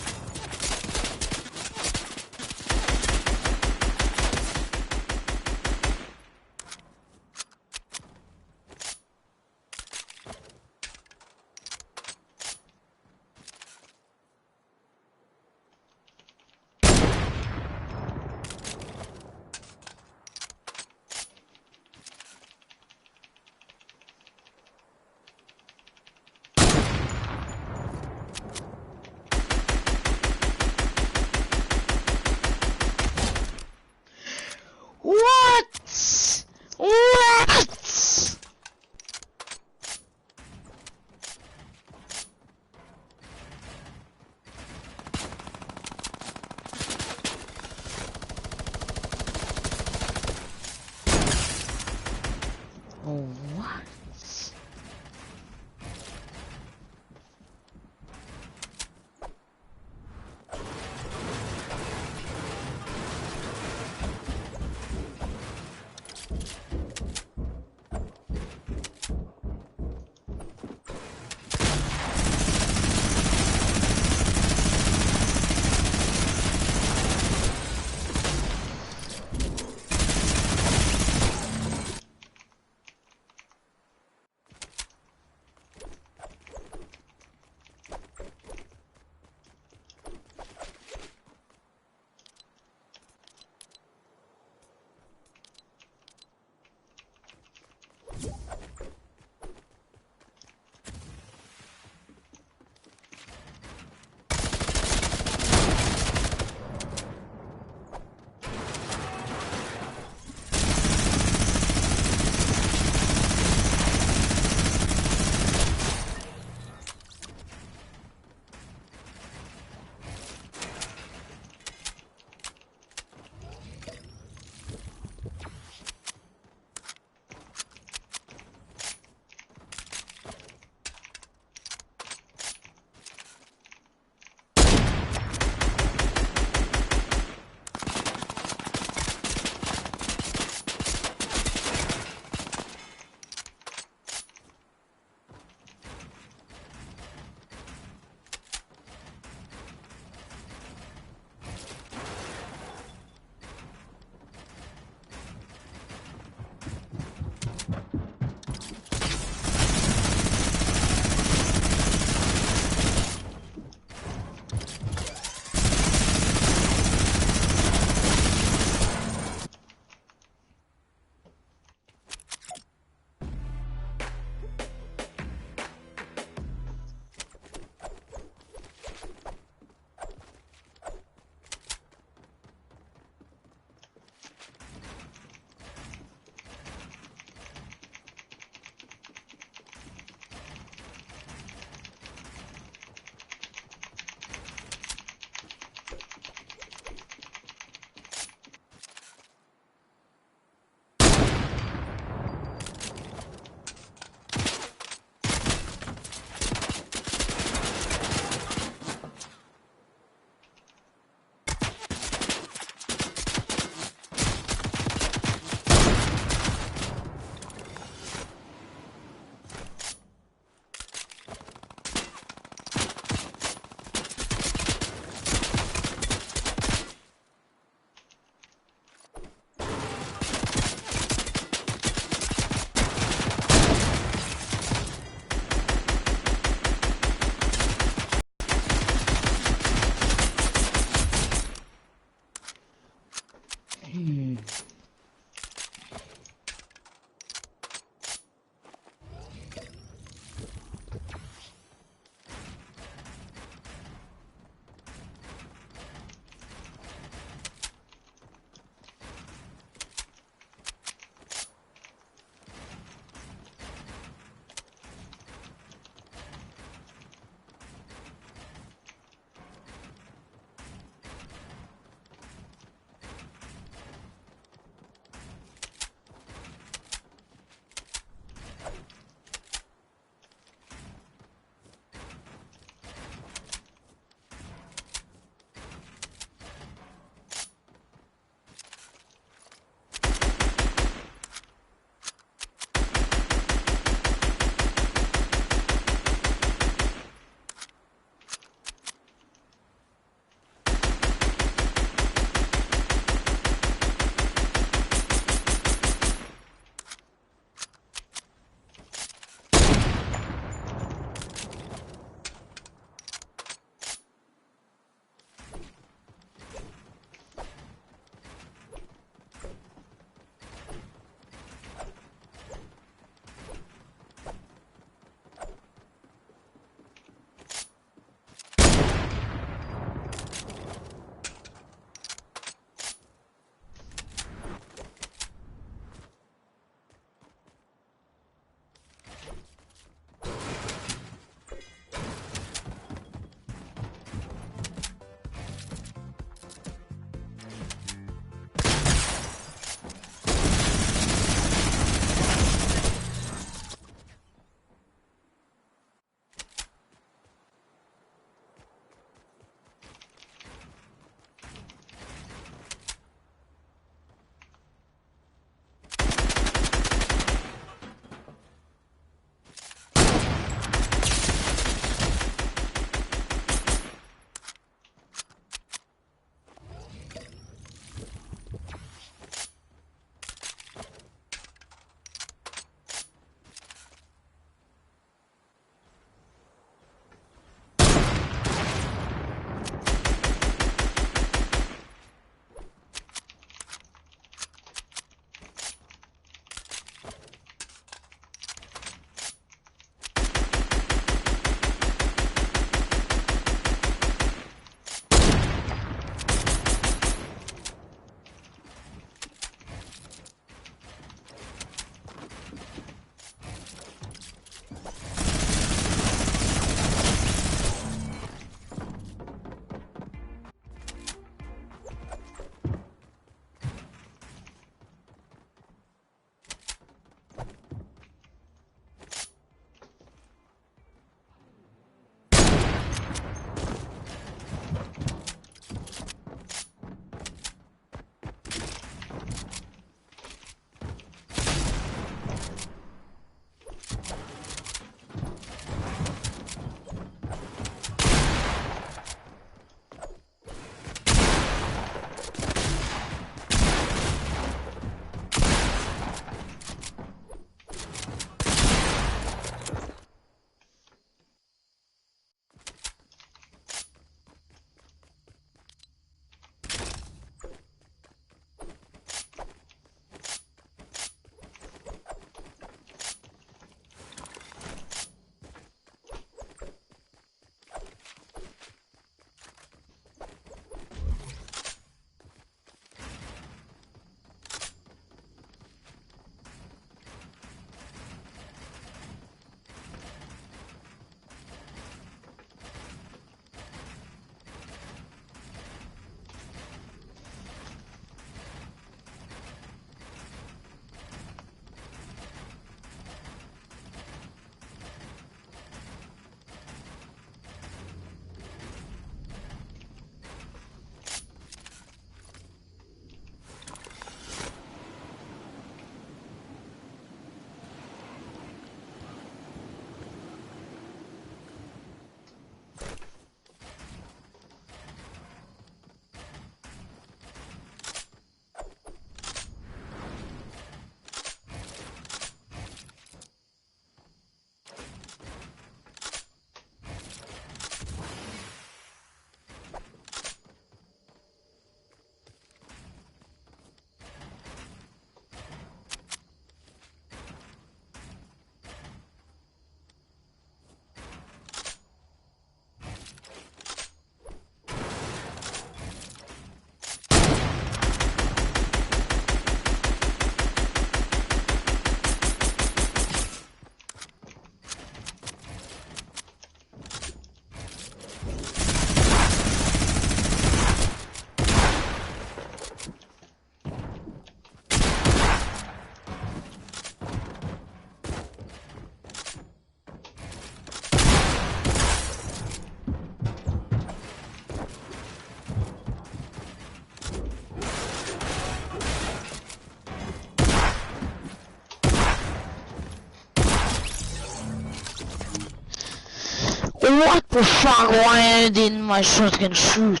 Speaker 10: What the fuck? Why didn't my shotgun shoot?